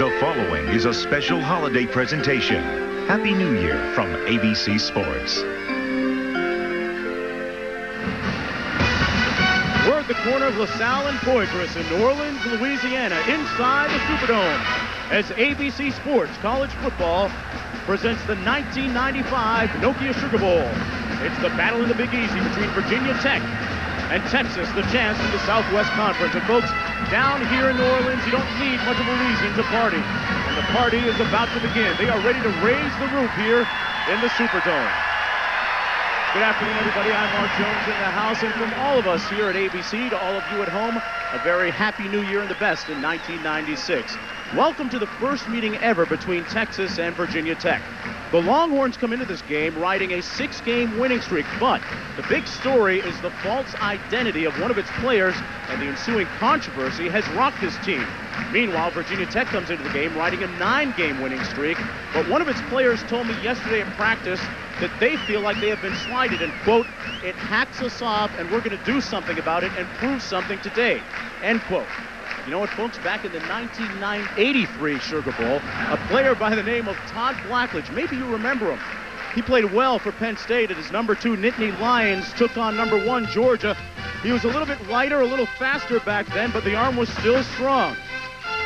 The following is a special holiday presentation. Happy New Year from ABC Sports. We're at the corner of LaSalle and Poydras in New Orleans, Louisiana, inside the Superdome, as ABC Sports College Football presents the 1995 Nokia Sugar Bowl. It's the battle in the Big Easy between Virginia Tech and Texas, the chance in the Southwest Conference. And folks, down here in New Orleans, you don't need much of a reason to party. And the party is about to begin. They are ready to raise the roof here in the Superdome. Good afternoon, everybody. I'm Mark Jones in the house. And from all of us here at ABC to all of you at home, a very happy new year and the best in 1996. Welcome to the first meeting ever between Texas and Virginia Tech. The Longhorns come into this game riding a 6-game winning streak, but the big story is the false identity of one of its players, and the ensuing controversy has rocked this team. Meanwhile, Virginia Tech comes into the game riding a 9-game winning streak, but one of its players told me yesterday at practice that they feel like they have been slighted and, quote, it hacks us off and we're going to do something about it and prove something today, end quote. You know what, folks? Back in the 1983 Sugar Bowl, a player by the name of Todd Blackledge, maybe you remember him. He played well for Penn State, and his number 2 Nittany Lions took on number 1 Georgia. He was a little bit lighter, a little faster back then, but the arm was still strong.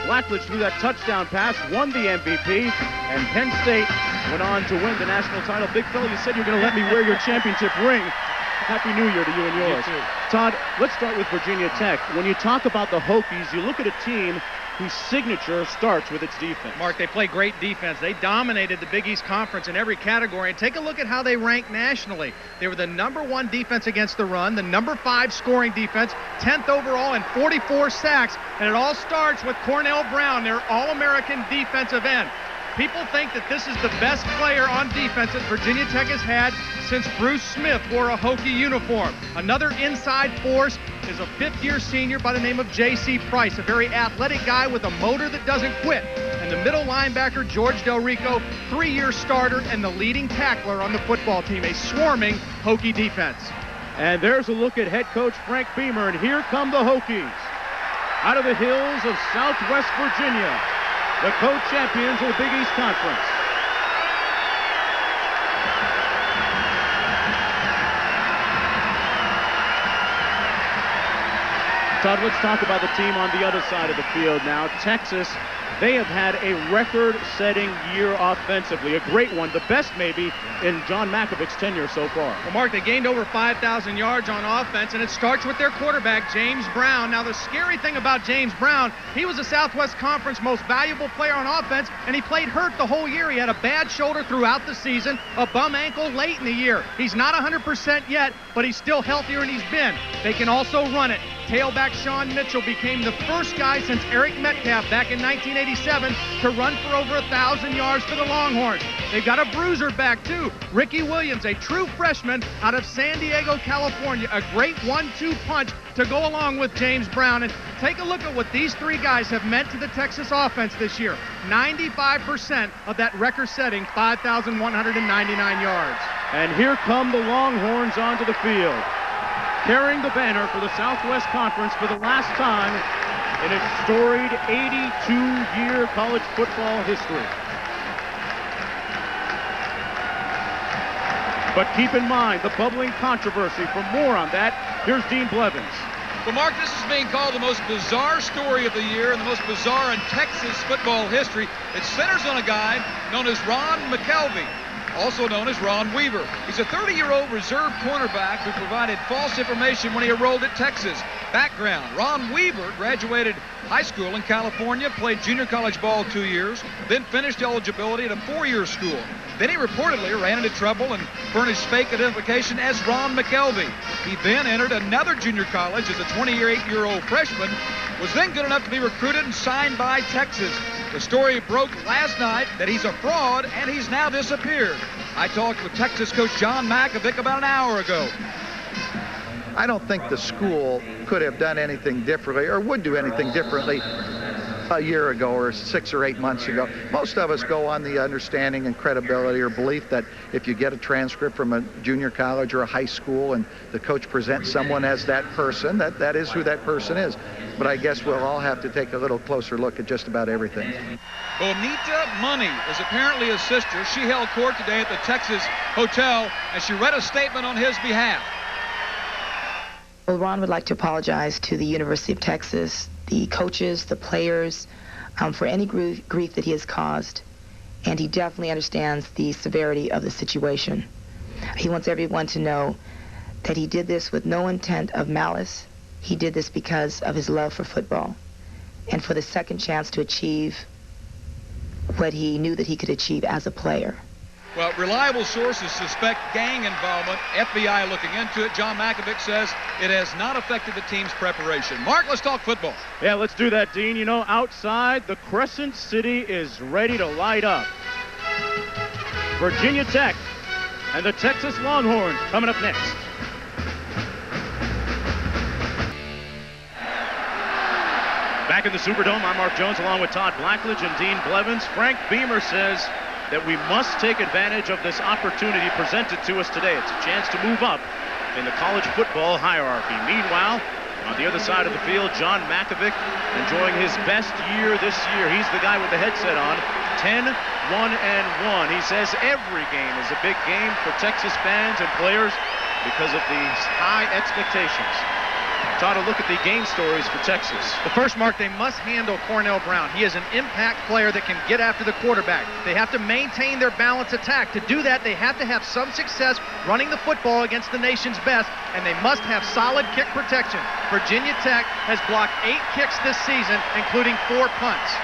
Blackledge threw that touchdown pass, won the MVP, and Penn State went on to win the national title. Big Phil, you said you were going to let me wear your championship ring. Happy New Year to you and yours. You too. Todd, let's start with Virginia Tech. When you talk about the Hokies, you look at a team whose signature starts with its defense. Mark, they play great defense. They dominated the Big East Conference in every category. And take a look at how they rank nationally. They were the number 1 defense against the run, the number 5 scoring defense, 10th overall, and 44 sacks. And it all starts with Cornell Brown, their All-American defensive end. People think that this is the best player on defense that Virginia Tech has had since Bruce Smith wore a Hokie uniform. Another inside force is a 5th-year senior by the name of J.C. Price, a very athletic guy with a motor that doesn't quit. And the middle linebacker, George Del Rico, 3-year starter and the leading tackler on the football team, a swarming Hokie defense. And there's a look at head coach Frank Beamer, and here come the Hokies. Out of the hills of Southwest Virginia, the co-champions of the Big East Conference. Todd, let's talk about the team on the other side of the field now. Texas, they have had a record-setting year offensively, a great one, the best maybe in John Mackovic's tenure so far. Well, Mark, they gained over 5,000 yards on offense, and it starts with their quarterback, James Brown. Now, the scary thing about James Brown, he was the Southwest Conference most valuable player on offense, and he played hurt the whole year. He had a bad shoulder throughout the season, a bum ankle late in the year. He's not 100% yet, but he's still healthier than he's been. They can also run it. Tailback Sean Mitchell became the first guy since Eric Metcalf back in 1987 to run for over 1,000 yards for the Longhorns. They've got a bruiser back too, Ricky Williams, a true freshman out of San Diego, California. A great 1-2 punch to go along with James Brown. And take a look at what these 3 guys have meant to the Texas offense this year. 95% of that record-setting 5,199 yards. And here come the Longhorns onto the field, carrying the banner for the Southwest Conference for the last time in its storied 82-year college football history. But keep in mind the bubbling controversy. For more on that, here's Dean Blevins. Well, Mark, this is being called the most bizarre story of the year and the most bizarre in Texas football history. It centers on a guy known as Ron McKelvey, also known as Ron Weaver. He's a 30-year-old reserve cornerback who provided false information when he enrolled at Texas. Background: Ron Weaver graduated high school in California, played junior college ball 2 years, then finished eligibility at a 4-year school. Then he reportedly ran into trouble and furnished fake identification as Ron McKelvey. He then entered another junior college as a 28-year-old freshman, was then good enough to be recruited and signed by Texas. The story broke last night that he's a fraud and he's now disappeared. I talked with Texas coach John Mackovic about an hour ago. I don't think the school could have done anything differently or would do anything differently a year ago or 6 or 8 months ago. Most of us go on the understanding and credibility or belief that if you get a transcript from a junior college or a high school and the coach presents someone as that person, that is who that person is. But I guess we'll all have to take a little closer look at just about everything. Bonita Money is apparently his sister. She held court today at the Texas Hotel, and she read a statement on his behalf. Well, Ron would like to apologize to the University of Texas, the coaches, the players, for any grief that he has caused. And he definitely understands the severity of the situation. He wants everyone to know that he did this with no intent of malice. He did this because of his love for football and for the second chance to achieve what he knew that he could achieve as a player. Well, reliable sources suspect gang involvement. FBI looking into it. John Makovic says it has not affected the team's preparation. Mark, let's talk football. Yeah, let's do that, Dean. You know, outside, the Crescent City is ready to light up. Virginia Tech and the Texas Longhorns coming up next. Back in the Superdome, I'm Mark Jones along with Todd Blackledge and Dean Blevins. Frank Beamer says that we must take advantage of this opportunity presented to us today. It's a chance to move up in the college football hierarchy. Meanwhile, on the other side of the field, John Makovic enjoying his best year this year. He's the guy with the headset on, 10-1-1. He says every game is a big game for Texas fans and players because of these high expectations. Todd, a look at the game stories for Texas. The first, Mark, they must handle Cornell Brown. He is an impact player that can get after the quarterback. They have to maintain their balanced attack. To do that, they have to have some success running the football against the nation's best, and they must have solid kick protection. Virginia Tech has blocked 8 kicks this season, including 4 punts.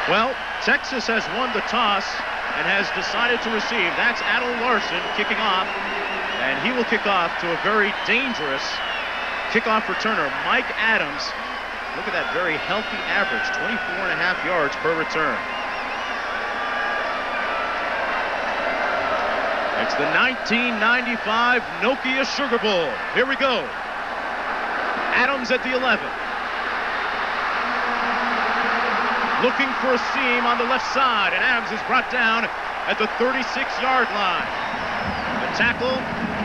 Well, Texas has won the toss and has decided to receive. That's Adel Larson kicking off, and he will kick off to a very dangerous kickoff returner, Mike Adams. Look at that very healthy average, 24.5 yards per return. It's the 1995 Nokia Sugar Bowl. Here we go. Adams at the 11. Looking for a seam on the left side, and Adams is brought down at the 36-yard line. The tackle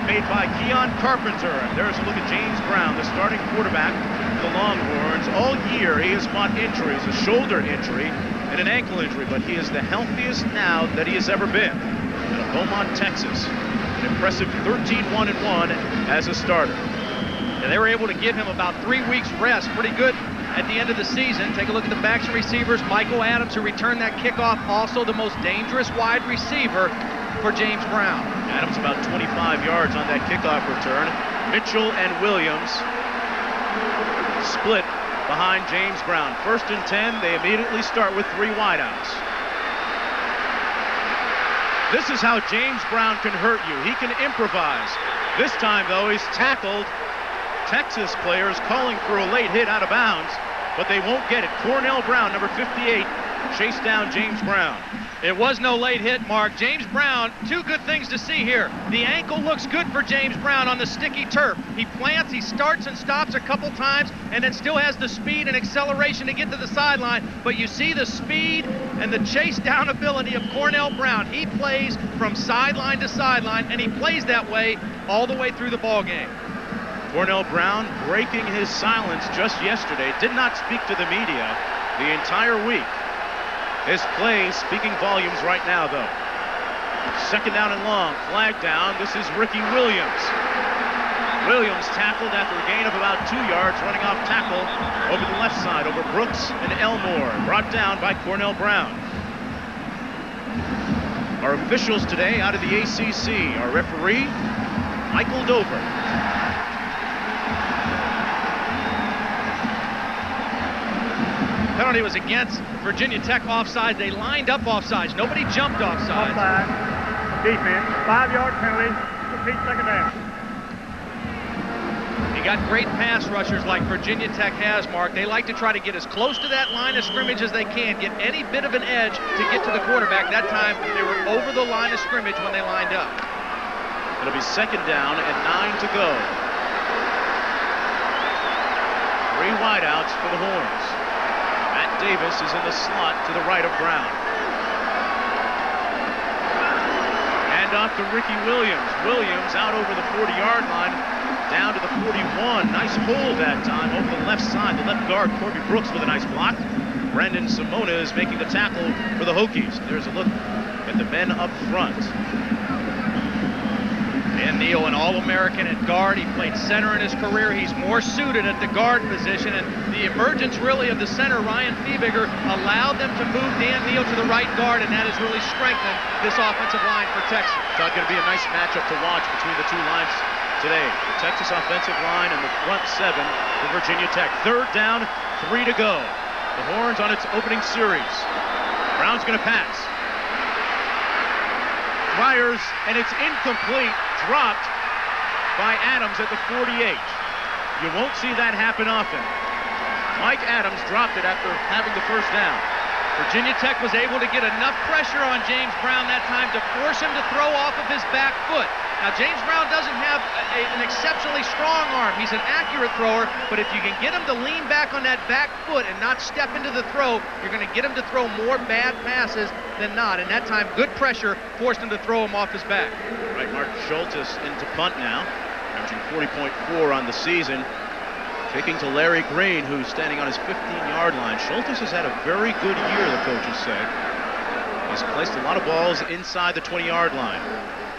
made by Keon Carpenter. And there's a look at James Brown, the starting quarterback for the Longhorns. All year he has fought injuries, a shoulder injury and an ankle injury, but he is the healthiest now that he has ever been. Out of Beaumont, Texas, an impressive 13-1-1 as a starter. And they were able to give him about 3 weeks rest. Pretty good at the end of the season. Take a look at the backs and receivers. Michael Adams, who returned that kickoff, also the most dangerous wide receiver for James Brown. Adams about 25 yards on that kickoff return. Mitchell and Williams split behind James Brown. 1st and 10, they immediately start with 3 wideouts. This is how James Brown can hurt you. He can improvise. This time, though, he's tackled. Texas players calling for a late hit out of bounds, but they won't get it. Cornell Brown, number 58, chased down James Brown. It was no late hit, Mark. James Brown, 2 good things to see here. The ankle looks good for James Brown on the sticky turf. He plants, he starts and stops a couple times, and then still has the speed and acceleration to get to the sideline. But you see the speed and the chase down ability of Cornell Brown. He plays from sideline to sideline, and he plays that way all the way through the ball game. Cornell Brown breaking his silence just yesterday. Did not speak to the media the entire week. His play speaking volumes right now, though. 2nd down and long, flag down. This is Ricky Williams. Williams tackled after a gain of about 2 yards, running off tackle over the left side, over Brooks and Elmore. Brought down by Cornell Brown. Our officials today out of the ACC, our referee, Michael Dover. Penalty was against Virginia Tech offside. They lined up offsides. Nobody jumped offside. Offside. Defense. 5-yard penalty. Repeat 2nd down. You got great pass rushers like Virginia Tech has, Mark. They like to try to get as close to that line of scrimmage as they can, get any bit of an edge to get to the quarterback. That time, they were over the line of scrimmage when they lined up. It'll be 2nd down and 9 to go. 3 wideouts for the Horns. Matt Davis is in the slot to the right of Brown. Handoff to Ricky Williams. Williams out over the 40-yard line, down to the 41. Nice hold that time over the left side. The left guard, Corby Brooks, with a nice block. Brendan Simona is making the tackle for the Hokies. There's a look at the men up front. Dan Neal, an All-American at guard. He played center in his career. He's more suited at the guard position, and the emergence really of the center, Ryan Fiebiger, allowed them to move Dan Neal to the right guard, and that has really strengthened this offensive line for Texas. It's going to be a nice matchup to watch between the two lines today. The Texas offensive line and the front seven for Virginia Tech. 3rd down, 3 to go. The Horns on its opening series. Brown's going to pass. Fires, and it's incomplete. Dropped by Adams at the 48. You won't see that happen often. Mike Adams dropped it after having the 1st down. Virginia Tech was able to get enough pressure on James Brown that time to force him to throw off of his back foot. Now, James Brown doesn't have an exceptionally strong arm. He's an accurate thrower, but if you can get him to lean back on that back foot and not step into the throw, you're going to get him to throw more bad passes than not. And that time, good pressure forced him to throw him off his back. Right, Mark Schultes into punt now, averaging 40.4 on the season. Kicking to Larry Green, who's standing on his 15-yard line. Schultes has had a very good year, the coaches say. He's placed a lot of balls inside the 20-yard line.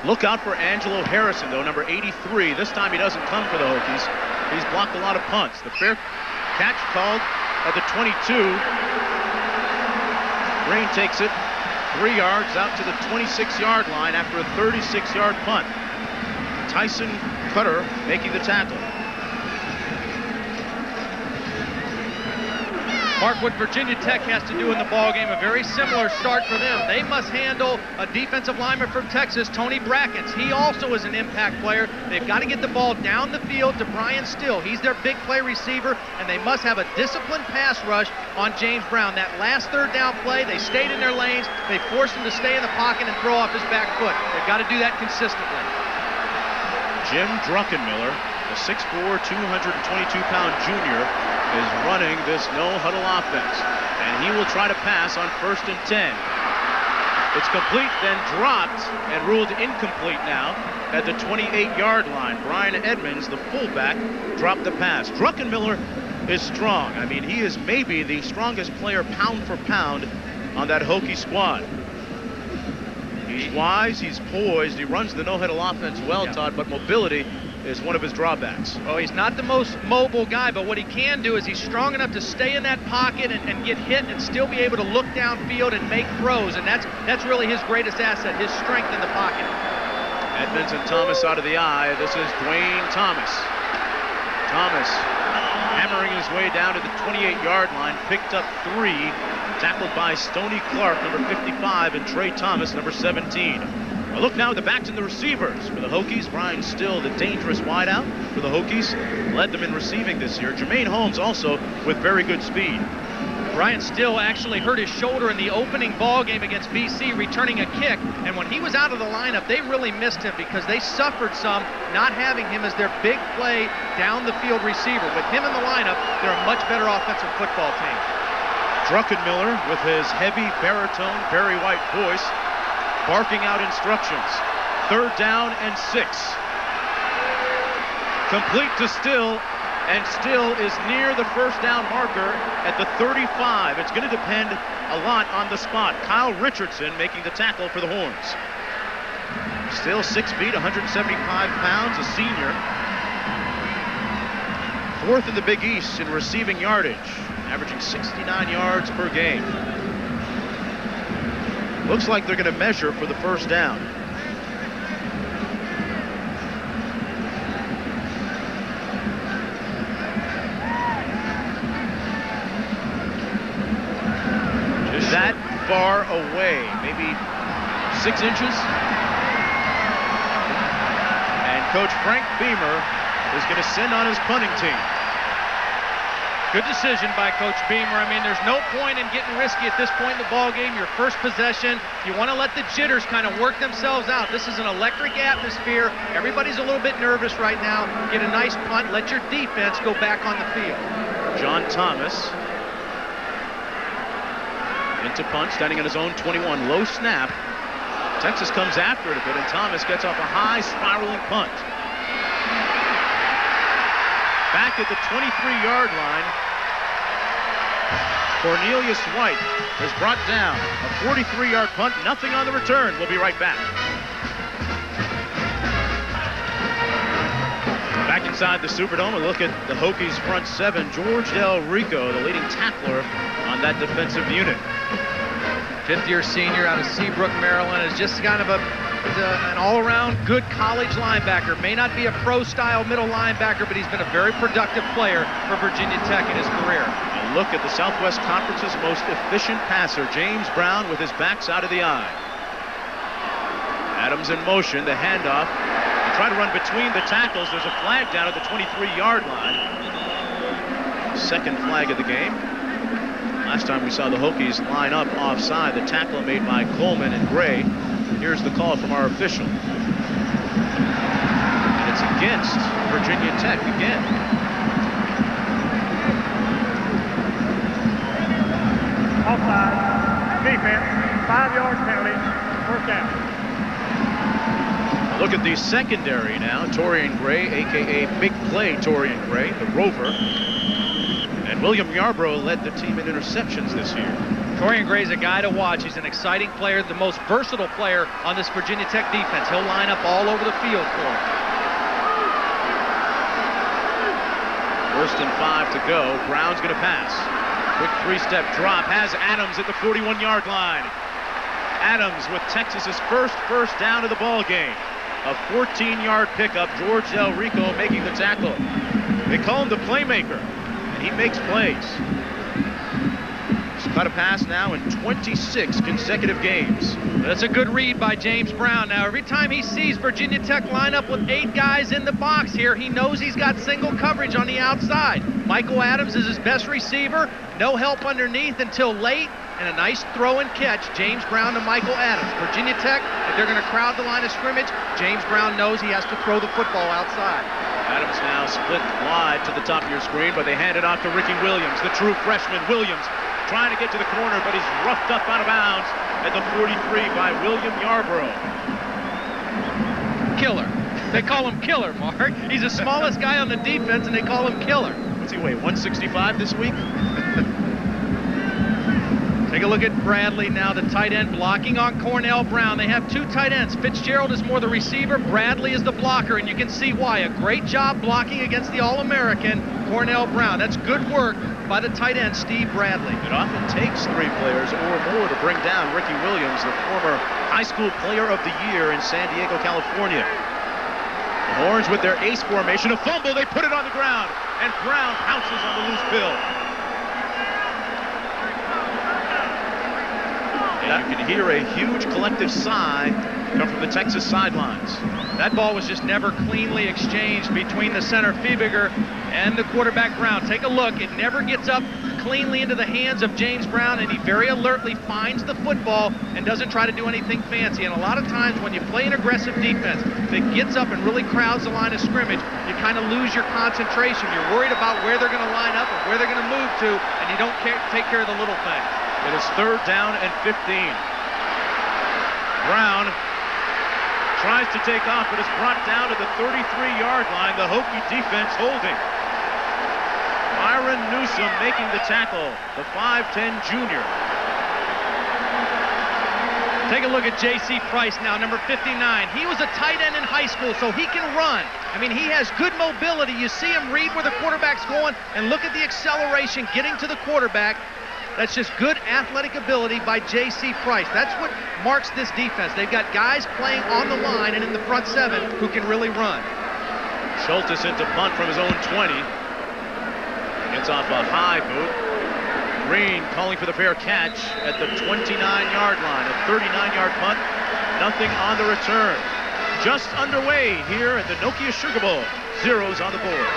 Look out for Angelo Harrison, though, number 83. This time he doesn't come for the Hokies. He's blocked a lot of punts. The fair catch called at the 22. Green takes it 3 yards out to the 26-yard line after a 36-yard punt. Tyson Cutter making the tackle. Mark, what Virginia Tech has to do in the ballgame, a very similar start for them. They must handle a defensive lineman from Texas, Tony Brackens. He also is an impact player. They've got to get the ball down the field to Brian Still. He's their big play receiver, and they must have a disciplined pass rush on James Brown. That last 3rd down play, they stayed in their lanes. They forced him to stay in the pocket and throw off his back foot. They've got to do that consistently. Jim Druckenmiller, the 6'4", 222-pound junior, is running this no-huddle offense, and he will try to pass on 1st and 10. It's complete, then dropped, and ruled incomplete now at the 28-yard line. Brian Edmonds, the fullback, dropped the pass. Druckenmiller is strong. I mean, he is maybe the strongest player pound for pound on that Hokie squad. He's wise, he's poised, he runs the no-huddle offense well, Todd, but mobility is one of his drawbacks. Oh, he's not the most mobile guy, but what he can do is he's strong enough to stay in that pocket and get hit and still be able to look downfield and make throws, and that's really his greatest asset, his strength in the pocket. Edmonds and Thomas out of the eye. This is Dwayne Thomas. Thomas hammering his way down to the 28-yard line, picked up 3, tackled by Stoney Clark, number 55, and Trey Thomas, number 17. A look now at the backs and the receivers. For the Hokies, Brian Still, the dangerous wideout for the Hokies, led them in receiving this year. Jermaine Holmes also with very good speed. Brian Still actually hurt his shoulder in the opening ball game against BC, returning a kick, and when he was out of the lineup, they really missed him because they suffered some not having him as their big play down the field receiver. With him in the lineup, they're a much better offensive football team. Druckenmiller, with his heavy baritone, very white voice, barking out instructions. 3rd down and 6. Complete to Still, and Still is near the 1st down marker at the 35. It's going to depend a lot on the spot. Kyle Richardson making the tackle for the Horns. Still 6 feet, 175 pounds, a senior. 4th in the Big East in receiving yardage, averaging 69 yards per game. Looks like they're going to measure for the 1st down. Just that far away, maybe 6 inches. And Coach Frank Beamer is going to send on his punting team. Good decision by Coach Beamer. I mean, there's no point in getting risky at this point in the ball game. Your first possession, you want to let the jitters kind of work themselves out. This is an electric atmosphere. Everybody's a little bit nervous right now. Get a nice punt. Let your defense go back on the field. John Thomas Into punt, standing on his own 21. Low snap. Texas comes after it a bit, and Thomas gets off a high spiraling punt. Back at the 23-yard line, Cornelius White has brought down a 43-yard punt. Nothing on the return. We'll be right back. Back inside the Superdome, a look at the Hokies front seven. George Del Rico, the leading tackler on that defensive unit. Fifth-year senior out of Seabrook, Maryland, is just kind of an all-around good college linebacker. May not be a pro-style middle linebacker, but he's been a very productive player for Virginia Tech in his career. A look at the Southwest Conference's most efficient passer, James Brown, with his backs out of the eye. Adams in motion, the handoff. They try to run between the tackles. There's a flag down at the 23-yard line. Second flag of the game. Last time we saw the Hokies line up offside, the tackle made by Coleman and Gray. Here's the call from our official. And it's against Virginia Tech again. Offside. Defense. 5-yard penalty. First down. Look at the secondary now. Torian Gray, a.k.a. Big Play Torian Gray, the Rover. And William Yarbrough led the team in interceptions this year. Torian Gray's a guy to watch. He's an exciting player, the most versatile player on this Virginia Tech defense. He'll line up all over the field for him. 1st and 5 to go. Brown's going to pass. Quick three-step drop. Has Adams at the 41-yard line. Adams with Texas's first down of the ball game. A 14-yard pickup. George Del Rico making the tackle. They call him the playmaker. He makes plays. He's caught a pass now in 26 consecutive games. That's a good read by James Brown. Now, every time he sees Virginia Tech line up with 8 guys in the box here, he knows he's got single coverage on the outside. Michael Adams is his best receiver. No help underneath until late. And a nice throw and catch. James Brown to Michael Adams. Virginia Tech, if they're going to crowd the line of scrimmage, James Brown knows he has to throw the football outside. Adams now split wide to the top of your screen, but they hand it off to Ricky Williams, the true freshman. Williams trying to get to the corner, but he's roughed up out of bounds at the 43 by William Yarbrough. Killer. They call him Killer, Mark. He's the smallest guy on the defense, and they call him Killer. What's he weigh, 165 this week? Take a look at Bradley now, the tight end, blocking on Cornell Brown. They have 2 tight ends. Fitzgerald is more the receiver. Bradley is the blocker, and you can see why. A great job blocking against the All-American Cornell Brown. That's good work by the tight end, Steve Bradley. It often takes 3 players or more to bring down Ricky Williams, the former high school player of the year in San Diego, California. The Horns with their ace formation. A fumble, they put it on the ground, and Brown pounces on the loose bill. And you can hear a huge collective sigh come from the Texas sidelines. That ball was just never cleanly exchanged between the center Fiebiger and the quarterback Brown. Take a look. It never gets up cleanly into the hands of James Brown, and he very alertly finds the football and doesn't try to do anything fancy. And a lot of times when you play an aggressive defense that gets up and really crowds the line of scrimmage, you kind of lose your concentration. You're worried about where they're going to line up and where they're going to move to, and you don't take care of the little things. It is 3rd down and 15. Brown tries to take off, but is brought down to the 33-yard line. The Hokie defense holding. Byron Newsom making the tackle, the 5'10 junior. Take a look at J.C. Price now, number 59. He was a tight end in high school, so he can run. I mean, he has good mobility. You see him read where the quarterback's going, and look at the acceleration getting to the quarterback. That's just good athletic ability by J.C. Price. That's what marks this defense. They've got guys playing on the line and in the front 7 who can really run. Schultes into punt from his own 20. Gets off a high boot. Green calling for the fair catch at the 29-yard line. A 39-yard punt. Nothing on the return. Just underway here at the Nokia Sugar Bowl. 0s on the board.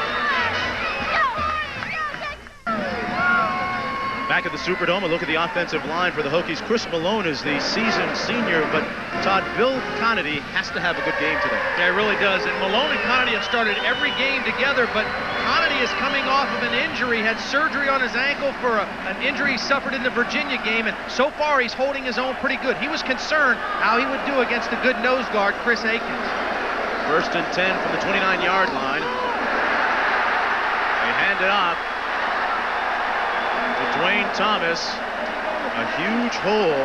Back at the Superdome, a look at the offensive line for the Hokies. Chris Malone is the seasoned senior, but Todd, Bill Conity has to have a good game today. Yeah, he really does. And Malone and Conity have started every game together, but Conity is coming off of an injury, had surgery on his ankle for an injury he suffered in the Virginia game, and so far he's holding his own pretty good. He was concerned how he would do against the good nose guard, Chris Akins. 1st and 10 from the 29-yard line. They hand it off to Dwayne Thomas. A huge hole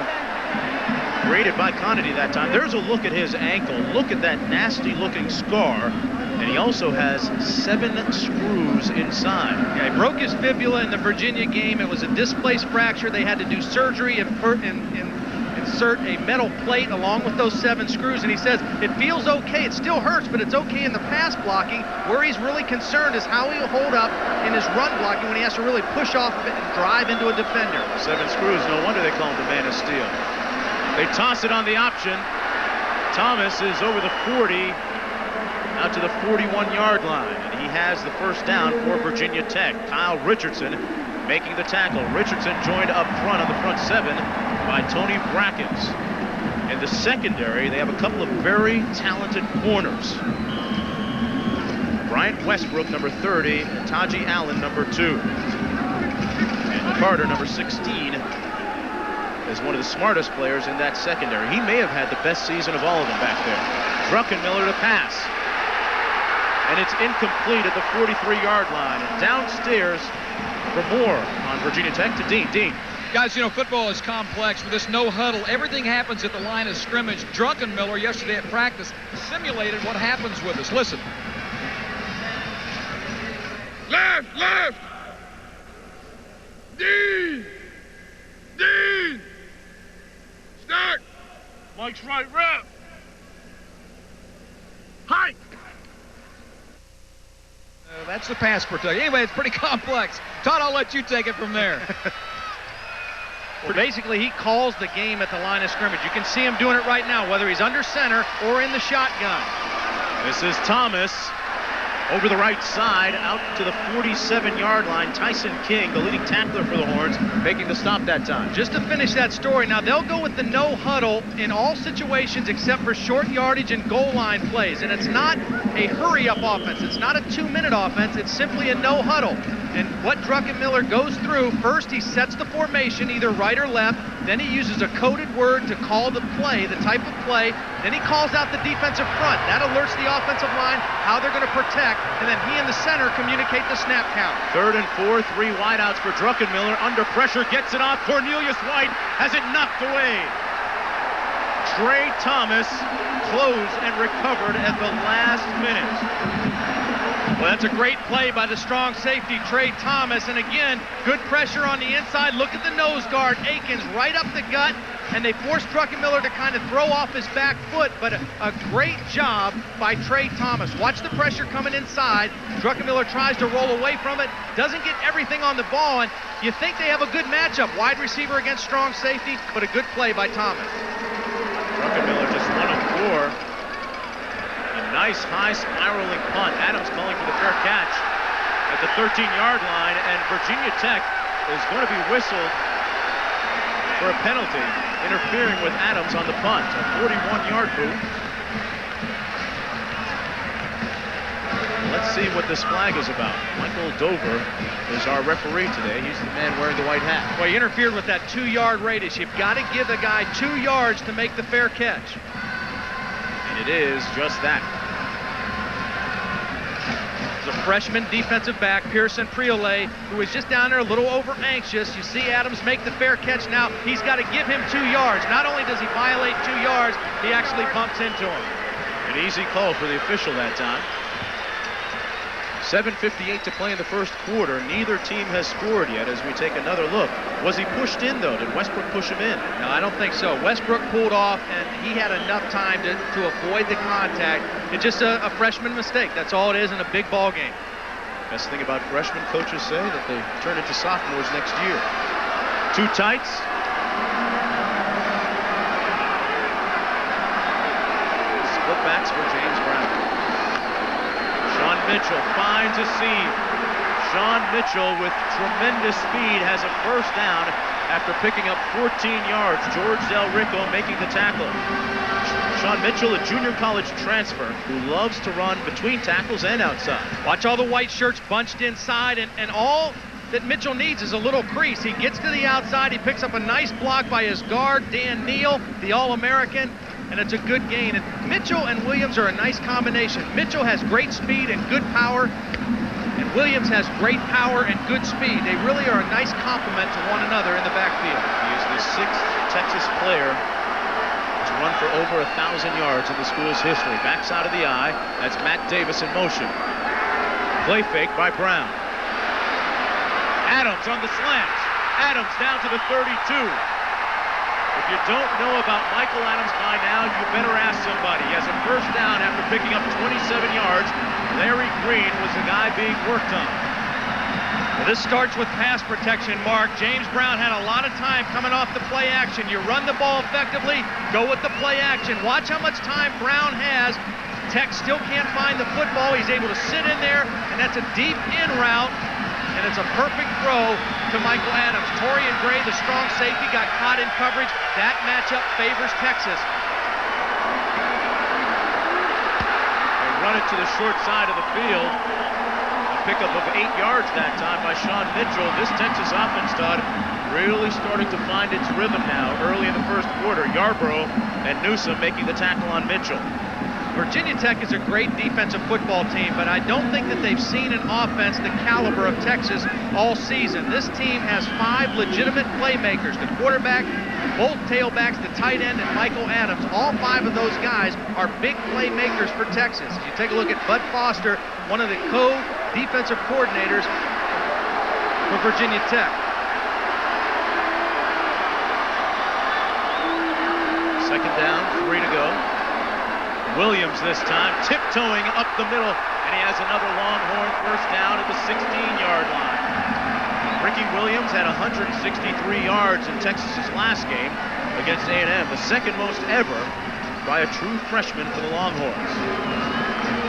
created by Conity that time. There's a look at his ankle. Look at that nasty-looking scar. And he also has 7 screws inside. Yeah, he broke his fibula in the Virginia game. It was a displaced fracture. They had to do surgery and insert a metal plate along with those 7 screws. And he says it feels okay. It still hurts, but it's okay in the pass blocking. Where he's really concerned is how he'll hold up in his run blocking when he has to really push off of it and drive into a defender. 7 screws. No wonder they call him the Man of Steel. They toss it on the option. Thomas is over the 40, out to the 41-yard line, and he has the first down for Virginia Tech. Kyle Richardson making the tackle. Richardson joined up front on the front 7 by Tony Brackens. In the secondary, they have a couple of very talented corners. Bryant Westbrook, number 30, and Taji Allen, number 2. And Carter, number 16, is one of the smartest players in that secondary. He may have had the best season of all of them back there. Druckenmiller to pass. And it's incomplete at the 43-yard line. And downstairs for more on Virginia Tech to Dean. Dean. Guys, you know, football is complex. With this no huddle, everything happens at the line of scrimmage. Druckenmiller yesterday at practice simulated what happens with us. Listen. Left, left. Dean. Dean. Stack. Mike's right, rep. Hike. That's the pass protection. Anyway, it's pretty complex. Todd, I'll let you take it from there. Well, basically, he calls the game at the line of scrimmage. You can see him doing it right now, whether he's under center or in the shotgun. This is Thomas over the right side, out to the 47-yard line. Tyson King, the leading tackler for the Horns, making the stop that time. Just to finish that story, now they'll go with the no huddle in all situations except for short yardage and goal line plays. And it's not a hurry-up offense. It's not a 2-minute offense. It's simply a no huddle. And what Druckenmiller goes through, first he sets the formation, either right or left. Then he uses a coded word to call the play, the type of play. Then he calls out the defensive front. That alerts the offensive line how they're going to protect. And then he and the center communicate the snap count. 3rd and 4, 3 wideouts for Druckenmiller. Under pressure, gets it off. Cornelius White has it knocked away. Trey Thomas closed and recovered at the last minute. Well, that's a great play by the strong safety, Trey Thomas. And again, good pressure on the inside. Look at the nose guard, Akins, right up the gut. And they forced Druckenmiller to kind of throw off his back foot. But a great job by Trey Thomas. Watch the pressure coming inside. Druckenmiller tries to roll away from it. Doesn't get everything on the ball. And you think they have a good matchup. Wide receiver against strong safety, but a good play by Thomas. Druckenmiller just 1 of 4. Nice high spiraling punt. Adams calling for the fair catch at the 13-yard line, and Virginia Tech is going to be whistled for a penalty, interfering with Adams on the punt. A 41-yard boot. Let's see what this flag is about. Michael Dover is our referee today. He's the man wearing the white hat. Well, he interfered with that 2-yard radius. You've got to give the guy 2 yards to make the fair catch. And it is just that. The freshman defensive back, Pearson Priolet, who is just down there a little over anxious. You see Adams make the fair catch now. He's got to give him 2 yards. Not only does he violate 2 yards, he actually bumps into him. An easy call for the official that time. 7:58 to play in the first quarter. Neither team has scored yet as we take another look. Was he pushed in, though? Did Westbrook push him in? No, I don't think so. Westbrook pulled off, and he had enough time to avoid the contact. It's just a freshman mistake. That's all it is in a big ball game. Best thing about freshmen, coaches say that they turn into sophomores next year. 2 tights. Split backs for James Brown. Sean Mitchell finds a seam. Sean Mitchell, with tremendous speed, has a first down after picking up 14 yards. George Del Rico making the tackle. Sean Mitchell, a junior college transfer who loves to run between tackles and outside. Watch all the white shirts bunched inside, and all that Mitchell needs is a little crease. He gets to the outside, he picks up a nice block by his guard, Dan Neal, the All-American, and it's a good gain. And Mitchell and Williams are a nice combination. Mitchell has great speed and good power, and Williams has great power and good speed. They really are a nice complement to one another in the backfield. He is the 6th Texas player to run for over 1,000 yards in the school's history. Backside of the eye, that's Matt Davis in motion. Play fake by Brown. Adams on the slants. Adams down to the 32. If you don't know about Michael Adams by now, you better ask somebody. He has a first down after picking up 27 yards. Larry Green was the guy being worked on. Well, this starts with pass protection, Mark. James Brown had a lot of time coming off the play action. You run the ball effectively, go with the play action. Watch how much time Brown has. Tech still can't find the football. He's able to sit in there, and that's a deep in route, and it's a perfect throw to Michael Adams. Torian Gray, the strong safety, got caught in coverage. That matchup favors Texas. They run it to the short side of the field. A pickup of 8 yards that time by Sean Mitchell. This Texas offense, Todd, really starting to find its rhythm now. Early in the first quarter, Yarborough and Newsom making the tackle on Mitchell. Virginia Tech is a great defensive football team, but I don't think that they've seen an offense the caliber of Texas all season. This team has 5 legitimate playmakers: the quarterback, both tailbacks, the tight end, and Michael Adams. All 5 of those guys are big playmakers for Texas. You take a look at Bud Foster, one of the co-defensive coordinators for Virginia Tech. Second down, 3 to go. Williams this time, tiptoeing up the middle, and he has another Longhorn first down at the 16-yard line. Ricky Williams had 163 yards in Texas's last game against A&M, the second most ever by a true freshman for the Longhorns.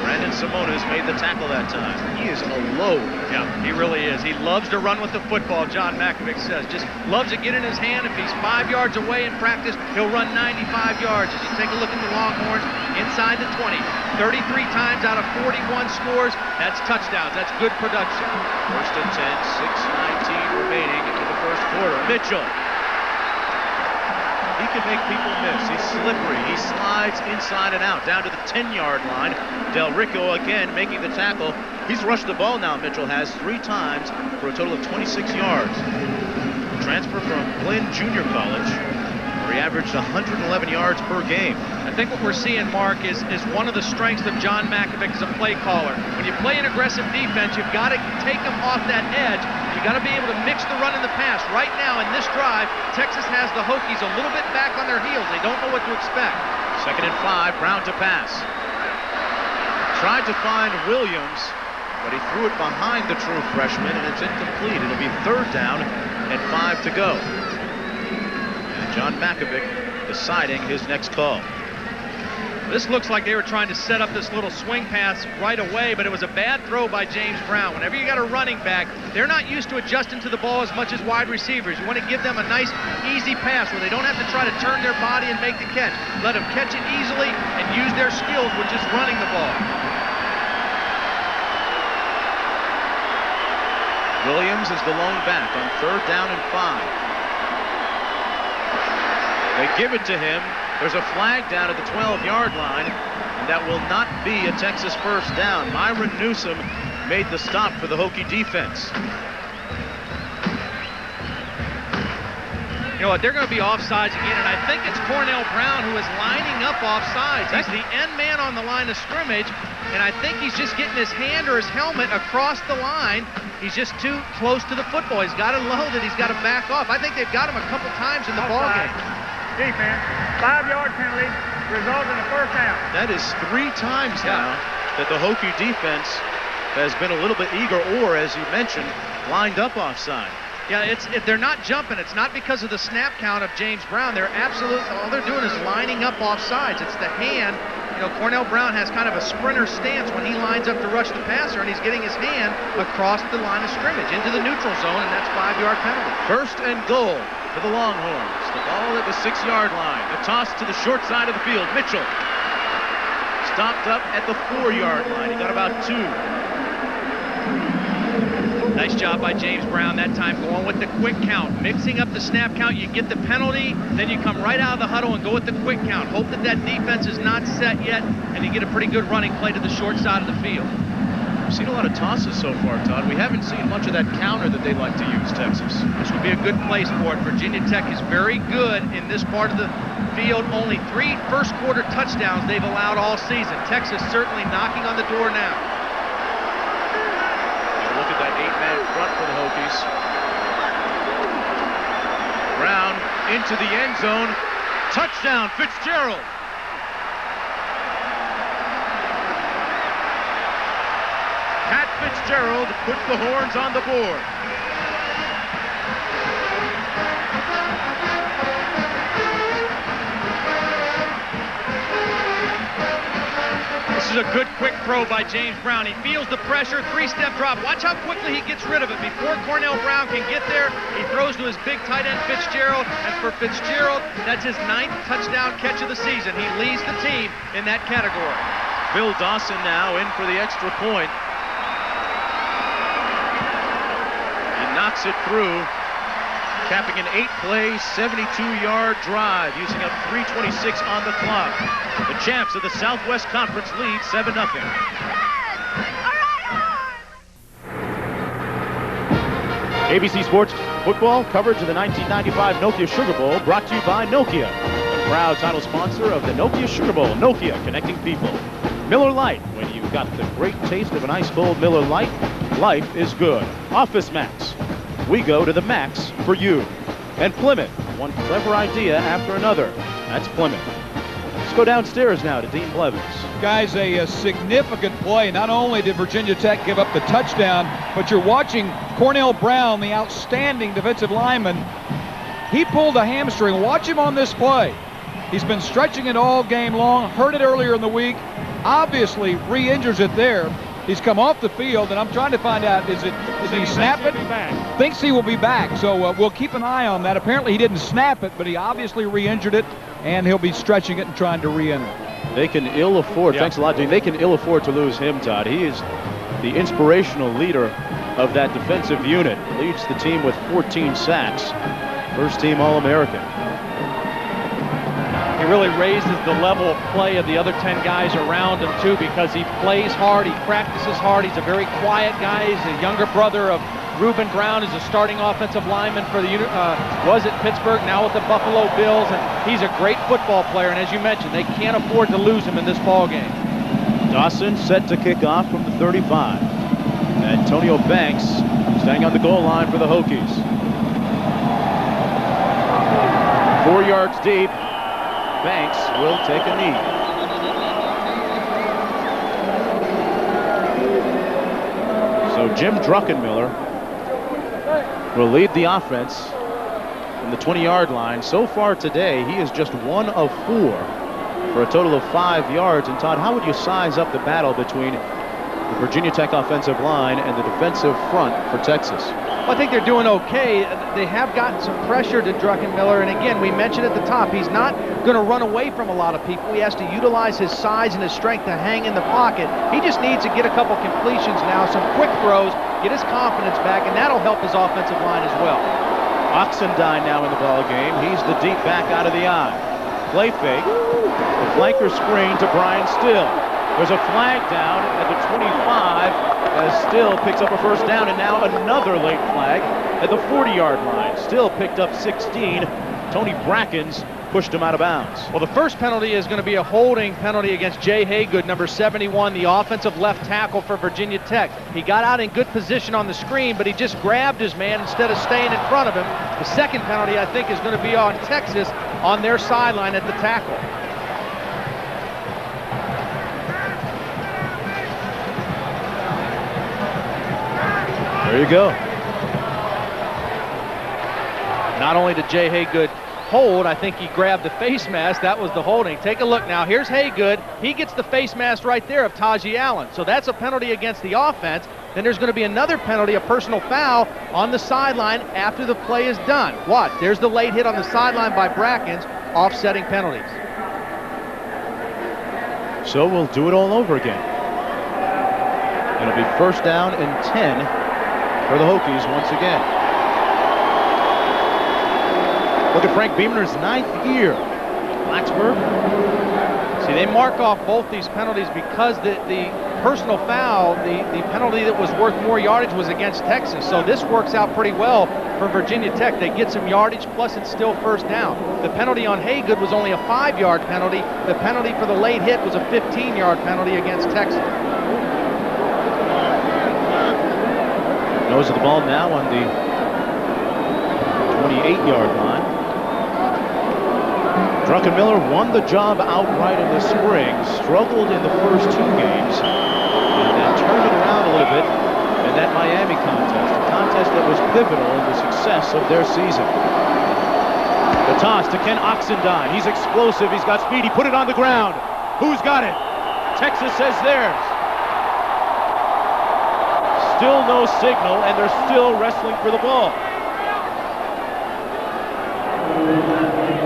Brandon Simonis made the tackle that time. He is a load. Yeah, he really is. He loves to run with the football, John Makovic says. Just loves to get in his hand. If he's 5 yards away in practice, he'll run 95 yards. As you take a look at the Longhorns, inside the 20, 33 times out of 41 scores. That's touchdowns. That's good production. First and 10, 6:19 remaining in the first quarter. Mitchell. He can make people miss. He's slippery. He slides inside and out, down to the 10-yard line. Del Rico again making the tackle. He's rushed the ball now, Mitchell has 3 times for a total of 26 yards. Transfer from Glenn Junior College, where he averaged 111 yards per game. I think what we're seeing, Mark, is one of the strengths of John Makovic as a play caller. When you play an aggressive defense, you've got to take them off that edge. You got to be able to mix the run and the pass. Right now in this drive, Texas has the Hokies a little bit back on their heels. They don't know what to expect. Second and 5, Brown to pass. Tried to find Williams, but he threw it behind the true freshman, and it's incomplete. It'll be 3rd down and 5 to go. And John Makovic deciding his next call. This looks like they were trying to set up this little swing pass right away, but it was a bad throw by James Brown. Whenever you got a running back, they're not used to adjusting to the ball as much as wide receivers. You want to give them a nice, easy pass where they don't have to try to turn their body and make the catch. Let them catch it easily and use their skills with just running the ball. Williams is the lone back on 3rd down and 5. They give it to him. There's a flag down at the 12-yard line, and that will not be a Texas first down. Myron Newsom made the stop for the Hokie defense. You know what, they're going to be offsides again, and I think it's Cornell Brown who is lining up offsides. He's the end man on the line of scrimmage, and I think he's just getting his hand or his helmet across the line. He's just too close to the football. He's got to load it. He's got to back off. I think they've got him a couple times in the ballgame. Defense, 5-yard penalty, results in a first down. That is 3 times now that the Hokie defense has been a little bit eager, or, as you mentioned, lined up offside. Yeah, if they're not jumping, it's not because of the snap count of James Brown. They're absolutely, all they're doing is lining up offsides. It's the hand Cornell Brown has kind of a sprinter stance when he lines up to rush the passer, and he's getting his hand across the line of scrimmage into the neutral zone, and that's 5-yard penalty. First and goal for the Longhorns. The ball at the 6-yard line. A toss to the short side of the field. Mitchell stopped up at the 4-yard line. He got about 2. Nice job by James Brown that time, going with the quick count, mixing up the snap count. You get the penalty, then you come right out of the huddle and go with the quick count. Hope that defense is not set yet, and you get a pretty good running play to the short side of the field. We've seen a lot of tosses so far, Todd. We haven't seen much of that counter that they like to use, Texas. This would be a good place for it. Virginia Tech is very good in this part of the field. Only 3 first-quarter touchdowns they've allowed all season. Texas certainly knocking on the door now. Look at that 8-man front for the Hokies. Brown into the end zone. Touchdown, Fitzgerald. Pat Fitzgerald puts the Horns on the board. This is a good quick throw by James Brown. He feels the pressure, 3-step drop. Watch how quickly he gets rid of it. Before Cornell Brown can get there, he throws to his big tight end Fitzgerald. And for Fitzgerald, that's his 9th touchdown catch of the season. He leads the team in that category. Phil Dawson now in for the extra point. He knocks it through, capping an 8-play, 72-yard drive, using up 3:26 on the clock. The champs of the Southwest Conference lead 7-0. ABC Sports Football coverage of the 1995 Nokia Sugar Bowl brought to you by Nokia, the proud title sponsor of the Nokia Sugar Bowl. Nokia, connecting people. Miller Lite, when you've got the great taste of an ice-cold Miller Lite, life is good. Office Max, we go to the max for you. And Plymouth, one clever idea after another. That's Plymouth. Let's go downstairs now to Dean Blevins. Guys, a significant play. Not only did Virginia Tech give up the touchdown, but you're watching Cornell Brown, the outstanding defensive lineman. He pulled a hamstring. Watch him on this play. He's been stretching it all game long, hurt it earlier in the week, obviously re-injures it there. He's come off the field, and I'm trying to find out, is he snap it? Thinks he will be back, so we'll keep an eye on that. Apparently he didn't snap it, but he obviously re-injured it, and he'll be stretching it and trying to re-enter. They can ill afford, thanks a lot, Dean. They can ill afford to lose him, Todd. He is the inspirational leader of that defensive unit. Leads the team with 14 sacks. First team All-American. He really raises the level of play of the other 10 guys around him, too, because he plays hard, he practices hard. He's a very quiet guy. He's a younger brother of Reuben Brown, is a starting offensive lineman for the was at Pittsburgh, now with the Buffalo Bills, and he's a great football player. And as you mentioned, they can't afford to lose him in this ball game. Dawson set to kick off from the 35. Antonio Banks staying on the goal line for the Hokies. 4 yards deep. Banks will take a knee. So Jim Druckenmiller will lead the offense from the 20-yard line. So far today, he is just 1 of 4 for a total of 5 yards. And Todd, how would you size up the battle between the Virginia Tech offensive line and the defensive front for Texas? Well, I think they're doing okay. They have gotten some pressure to Druckenmiller, and again, we mentioned at the top, he's not going to run away from a lot of people. He has to utilize his size and his strength to hang in the pocket. He just needs to get a couple completions now, some quick throws, get his confidence back, and that'll help his offensive line as well. Oxendine now in the ball game. He's the deep back out of the eye. Play fake. The flanker screen to Brian Still. There's a flag down at the 25 as Still picks up a first down, and now another late flag at the 40-yard line. Still picked up 16. Tony Brackens pushed him out of bounds. Well, the first penalty is going to be a holding penalty against Jay Haygood, number 71, the offensive left tackle for Virginia Tech. He got out in good position on the screen, but he just grabbed his man instead of staying in front of him. The second penalty, I think, is going to be on Texas on their sideline at the tackle. There you go. Not only did Jay Haygood hold. I think he grabbed the face mask. That was the holding. Take a look now. Here's Haygood. He gets the face mask right there of Tajee Allen. So that's a penalty against the offense. Then there's going to be another penalty, a personal foul on the sideline after the play is done. Watch. There's the late hit on the sideline by Brackens, offsetting penalties. So we'll do it all over again. It'll be first down and 10 for the Hokies once again. Look at Frank Beamer's 9th year. Blacksburg. See, they mark off both these penalties because the personal foul, the penalty that was worth more yardage was against Texas. So this works out pretty well for Virginia Tech. They get some yardage, plus it's still first down. The penalty on Haygood was only a 5-yard penalty. The penalty for the late hit was a 15-yard penalty against Texas. Nose of the ball now on the 28-yard line. Druckenmiller won the job outright in the spring, struggled in the first 2 games, and then turned it around a little bit in that Miami contest, a contest that was pivotal in the success of their season. The toss to Ken Oxendine. He's explosive, he's got speed, he put it on the ground. Who's got it? Texas says theirs. Still no signal, and they're still wrestling for the ball.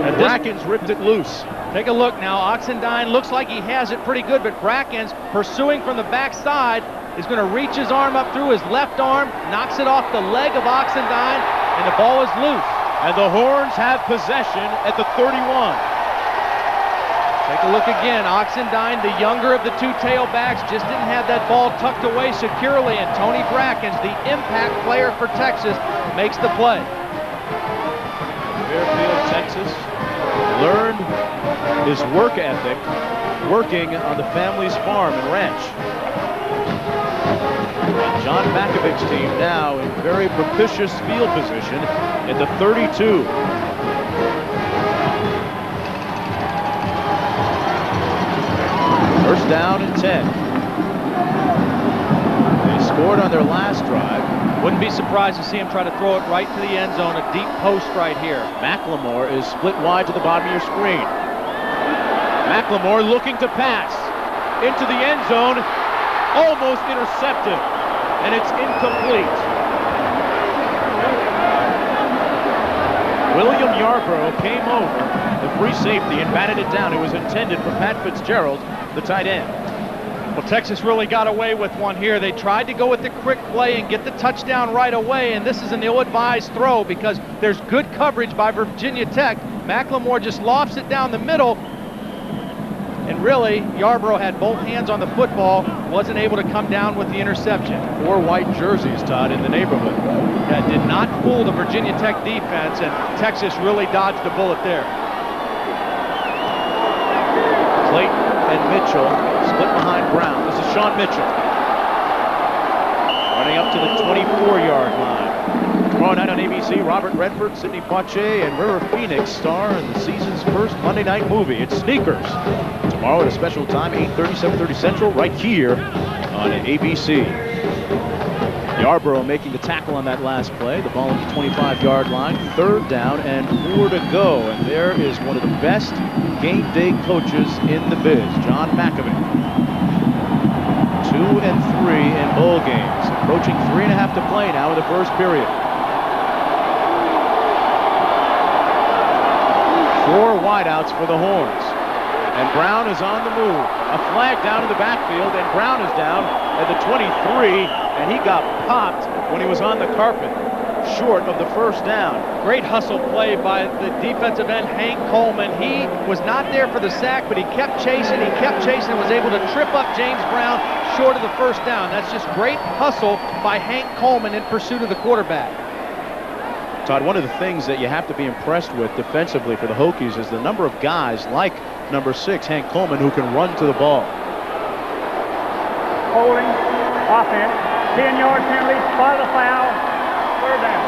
And Brackens ripped it loose. Take a look now. Oxendine looks like he has it pretty good, but Brackens, pursuing from the backside, is going to reach his arm up through his left arm, knocks it off the leg of Oxendine, and the ball is loose. And the Horns have possession at the 31. Take a look again. Oxendine, the younger of the 2 tailbacks, just didn't have that ball tucked away securely, and Tony Brackens, the impact player for Texas, makes the play. Fairfield, Texas, learned his work ethic working on the family's farm and ranch. And John Makovich's team now in very propitious field position at the 32. First down and 10. They scored on their last drive. Wouldn't be surprised to see him try to throw it right to the end zone, a deep post right here. McLemore is split wide to the bottom of your screen. McLemore looking to pass into the end zone, almost intercepted, and it's incomplete. William Yarbrough came over, the free safety, and batted it down. It was intended for Pat Fitzgerald, the tight end. Well, Texas really got away with one here. They tried to go with the quick play and get the touchdown right away, and this is an ill-advised throw because there's good coverage by Virginia Tech. McLemore just lofts it down the middle, and really, Yarbrough had both hands on the football, wasn't able to come down with the interception. 4 white jerseys, Todd, in the neighborhood. That did not fool the Virginia Tech defense, and Texas really dodged a bullet there. Clayton and Mitchell split behind Brown. This is Sean Mitchell. Running up to the 24-yard line. Tomorrow night on ABC, Robert Redford, Sidney Poitier, and River Phoenix star in the season's first Monday night movie. It's Sneakers. Tomorrow at a special time, 8:30, 7:30 Central, right here on ABC. Yarbrough making the tackle on that last play. The ball at the 25-yard line. 3rd down and 4 to go. And there is one of the best game day coaches in the biz, John Makovich. 2 and 3 in bowl games. Approaching 3.5 to play now in the first period. 4 wideouts for the Horns. And Brown is on the move. A flag down in the backfield, and Brown is down at the 23, and he got popped when he was on the carpet, short of the first down. Great hustle play by the defensive end, Hank Coleman. He was not there for the sack, but he kept chasing, and was able to trip up James Brown short of the first down. That's just great hustle by Hank Coleman in pursuit of the quarterback. Todd, one of the things that you have to be impressed with defensively for the Hokies is the number of guys like number 6, Hank Coleman, who can run to the ball. Holding, offense, 10-yard penalty, spot of the foul, 3rd down.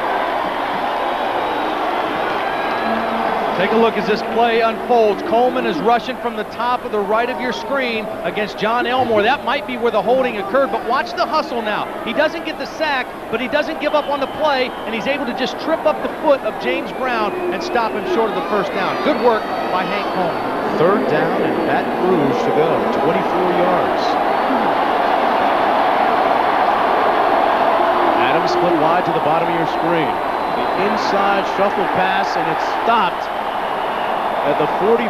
Take a look as this play unfolds. Coleman is rushing from the top of the right of your screen against John Elmore. That might be where the holding occurred, but watch the hustle now. He doesn't get the sack, but he doesn't give up on the play, and he's able to just trip up the foot of James Brown and stop him short of the first down. Good work by Hank Coleman. Third down and Baton Rouge to go, 24 yards. Adams split wide to the bottom of your screen. The inside shuffle pass, and it's stopped at the 44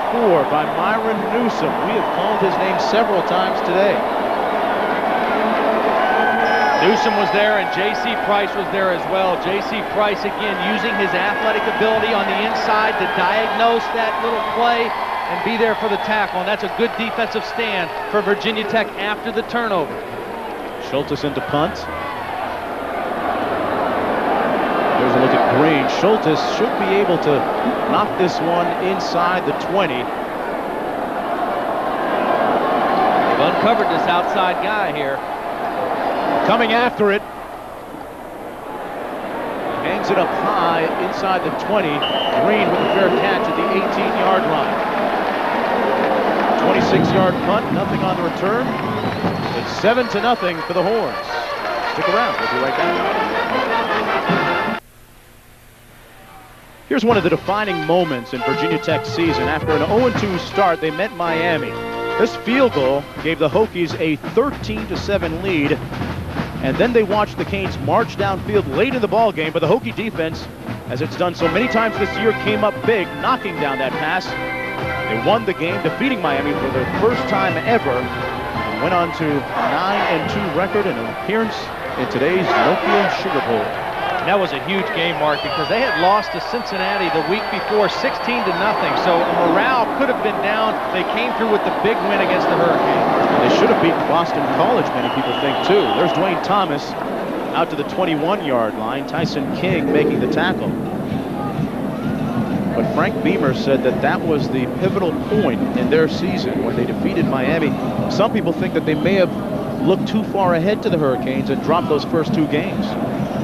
by Myron Newsom. We have called his name several times today. Newsom was there, and J.C. Price was there as well. J.C. Price, again, using his athletic ability on the inside to diagnose that little play and be there for the tackle, and that's a good defensive stand for Virginia Tech after the turnover. Schultes into punt. Here's a look at Green. Schultes should be able to knock this one inside the 20. They've uncovered this outside guy here. Coming after it. Hangs it up high inside the 20. Green with a fair catch at the 18-yard line. 26-yard punt, nothing on the return. It's 7-0 for the Horns. Stick around, we'll be right back. Here's one of the defining moments in Virginia Tech's season. After an 0-2 start, they met Miami. This field goal gave the Hokies a 13-7 lead, and then they watched the Canes march downfield late in the ball game, but the Hokie defense, as it's done so many times this year, came up big, knocking down that pass. They won the game, defeating Miami for their first time ever, and went on to a 9-2 record and an appearance in today's Nokia Sugar Bowl. That was a huge game, Mark, because they had lost to Cincinnati the week before 16-0, so morale could have been down. They came through with the big win against the Hurricanes. They should have beaten Boston College, many people think, too. There's Dwayne Thomas out to the 21-yard line. Tyson King making the tackle. But Frank Beamer said that that was the pivotal point in their season when they defeated Miami. Some people think that they may have looked too far ahead to the Hurricanes and dropped those first two games.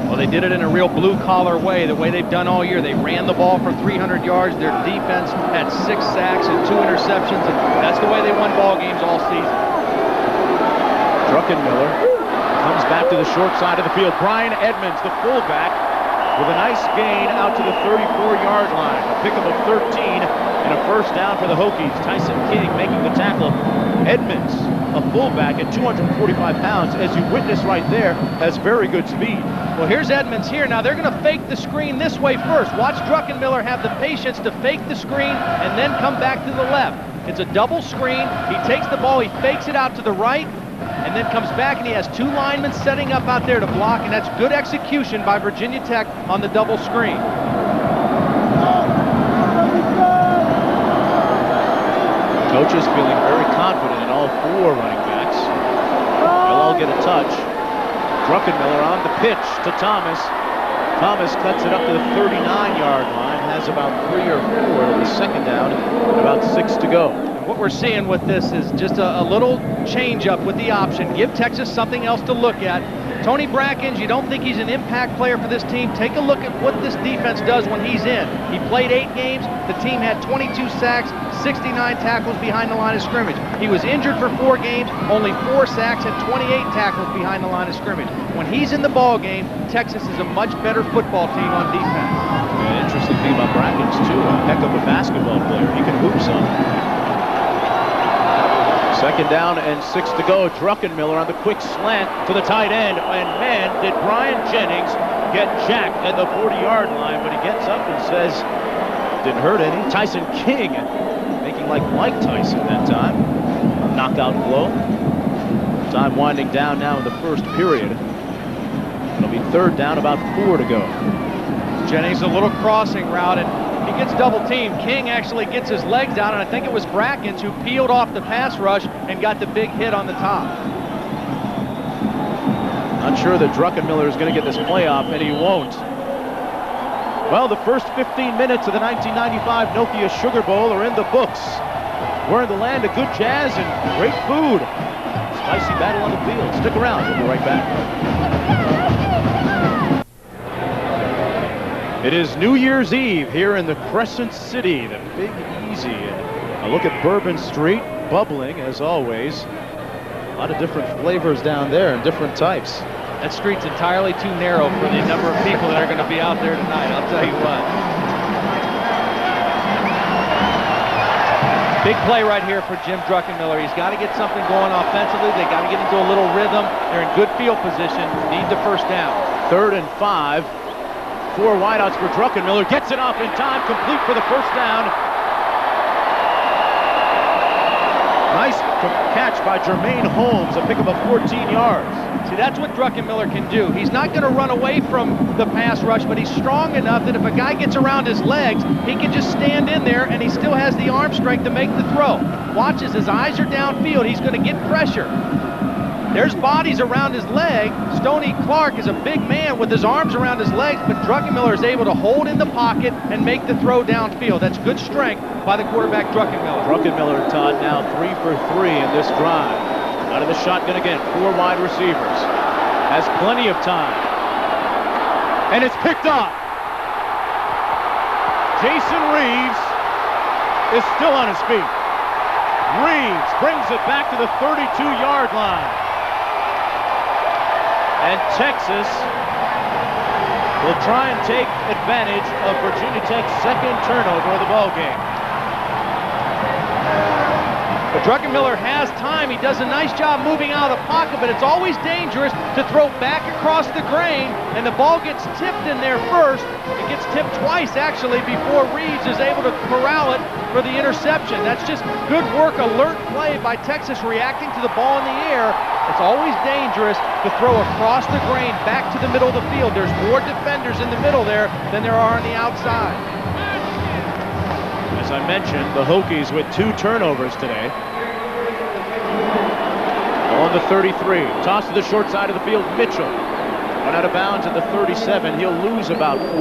Well, they did it in a real blue-collar way, the way they've done all year. They ran the ball for 300 yards. Their defense had 6 sacks and 2 interceptions, and that's the way they won ball games all season. Druckenmiller comes back to the short side of the field. Brian Edmonds, the fullback, with a nice gain out to the 34-yard line. A pickup of 13 and a first down for the Hokies. Tyson King making the tackle. Edmonds, a fullback at 245 pounds, as you witness right there, has very good speed. Well, here's Edmonds here. Now, they're going to fake the screen this way first. Watch Druckenmiller have the patience to fake the screen and then come back to the left. It's a double screen. He takes the ball, he fakes it out to the right, and then comes back, and he has 2 linemen setting up out there to block, and that's good execution by Virginia Tech on the double screen. Coaches feeling very confident in all 4 running backs. They'll all get a touch. Druckenmiller on the pitch to Thomas. Thomas cuts it up to the 39-yard line, has about 3 or 4 of the second down, and about 6 to go. What we're seeing with this is just a little change up with the option. Give Texas something else to look at. Tony Brackens, you don't think he's an impact player for this team? Take a look at what this defense does when he's in. He played 8 games. The team had 22 sacks, 69 tackles behind the line of scrimmage. He was injured for 4 games, only 4 sacks and 28 tackles behind the line of scrimmage. When he's in the ball game, Texas is a much better football team on defense. The interesting thing about Brackens, too, a heck of a basketball player. He can hoop some. Second down and 6 to go. Druckenmiller on the quick slant to the tight end. And man, did Bryan Jennings get jacked at the 40-yard line, but he gets up and says, didn't hurt any. Tyson King making like Mike Tyson that time. A knockout blow. Time winding down now in the first period. It'll be third down, about 4 to go. Jennings a little crossing route, and he gets double teamed. King actually gets his legs out, and I think it was Brackens who peeled off the pass rush and got the big hit on the top. Not sure that Druckenmiller is going to get this play off, and he won't. Well, the first 15 minutes of the 1995 Nokia Sugar Bowl are in the books. We're in the land of good jazz and great food. Spicy battle on the field. Stick around. We'll be right back. It is New Year's Eve here in the Crescent City, the Big Easy. And a look at Bourbon Street, bubbling as always. A lot of different flavors down there and different types. That street's entirely too narrow for the number of people that are going to be out there tonight, I'll tell you what. Big play right here for Jim Druckenmiller. He's got to get something going offensively. They got to get into a little rhythm. They're in good field position. Need the first down. 3rd and 5. 4 wideouts for Druckenmiller. Gets it off in time. Complete for the first down. Nice catch by Jermaine Holmes. A pick of 14 yards. See, that's what Druckenmiller can do. He's not going to run away from the pass rush, but he's strong enough that if a guy gets around his legs, he can just stand in there, and he still has the arm strength to make the throw. Watch as his eyes are downfield. He's going to get pressure. There's bodies around his leg. Stoney Clark is a big man with his arms around his legs, but Druckenmiller is able to hold in the pocket and make the throw downfield. That's good strength by the quarterback, Druckenmiller. Druckenmiller, Todd, now 3 for 3 in this drive. Out of the shotgun again, 4 wide receivers. Has plenty of time. And it's picked off. Jason Reeves is still on his feet. Reeves brings it back to the 32-yard line. And Texas will try and take advantage of Virginia Tech's second turnover of the ballgame. But Druckenmiller has time. He does a nice job moving out of the pocket, but it's always dangerous to throw back across the grain, and the ball gets tipped in there first. It gets tipped twice, actually, before Reeves is able to corral it for the interception. That's just good work, alert play by Texas reacting to the ball in the air. It's always dangerous to throw across the grain back to the middle of the field. There's more defenders in the middle there than there are on the outside. As I mentioned, the Hokies with 2 turnovers today. On the 33, toss to the short side of the field, Mitchell. Run out of bounds at the 37, he'll lose about 4.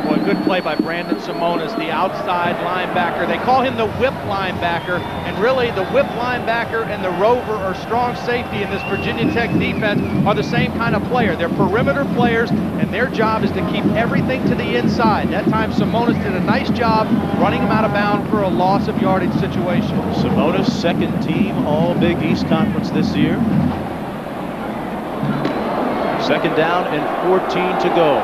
Boy, good play by Brandon Simonis, the outside linebacker. They call him the whip linebacker, and really the whip linebacker and the rover or strong safety in this Virginia Tech defense are the same kind of player. They're perimeter players, and their job is to keep everything to the inside. That time Simonis did a nice job running him out of bounds for a loss of yardage situation. Simonis, second team All Big East Conference this year. Second down and 14 to go.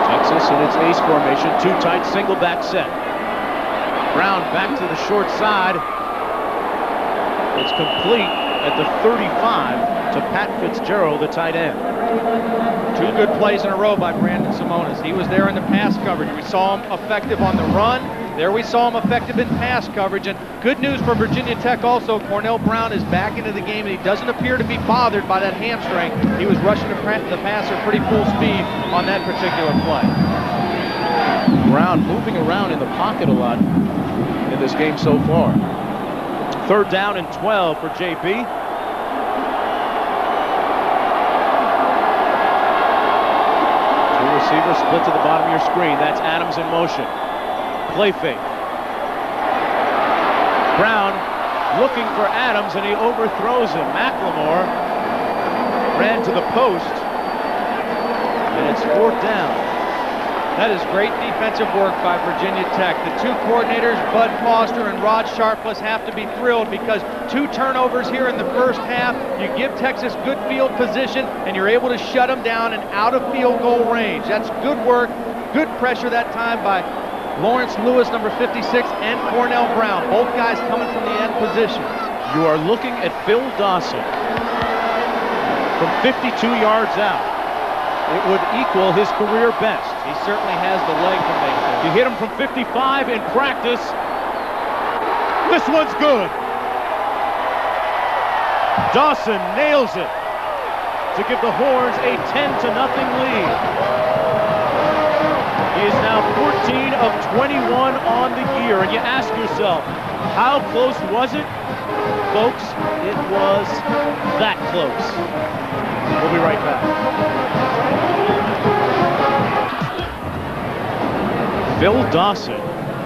Texas in its ace formation, 2 tight single back set. Brown back to the short side. It's complete at the 35 to Pat Fitzgerald, the tight end. 2 good plays in a row by Brandon Simonis. He was there in the pass coverage. We saw him effective on the run. There we saw him effective in pass coverage. And good news for Virginia Tech also, Cornell Brown is back into the game, and he doesn't appear to be bothered by that hamstring. He was rushing the passer pretty full speed on that particular play. Brown moving around in the pocket a lot in this game so far. 3rd down and 12 for JB. 2 receivers split to the bottom of your screen. That's Adams in motion. Play fake. Brown looking for Adams, and he overthrows him. McLemore ran to the post, and it's 4th down. That is great defensive work by Virginia Tech. The 2 coordinators, Bud Foster and Rod Sharpless, have to be thrilled because 2 turnovers here in the first half. You give Texas good field position, and you're able to shut them down and out of field goal range. That's good work, good pressure that time by Lawrence Lewis, number 56, and Cornell Brown, both guys coming from the end position. You are looking at Phil Dawson from 52 yards out. It would equal his career best. He certainly has the leg to make this. You hit him from 55 in practice. This one's good. Dawson nails it to give the Horns a 10-0 lead. He is now 14 of 21 on the year, and you ask yourself, how close was it? Folks, it was that close. We'll be right back. Phil Dawson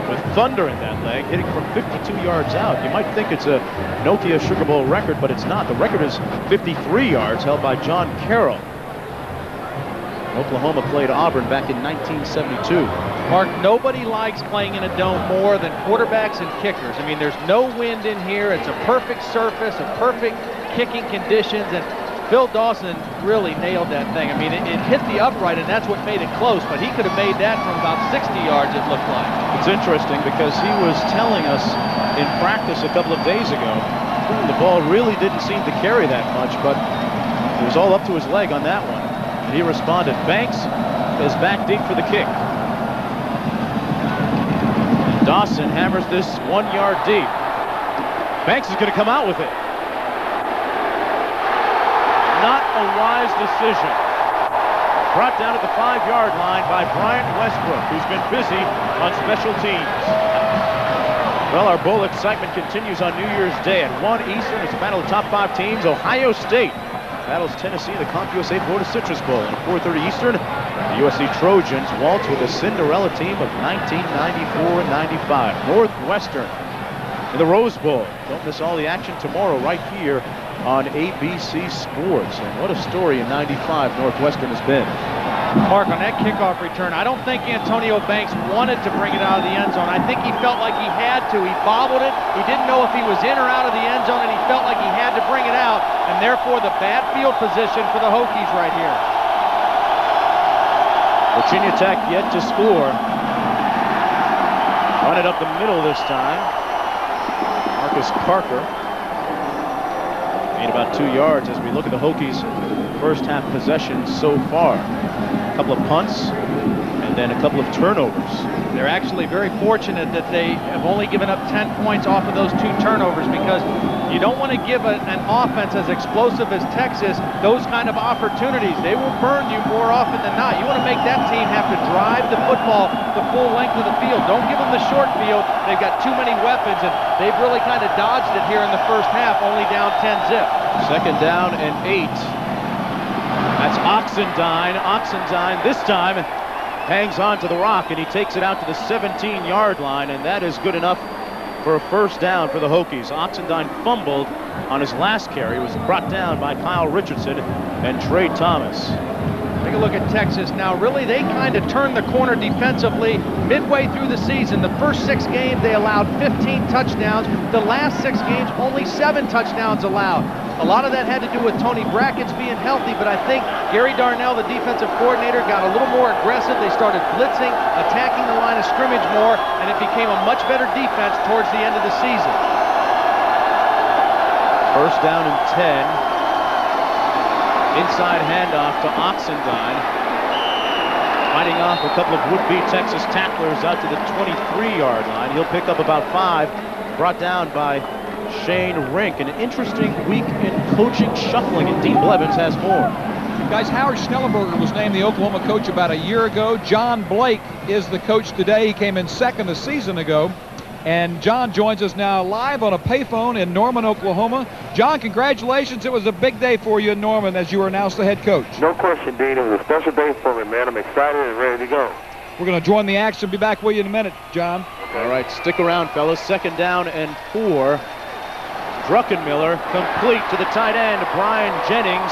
with thunder in that leg, hitting from 52 yards out. You might think it's a Nokia Sugar Bowl record, but it's not. The record is 53 yards, held by John Carroll. Oklahoma played Auburn back in 1972. Mark, nobody likes playing in a dome more than quarterbacks and kickers. I mean, there's no wind in here. It's a perfect surface, a perfect kicking conditions, and Phil Dawson really nailed that thing. I mean, it hit the upright, and that's what made it close, but he could have made that from about 60 yards, it looked like. It's interesting because he was telling us in practice a couple of days ago, the ball really didn't seem to carry that much, but it was all up to his leg on that one. And he responded. Banks is back deep for the kick. And Dawson hammers this 1 yard deep. Banks is going to come out with it. Not a wise decision. Brought down at the 5-yard line by Bryant Westbrook, who's been busy on special teams. Well, our bowl excitement continues on New Year's Day at 1 Eastern. It's a battle of top 5 teams. Ohio State battles Tennessee in the CompUSA Florida Citrus Bowl. And at 4:30 Eastern, the USC Trojans waltz with a Cinderella team of 1994 and 95. Northwestern in the Rose Bowl. Don't miss all the action tomorrow right here on ABC Sports. And what a story in 95 Northwestern has been. Mark, on that kickoff return, I don't think Antonio Banks wanted to bring it out of the end zone. I think he felt like he had to. He bobbled it. He didn't know if he was in or out of the end zone, and he felt like he had to bring it out, and therefore the bad field position for the Hokies right here. Virginia Tech yet to score. Run it up the middle this time. Marcus Parker made about 2 yards as we look at the Hokies' first half possessions so far. A couple of punts and then a couple of turnovers. They're actually very fortunate that they have only given up 10 points off of those 2 turnovers, because you don't want to give an offense as explosive as Texas those kind of opportunities. They will burn you more often than not. You want to make that team have to drive the football the full length of the field. Don't give them the short field. They've got too many weapons, and they've really kind of dodged it here in the first half, only down 10-zip. Second down and 8. That's Oxendine. Oxendine this time hangs on to the rock, and he takes it out to the 17-yard line, and that is good enough for a first down for the Hokies. Oxendine fumbled on his last carry. It was brought down by Kyle Richardson and Trey Thomas. Take a look at Texas now. Really, they kind of turned the corner defensively midway through the season. The first 6 games, they allowed 15 touchdowns. The last 6 games, only 7 touchdowns allowed. A lot of that had to do with Tony Brackett's being healthy, but I think Gary Darnell, the defensive coordinator, got a little more aggressive. They started blitzing, attacking the line of scrimmage more, and it became a much better defense towards the end of the season. First down and 10. Inside handoff to Oxendine. Fighting off a couple of would-be Texas tacklers out to the 23-yard line. He'll pick up about 5. Brought down by Shane Rink. An interesting week in coaching shuffling, and Dean Blevins has more. Guys, Howard Schnellenberger was named the Oklahoma coach about a year ago. John Blake is the coach today. He came in second a season ago. And John joins us now live on a payphone in Norman, Oklahoma. John, congratulations. It was a big day for you in Norman as you were announced the head coach. No question, Dean. It was a special day for me, man. I'm excited and ready to go. We're going to join the action. Be back with you in a minute, John. Okay. All right, stick around, fellas. Second down and 4. Druckenmiller complete to the tight end, Bryan Jennings.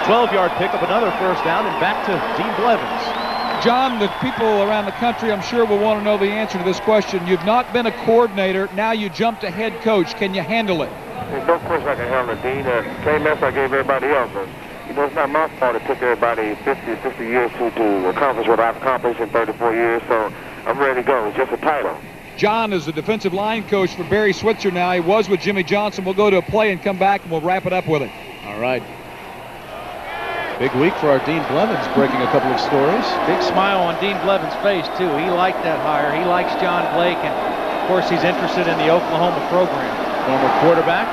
12-yard pickup, another first down, and back to Dean Blevins. John, the people around the country, I'm sure, will want to know the answer to this question. You've not been a coordinator. Now you jump to head coach. Can you handle it? There's no question I can handle it, Dean. Same message I gave everybody else. But, you know, it's not my fault. It took everybody 50, 60 years to accomplish what I've accomplished in 34 years. So I'm ready to go. It's just a title. John is the defensive line coach for Barry Switzer now. He was with Jimmy Johnson. We'll go to a play and come back, and we'll wrap it up with it. All right. Big week for our Dean Blevins, breaking a couple of stories. Big smile on Dean Blevins' face, too. He liked that hire. He likes John Blake, and, of course, he's interested in the Oklahoma program. Former quarterback,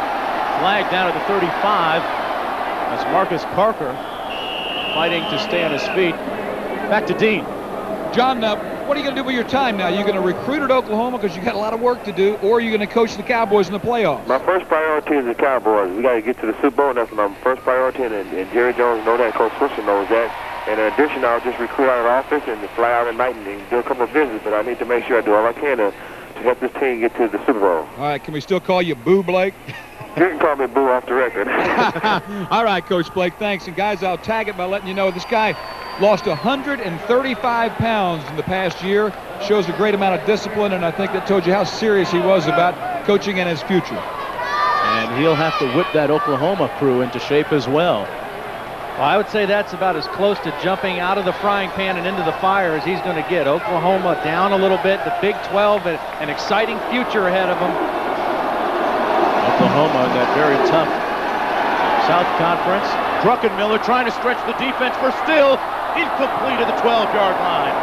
flagged down at the 35. That's Marcus Parker fighting to stay on his feet. Back to Dean. John, what are you going to do with your time now? Are you going to recruit at Oklahoma because you got a lot of work to do, or are you going to coach the Cowboys in the playoffs? My first priority is the Cowboys. We got to get to the Super Bowl. That's my first priority, and Jerry Jones knows that. Coach Switzer knows that. And in addition, I'll just recruit out of the office and fly out at night and do a couple of visits. But I need to make sure I do all I can to help this team get to the Super Bowl. All right, can we still call you Boo Blake? You can call me Boo off the record. All right, Coach Blake, thanks. And guys, I'll tag it by letting you know this guy lost 135 pounds in the past year. Shows a great amount of discipline, and I think that told you how serious he was about coaching and his future. And he'll have to whip that Oklahoma crew into shape as well. Well, I would say that's about as close to jumping out of the frying pan and into the fire as he's going to get. Oklahoma down a little bit. The Big 12, an exciting future ahead of them. Oklahoma in that very tough South Conference. Druckenmiller trying to stretch the defense for still incomplete at the 12-yard line.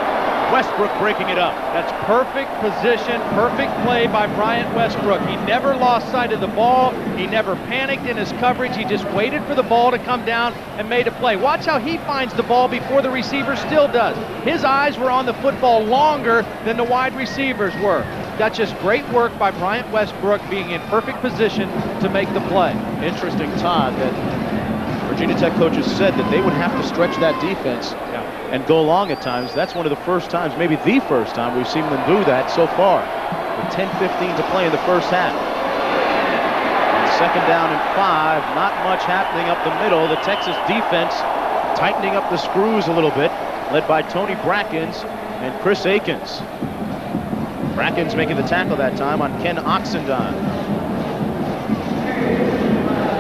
Westbrook breaking it up. That's perfect position, perfect play by Bryant Westbrook. He never lost sight of the ball. He never panicked in his coverage. He just waited for the ball to come down and made a play. Watch how he finds the ball before the receiver still does. His eyes were on the football longer than the wide receivers were. That's just great work by Bryant Westbrook being in perfect position to make the play. Interesting, Todd, that Virginia Tech coaches said that they would have to stretch that defense and go long at times. That's one of the first times, maybe the first time, we've seen them do that so far. With 10:15 to play in the first half. And second down and 5, not much happening up the middle. The Texas defense tightening up the screws a little bit, led by Tony Brackens and Chris Akins. Brackens making the tackle that time on Ken Oxendine.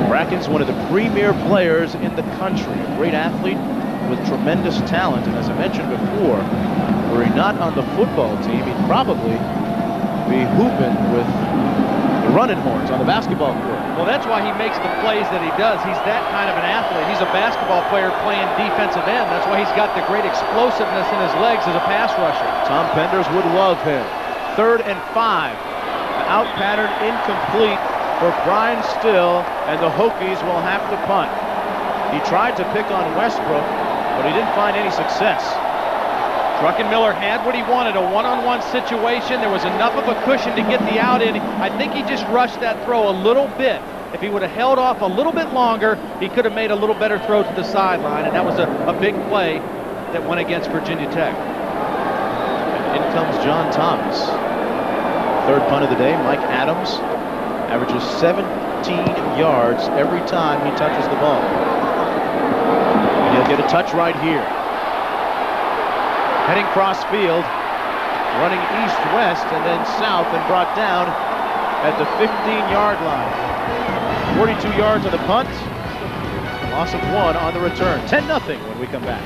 Brackens, one of the premier players in the country, a great athlete with tremendous talent, and as I mentioned before, were he not on the football team, he'd probably be hooping with the running horns on the basketball court. Well, that's why he makes the plays that he does. He's that kind of an athlete. He's a basketball player playing defensive end. That's why he's got the great explosiveness in his legs as a pass rusher. Tom Penders would love him. 3rd and 5. The out pattern incomplete for Brian Still, and the Hokies will have to punt. He tried to pick on Westbrook, but he didn't find any success. Druckenmiller had what he wanted, a one-on-one situation. There was enough of a cushion to get the out in. I think he just rushed that throw a little bit. If he would have held off a little bit longer, he could have made a little better throw to the sideline, and that was a big play that went against Virginia Tech. And in comes John Thomas. 3rd punt of the day. Mike Adams averages 17 yards every time he touches the ball. And he'll get a touch right here. Heading cross field, running east-west and then south, and brought down at the 15-yard line. 42 yards on the punt, loss of 1 on the return. 10-0 when we come back.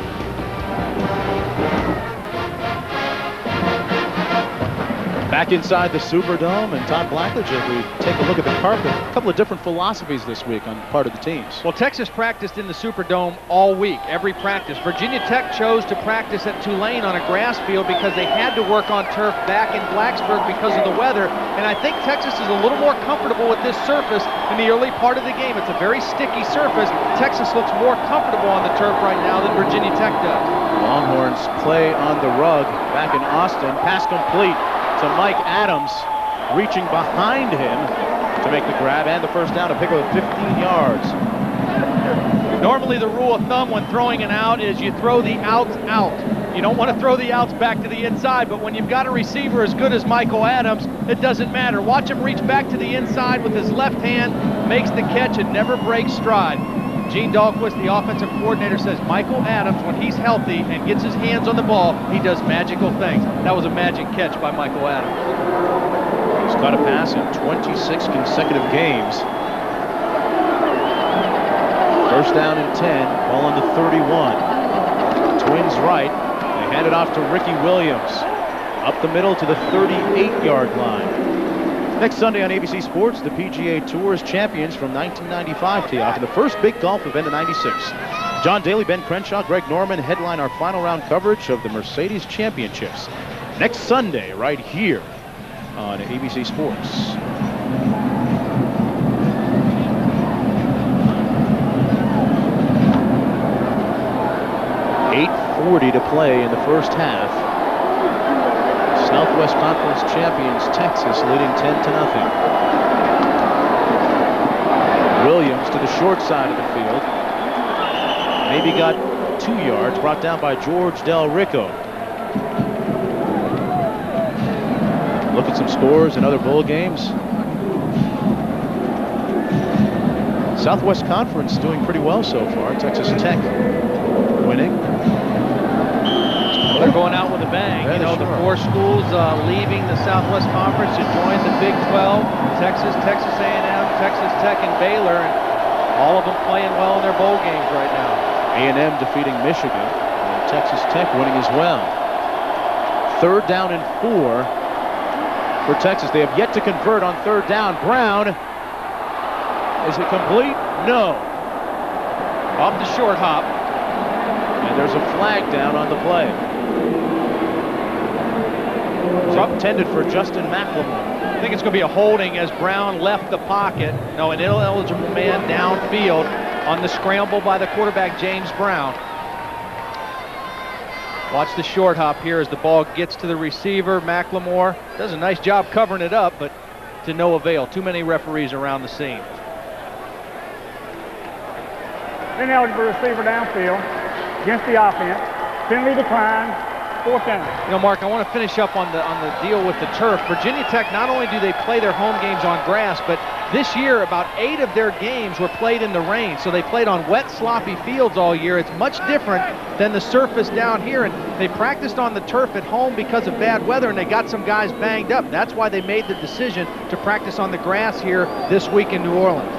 Back inside the Superdome, and Todd Blackledge, as we take a look at the carpet, a couple of different philosophies this week on part of the teams. Well, Texas practiced in the Superdome all week, every practice. Virginia Tech chose to practice at Tulane on a grass field because they had to work on turf back in Blacksburg because of the weather. And I think Texas is a little more comfortable with this surface in the early part of the game. It's a very sticky surface. Texas looks more comfortable on the turf right now than Virginia Tech does. Longhorns play on the rug back in Austin. Pass complete to Mike Adams, reaching behind him to make the grab and the first down to pick up 15 yards. Normally the rule of thumb when throwing an out is you throw the outs out. You don't want to throw the outs back to the inside, but when you've got a receiver as good as Michael Adams, it doesn't matter. Watch him reach back to the inside with his left hand, makes the catch and never breaks stride. Gene Dahlquist, the offensive coordinator, says Michael Adams, when he's healthy and gets his hands on the ball, he does magical things. That was a magic catch by Michael Adams. He's caught a pass in 26 consecutive games. First down and 10, ball on the 31. Twins right, they hand it off to Ricky Williams. Up the middle to the 38-yard line. Next Sunday on ABC Sports, the PGA Tour's champions from 1995 tee off in the first big golf event of '96. John Daly, Ben Crenshaw, Greg Norman headline our final round coverage of the Mercedes Championships. Next Sunday, right here on ABC Sports. .840 to play in the first half. Southwest Conference champions Texas leading 10-0. Williams to the short side of the field. Maybe got 2 yards, brought down by George Del Rico. Look at some scores in other bowl games. Southwest Conference doing pretty well so far. Texas Tech winning. Well, they're going out with a bang. Yeah, you know, the 4 schools leaving the Southwest Conference to join the Big 12. Texas, Texas A&M, Texas Tech, and Baylor. And all of them playing well in their bowl games right now. A&M defeating Michigan. And Texas Tech winning as well. 3rd down and 4 for Texas. They have yet to convert on 3rd down. Brown. Is it complete? No. Off the short hop. And there's a flag down on the play. It's intended for Justin McLemore. I think it's going to be a holding as Brown left the pocket. No, an ineligible man downfield on the scramble by the quarterback, James Brown. Watch the short hop here as the ball gets to the receiver. McLemore does a nice job covering it up, but to no avail. Too many referees around the scene. Ineligible receiver downfield against the offense. Penalty decline. 4th down. You know, Mark, I want to finish up on the deal with the turf. Virginia Tech, not only do they play their home games on grass, but this year about 8 of their games were played in the rain. So they played on wet, sloppy fields all year. It's much different than the surface down here. And they practiced on the turf at home because of bad weather, and they got some guys banged up. That's why they made the decision to practice on the grass here this week in New Orleans.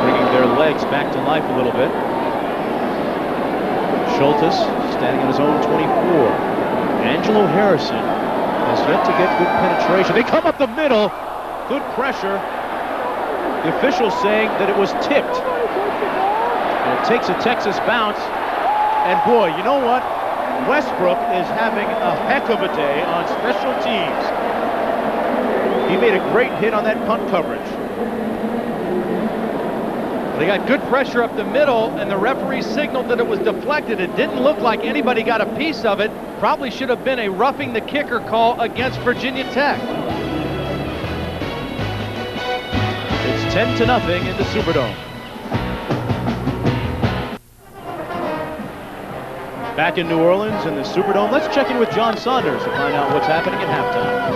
Bringing their legs back to life a little bit. Schultes standing on his own 24. Angelo Harrison has yet to get good penetration. They come up the middle. Good pressure. The officials saying that it was tipped. And it takes a Texas bounce. And boy, you know what? Westbrook is having a heck of a day on special teams. He made a great hit on that punt coverage. They got good pressure up the middle, and the referee signaled that it was deflected. It didn't look like anybody got a piece of it. Probably should have been a roughing the kicker call against Virginia Tech. It's 10-0 in the Superdome. Back in New Orleans in the Superdome, let's check in with John Saunders to find out what's happening at halftime.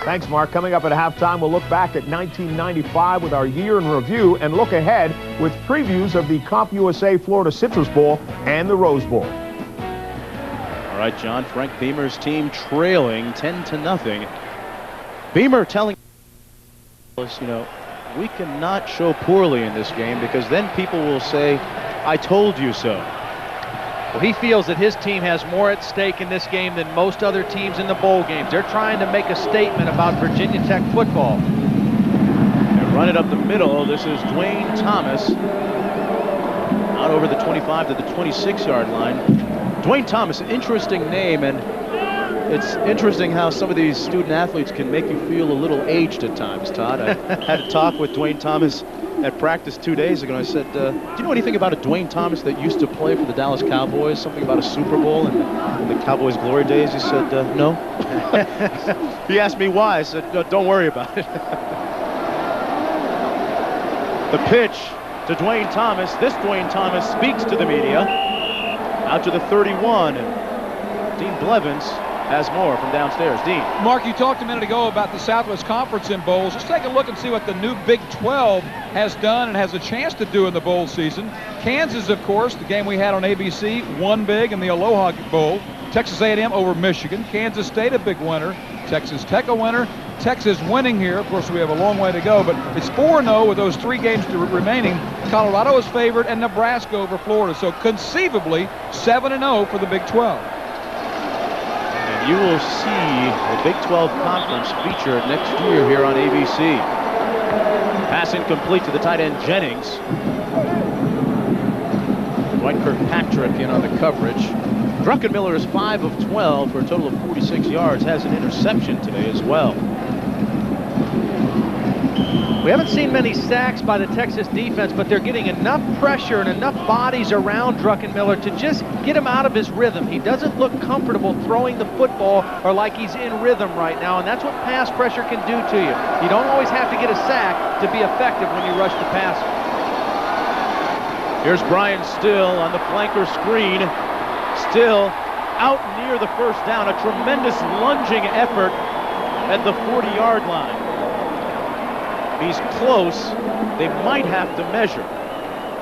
Thanks, Mark. Coming up at halftime, we'll look back at 1995 with our year in review and look ahead with previews of the CompUSA Florida Citrus Bowl and the Rose Bowl. All right, John, Frank Beamer's team trailing 10-0. Beamer telling us, you know, we cannot show poorly in this game because then people will say, I told you so. Well, he feels that his team has more at stake in this game than most other teams in the bowl games. They're trying to make a statement about Virginia Tech football. They run it up the middle. This is Dwayne Thomas. Out over the 25 to the 26-yard line. Dwayne Thomas, interesting name, and it's interesting how some of these student athletes can make you feel a little aged at times, Todd. I had a talk with Dwayne Thomas at practice 2 days ago, and I said, do you know anything about a Dwayne Thomas that used to play for the Dallas Cowboys? Something about a Super Bowl in the Cowboys' glory days? He said, no. He asked me why. I said, don't worry about it. The pitch to Dwayne Thomas. This Dwayne Thomas speaks to the media. Out to the 31. And Dean Blevins has more from downstairs. Dean. Mark, you talked a minute ago about the Southwest Conference in bowls. Let's take a look and see what the new Big 12 has done and has a chance to do in the bowl season. Kansas, of course, the game we had on ABC, won big in the Aloha Bowl. Texas A&M over Michigan. Kansas State a big winner. Texas Tech a winner. Texas winning here. Of course, we have a long way to go, but it's 4-0 with those 3 games remaining. Colorado is favored and Nebraska over Florida. So conceivably 7-0 for the Big 12. You will see the Big 12 Conference featured next year here on ABC. Pass incomplete to the tight end Jennings. Dwight Kirkpatrick in on the coverage. Druckenmiller is 5 of 12 for a total of 46 yards. Has an interception today as well. We haven't seen many sacks by the Texas defense, but they're getting enough pressure and enough bodies around Druckenmiller to just get him out of his rhythm. He doesn't look comfortable throwing the football or like he's in rhythm right now, and that's what pass pressure can do to you. You don't always have to get a sack to be effective when you rush the passer. Here's Bryan Still on the flanker screen. Still out near the first down. A tremendous lunging effort at the 40-yard line. He's close. They might have to measure.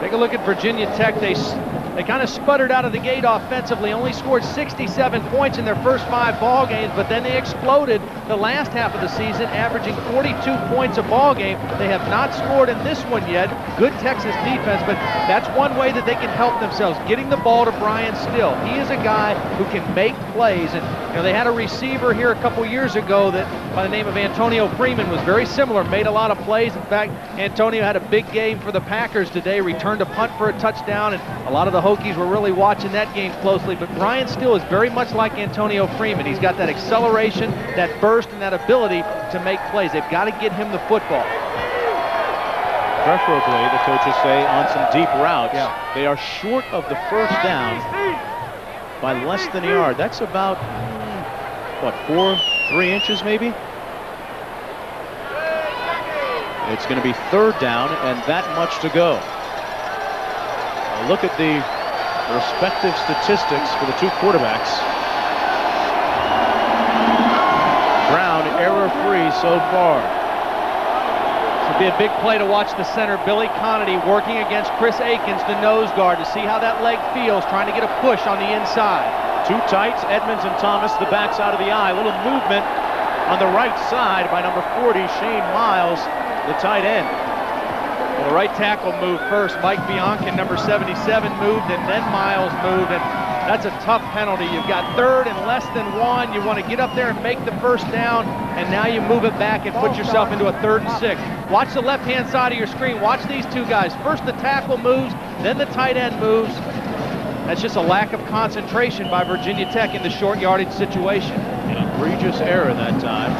Take a look at Virginia Tech. They kind of sputtered out of the gate offensively, only scored 67 points in their first 5 ball games, but then they exploded the last half of the season, averaging 42 points a ball game. They have not scored in this one yet. Good Texas defense, but that's one way that they can help themselves, getting the ball to Bryan Still. He is a guy who can make plays, and they had a receiver here a couple years ago that by the name of Antonio Freeman was very similar, made a lot of plays. In fact, Antonio had a big game for the Packers today, returned a punt for a touchdown, and a lot of the Hokies were really watching that game closely. But Bryan Still is very much like Antonio Freeman. He's got that acceleration, that burst, and that ability to make plays. They've got to get him the football. Preferably, the coaches say, on some deep routes. Yeah. They are short of the first down by less than a yard. That's about, what, 3 inches maybe? It's going to be 3rd down and that much to go. Now look at the respective statistics for the two quarterbacks. Brown error-free so far. Should be a big play to watch the center, Billy Conity, working against Chris Akins, the nose guard, to see how that leg feels, trying to get a push on the inside. Two tights, Edmonds and Thomas, the backside of the eye. A little movement on the right side by number 40, Shane Miles, the tight end. Well, the right tackle moved first. Mike Bianca, number 77, moved, and then Miles moved, and that's a tough penalty. You've got 3rd and less than 1. You want to get up there and make the first down, and now you move it back and put yourself into a 3rd and 6. Watch the left-hand side of your screen. Watch these two guys. First the tackle moves, then the tight end moves. That's just a lack of concentration by Virginia Tech in the short yardage situation. An egregious error that time.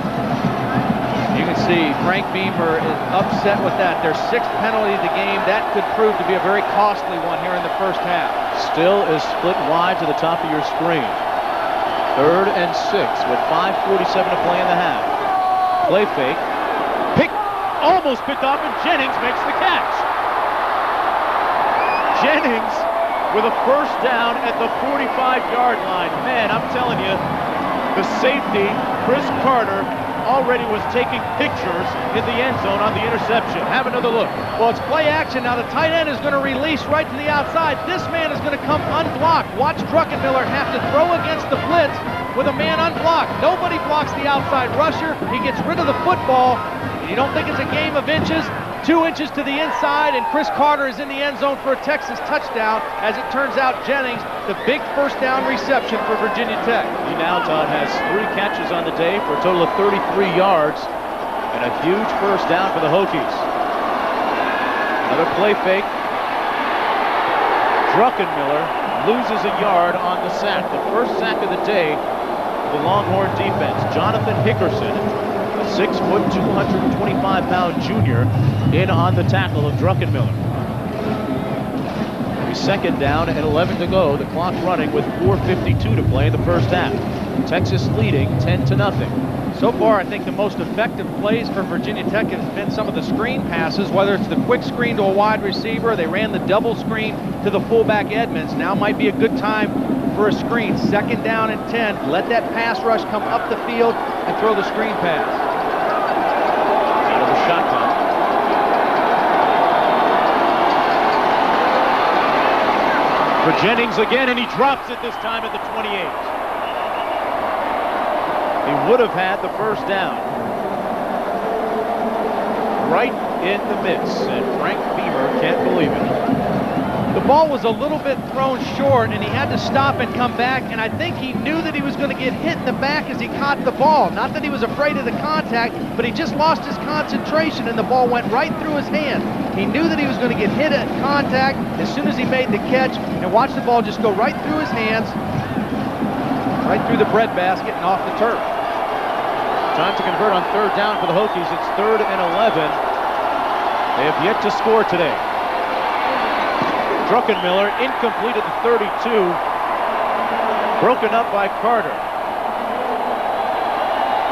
You can see Frank Beamer is upset with that. Their 6th penalty of the game. That could prove to be a very costly one here in the first half. Still is split wide to the top of your screen. 3rd and 6 with 5:47 to play in the half. Play fake. Almost picked off, and Jennings makes the catch. Jennings with a first down at the 45-yard line. Man, I'm telling you, the safety, Chris Carter, already was taking pictures in the end zone on the interception. Have another look. Well, it's play action. Now the tight end is going to release right to the outside. This man is going to come unblocked. Watch Druckenmiller have to throw against the blitz with a man unblocked. Nobody blocks the outside rusher. He gets rid of the football. And you don't think it's a game of inches? 2 inches to the inside, and Chris Carter is in the end zone for a Texas touchdown. As it turns out, Jennings, the big first down reception for Virginia Tech. He now, Todd, has 3 catches on the day for a total of 33 yards and a huge first down for the Hokies. Another play fake. Druckenmiller loses a yard on the sack. The first sack of the day for the Longhorn defense. Jonathan Hickerson, a 6-foot, 225-pound junior, in on the tackle of Druckenmiller. 2nd down and 11 to go. The clock running with 4:52 to play in the first half. Texas leading 10-0. So far, I think the most effective plays for Virginia Tech have been some of the screen passes, whether it's the quick screen to a wide receiver. They ran the double screen to the fullback Edmonds. Now might be a good time for a screen. 2nd down and 10. Let that pass rush come up the field and throw the screen pass. Out of the shotgun. For Jennings again, and he drops it this time at the 28. He would have had the first down. Right in the midst, and Frank Beamer can't believe it. The ball was a little bit thrown short, and he had to stop and come back, and I think he knew that he was going to get hit in the back as he caught the ball. Not that he was afraid of the contact, but he just lost his concentration, and the ball went right through his hand. He knew that he was going to get hit at contact as soon as he made the catch, and watch the ball just go right through his hands, right through the breadbasket and off the turf. Time to convert on 3rd down for the Hokies. It's 3rd and 11. They have yet to score today. Druckenmiller incomplete at the 32. Broken up by Carter.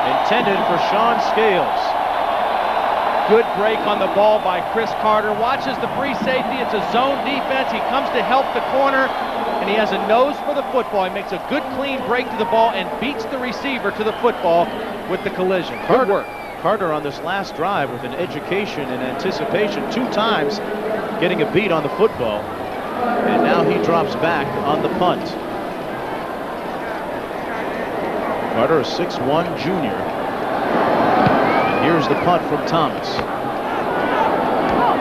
Intended for Sean Scales. Good break on the ball by Chris Carter. Watches the free safety. It's a zone defense. He comes to help the corner, and he has a nose for the football. He makes a good, clean break to the ball and beats the receiver to the football with the collision. Good work. Carter on this last drive with an education and anticipation 2 times, getting a beat on the football. And now he drops back on the punt. Carter, a 6'1" junior. And here's the punt from Thomas.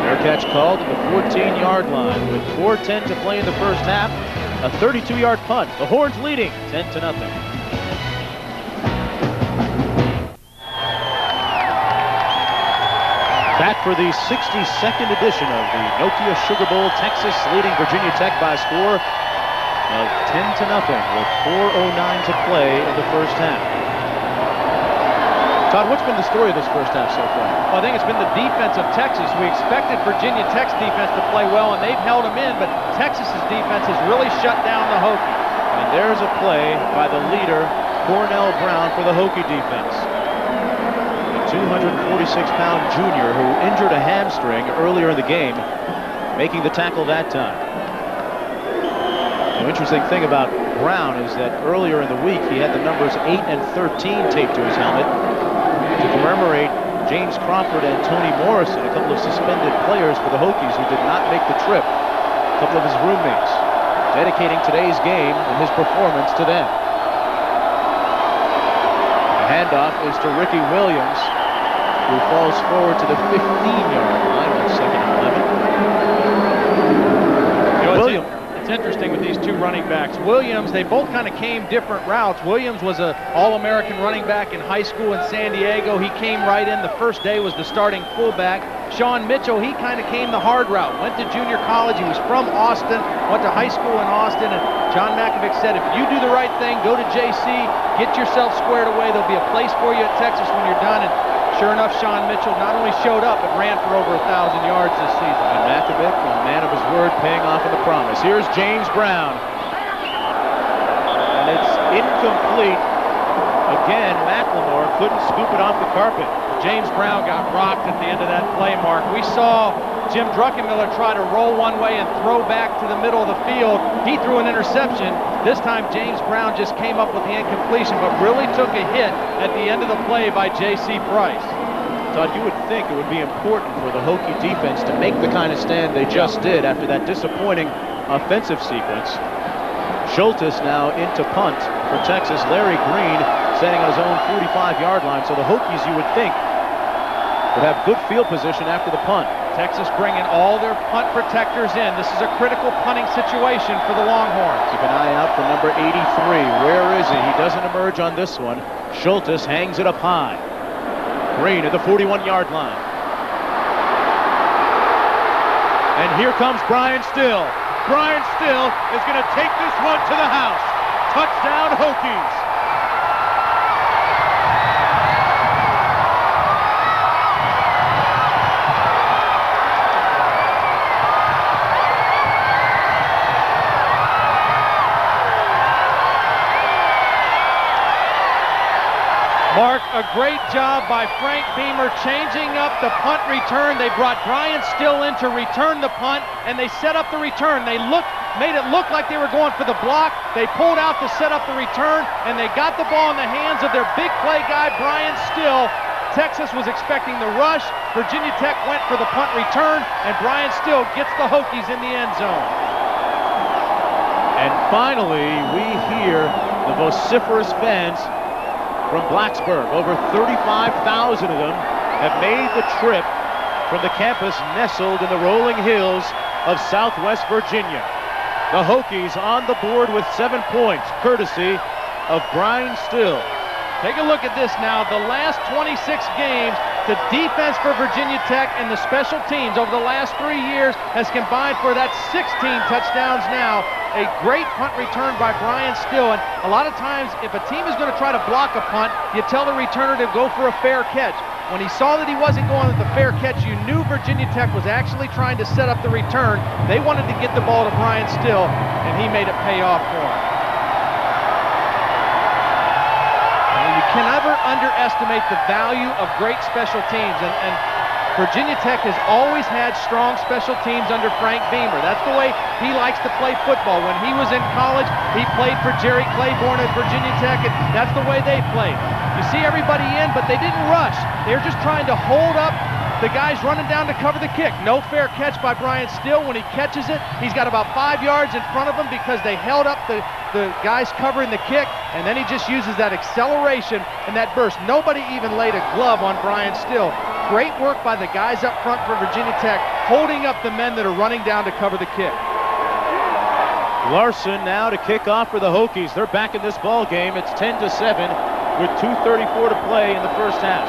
Fair catch called at the 14-yard line with 4:10 to play in the first half. A 32-yard punt. The Horns leading 10-0. Back for the 62nd edition of the Nokia Sugar Bowl. Texas leading Virginia Tech by a score of 10-0 with 4:09 to play in the first half. Todd, what's been the story of this first half so far? Well, I think it's been the defense of Texas. We expected Virginia Tech's defense to play well, and they've held them in, but Texas's defense has really shut down the Hokies. And there's a play by the leader, Cornell Brown, for the Hokie defense. 246-pound junior who injured a hamstring earlier in the game, making the tackle that time. The interesting thing about Brown is that earlier in the week he had the numbers 8 and 13 taped to his helmet to commemorate James Crawford and Tony Morrison, a couple of suspended players for the Hokies who did not make the trip, a couple of his roommates, dedicating today's game and his performance to them. The handoff is to Ricky Williams, who falls forward to the 15-yard line on 2nd and 11. Williams. It's interesting with these 2 running backs. Williams, they both kind of came different routes. Williams was an All-American running back in high school in San Diego. He came right in. The first day was the starting fullback. Sean Mitchell, he kind of came the hard route. Went to junior college. He was from Austin, went to high school in Austin, and John Makovic said, if you do the right thing, go to JC, get yourself squared away. There'll be a place for you at Texas when you're done. And sure enough, Sean Mitchell not only showed up, but ran for over 1,000 yards this season. And Makovic, a man of his word, paying off in the promise. Here's James Brown. And it's incomplete. Again, McLemore couldn't scoop it off the carpet. James Brown got rocked at the end of that play, Mark. We saw Jim Druckenmiller try to roll one way and throw back to the middle of the field. He threw an interception. This time, James Brown just came up with the incompletion, but really took a hit at the end of the play by J.C. Price. Todd, you would think it would be important for the Hokie defense to make the kind of stand they just did after that disappointing offensive sequence. Schultes now into punt for Texas. Larry Green standing on his own 45-yard line. So the Hokies, you would think, would have good field position after the punt. Texas bringing all their punt protectors in. This is a critical punting situation for the Longhorns. Keep an eye out for number 83. Where is he? He doesn't emerge on this one. Schultes hangs it up high. Green at the 41-yard line. And here comes Brian Still. Brian Still is going to take this one to the house. Touchdown, Hokies. Mark, a great job by Frank Beamer changing up the punt return. They brought Brian Still in to return the punt, and they set up the return. They made it look like they were going for the block. They pulled out to set up the return, and they got the ball in the hands of their big play guy, Brian Still. Texas was expecting the rush. Virginia Tech went for the punt return, and Brian Still gets the Hokies in the end zone. And finally, we hear the vociferous fans from Blacksburg. Over 35,000 of them have made the trip from the campus nestled in the rolling hills of Southwest Virginia. The Hokies on the board with 7 points, courtesy of Brian Still. Take a look at this now. The last 26 games, the defense for Virginia Tech and the special teams over the last 3 years has combined for that 16 touchdowns now. A great punt return by Brian Still. And a lot of times, if a team is going to try to block a punt, you tell the returner to go for a fair catch. When he saw that he wasn't going with the fair catch, you knew Virginia Tech was actually trying to set up the return. They wanted to get the ball to Brian Still, and he made it pay off for him. And you can never underestimate the value of great special teams. And Virginia Tech has always had strong special teams under Frank Beamer. That's the way he likes to play football. When he was in college, he played for Jerry Claiborne at Virginia Tech, and that's the way they played. You see everybody in, but they didn't rush. They were just trying to hold up the guys running down to cover the kick. No fair catch by Brian Still. When he catches it, he's got about 5 yards in front of him because they held up the guys covering the kick, and then he just uses that acceleration and that burst. Nobody even laid a glove on Brian Still. Great work by the guys up front for Virginia Tech, holding up the men that are running down to cover the kick. Larson now to kick off for the Hokies. They're back in this ball game. It's 10-7 with 2:34 to play in the first half.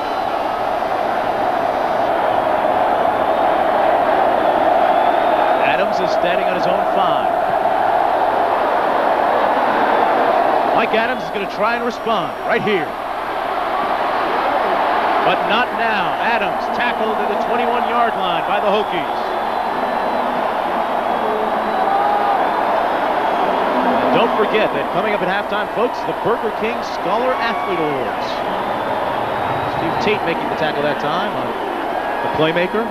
Adams is standing on his own 5. Mike Adams is going to try and respond right here. But not now. Adams tackled at the 21-yard line by the Hokies. And don't forget that coming up at halftime, folks, the Burger King Scholar Athlete Awards. Steve Tate making the tackle that time on the playmaker.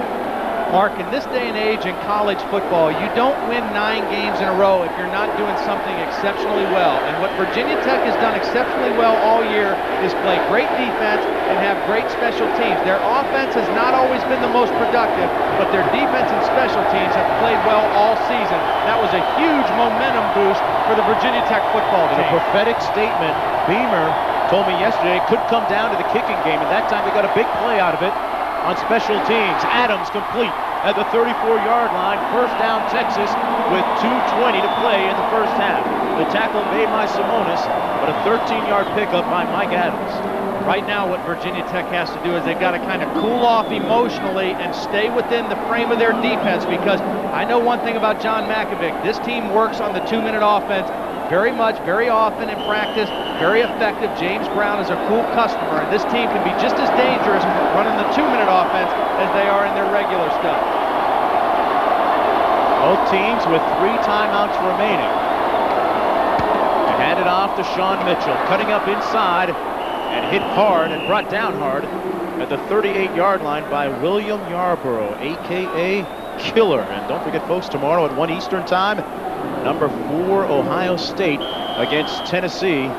Mark, in this day and age in college football, you don't win 9 games in a row if you're not doing something exceptionally well. And what Virginia Tech has done exceptionally well all year is play great defense and have great special teams. Their offense has not always been the most productive, but their defense and special teams have played well all season. That was a huge momentum boost for the Virginia Tech football team. In a prophetic statement, Beamer told me yesterday it could come down to the kicking game, and that time they got a big play out of it on special teams. Adams complete at the 34-yard line. First down Texas with 2:20 to play in the first half. The tackle made by Simonis, but a 13-yard pickup by Mike Adams. Right now what Virginia Tech has to do is they've got to kind of cool off emotionally and stay within the frame of their defense, because I know one thing about John Makovic. This team works on the 2-minute offense very much, very often in practice, very effective. James Brown is a cool customer, and this team can be just as dangerous running the 2-minute offense as they are in their regular stuff. Both teams with 3 timeouts remaining. And hand it off to Sean Mitchell, cutting up inside and hit hard and brought down hard at the 38-yard line by William Yarborough, a.k.a. Killer. And don't forget, folks, tomorrow at 1 Eastern time, number 4 Ohio State against Tennessee.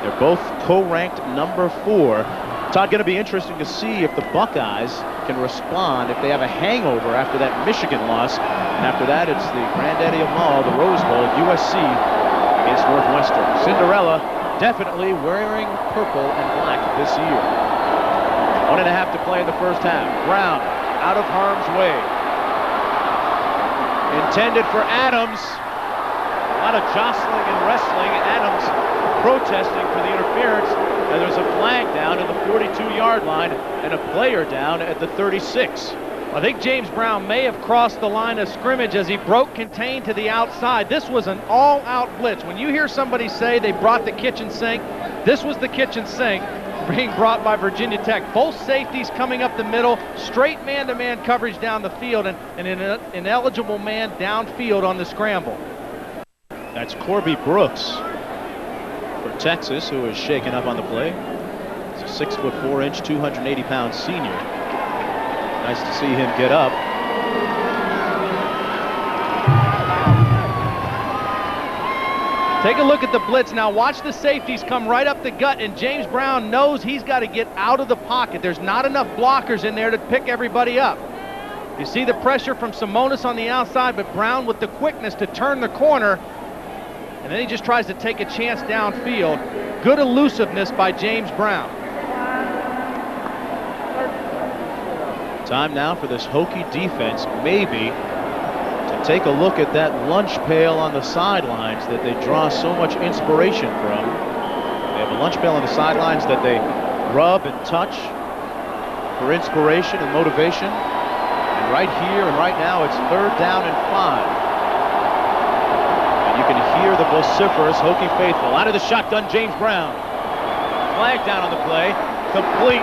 They're both co-ranked number 4. Todd, going to be interesting to see if the Buckeyes can respond, if they have a hangover after that Michigan loss. And after that, it's the granddaddy of them all, the Rose Bowl, USC against Northwestern. Cinderella definitely wearing purple and black this year. 1.5 to play in the first half. Brown out of harm's way. Intended for Adams. A lot of jostling and wrestling. Adams protesting for the interference. And there's a flag down at the 42-yard line and a player down at the 36. I think James Brown may have crossed the line of scrimmage as he broke contained to the outside. This was an all-out blitz. When you hear somebody say they brought the kitchen sink, this was the kitchen sink being brought by Virginia Tech. Both safeties coming up the middle, straight man-to-man coverage down the field, and an ineligible man downfield on the scramble. That's Corby Brooks for Texas, who is shaken up on the play. He's a 6'4", 280-pound senior. Nice to see him get up. Take a look at the blitz now. Watch the safeties come right up the gut, and James Brown knows he's got to get out of the pocket. There's not enough blockers in there to pick everybody up. You see the pressure from Simonis on the outside, but Brown with the quickness to turn the corner, and then he just tries to take a chance downfield. Good elusiveness by James Brown. Time now for this Hokie defense, maybe, to take a look at that lunch pail on the sidelines that they draw so much inspiration from. They have a lunch pail on the sidelines that they rub and touch for inspiration and motivation. And right here and right now, it's 3rd down and 5. And you can hear the vociferous Hokie faithful. Out of the shotgun, James Brown. Flag down on the play, complete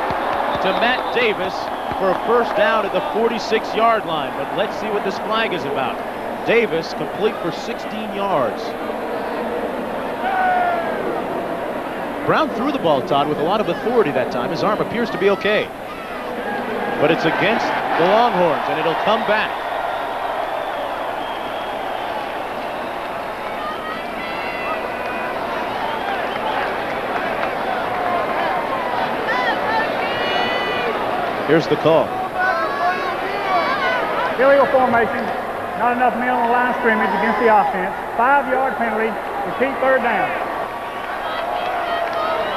to Matt Davis for a first down at the 46-yard line. But let's see what this flag is about. Davis complete for 16 yards. Brown threw the ball, Todd, with a lot of authority that time. His arm appears to be okay. but it's against the Longhorns, and it'll come back. Here's the call. Illegal formation. Not enough men on the line of scrimmage against the offense. 5-yard penalty. Repeat third down.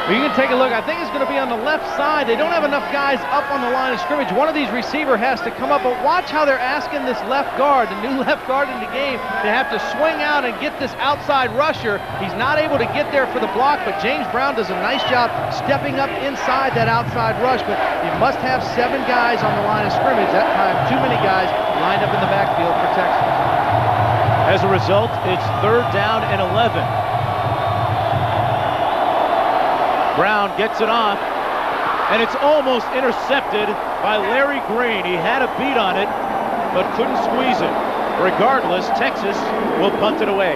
Well, you can take a look. I think it's going to be on the left side. They don't have enough guys up on the line of scrimmage. One of these receiver has to come up, but watch how they're asking this left guard, the new left guard in the game, to have to swing out and get this outside rusher. He's not able to get there for the block, but James Brown does a nice job stepping up inside that outside rush, but you must have 7 guys on the line of scrimmage. That time, too many guys lined up in the backfield for Texas. As a result, it's 3rd down and 11. Brown gets it off, and it's almost intercepted by Larry Green. He had a beat on it, but couldn't squeeze it. Regardless, Texas will punt it away.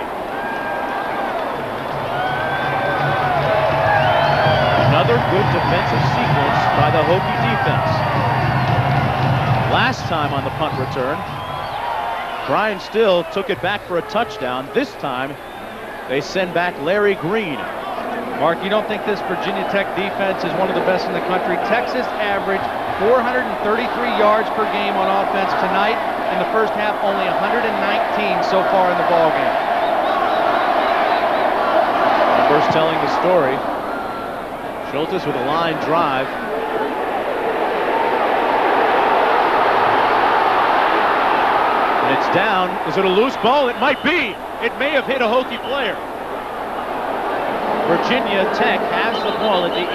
Another good defensive sequence by the Hokie defense. Last time on the punt return, Brian Still took it back for a touchdown. This time, they send back Larry Green. Mark, you don't think this Virginia Tech defense is one of the best in the country? Texas averaged 433 yards per game on offense tonight. In the first half, only 119 so far in the ballgame. Numbers telling the story. Schultes with a line drive. And it's down. Is it a loose ball? It might be. It may have hit a Hokie player. Virginia Tech has the ball at the 18.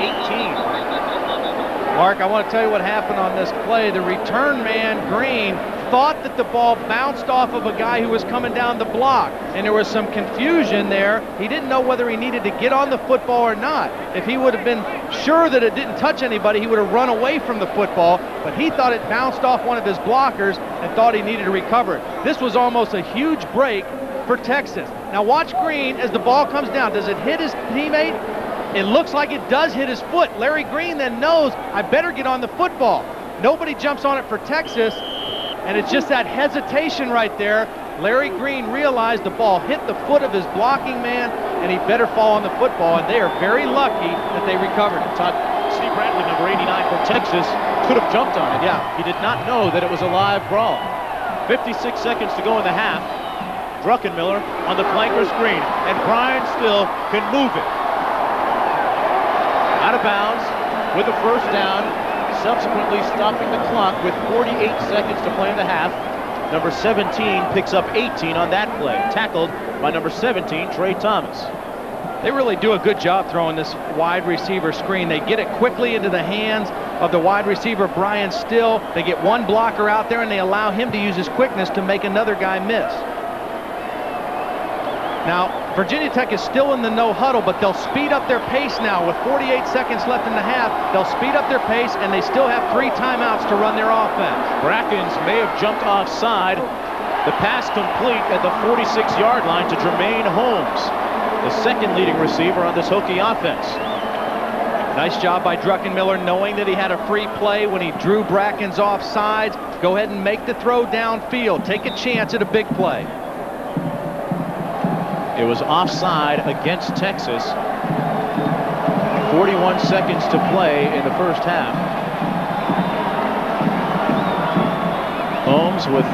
Mark, I want to tell you what happened on this play. The return man, Green, thought that the ball bounced off of a guy who was coming down the block, and there was some confusion there. He didn't know whether he needed to get on the football or not. If he would have been sure that it didn't touch anybody, he would have run away from the football, but he thought it bounced off one of his blockers and thought he needed to recover it. This was almost a huge break for Texas. Now watch Green as the ball comes down. Does it hit his teammate? It looks like it does hit his foot. Larry Green then knows, I better get on the football. Nobody jumps on it for Texas, and it's just that hesitation right there. Larry Green realized the ball hit the foot of his blocking man, and he better fall on the football, and they are very lucky that they recovered it. Todd, Steve Bradley, number 89 for Texas, could have jumped on it. Yeah. He did not know that it was a live brawl. 56 seconds to go in the half. Druckenmiller on the flanker screen, and Brian Still can move it. Out of bounds with a first down, subsequently stopping the clock with 48 seconds to play in the half. Number 17 picks up 18 on that play, tackled by number 17, Trey Thomas. They really do a good job throwing this wide receiver screen. They get it quickly into the hands of the wide receiver, Brian Still. They get one blocker out there, and they allow him to use his quickness to make another guy miss. Now, Virginia Tech is still in the no huddle, but they'll speed up their pace now. With 48 seconds left in the half, they'll speed up their pace, and they still have 3 timeouts to run their offense. Brackens may have jumped offside. The pass complete at the 46-yard line to Jermaine Holmes, the second leading receiver on this Hokie offense. Nice job by Druckenmiller, knowing that he had a free play when he drew Brackens offsides. Go ahead and make the throw downfield. Take a chance at a big play. It was offside against Texas. 41 seconds to play in the first half. Holmes with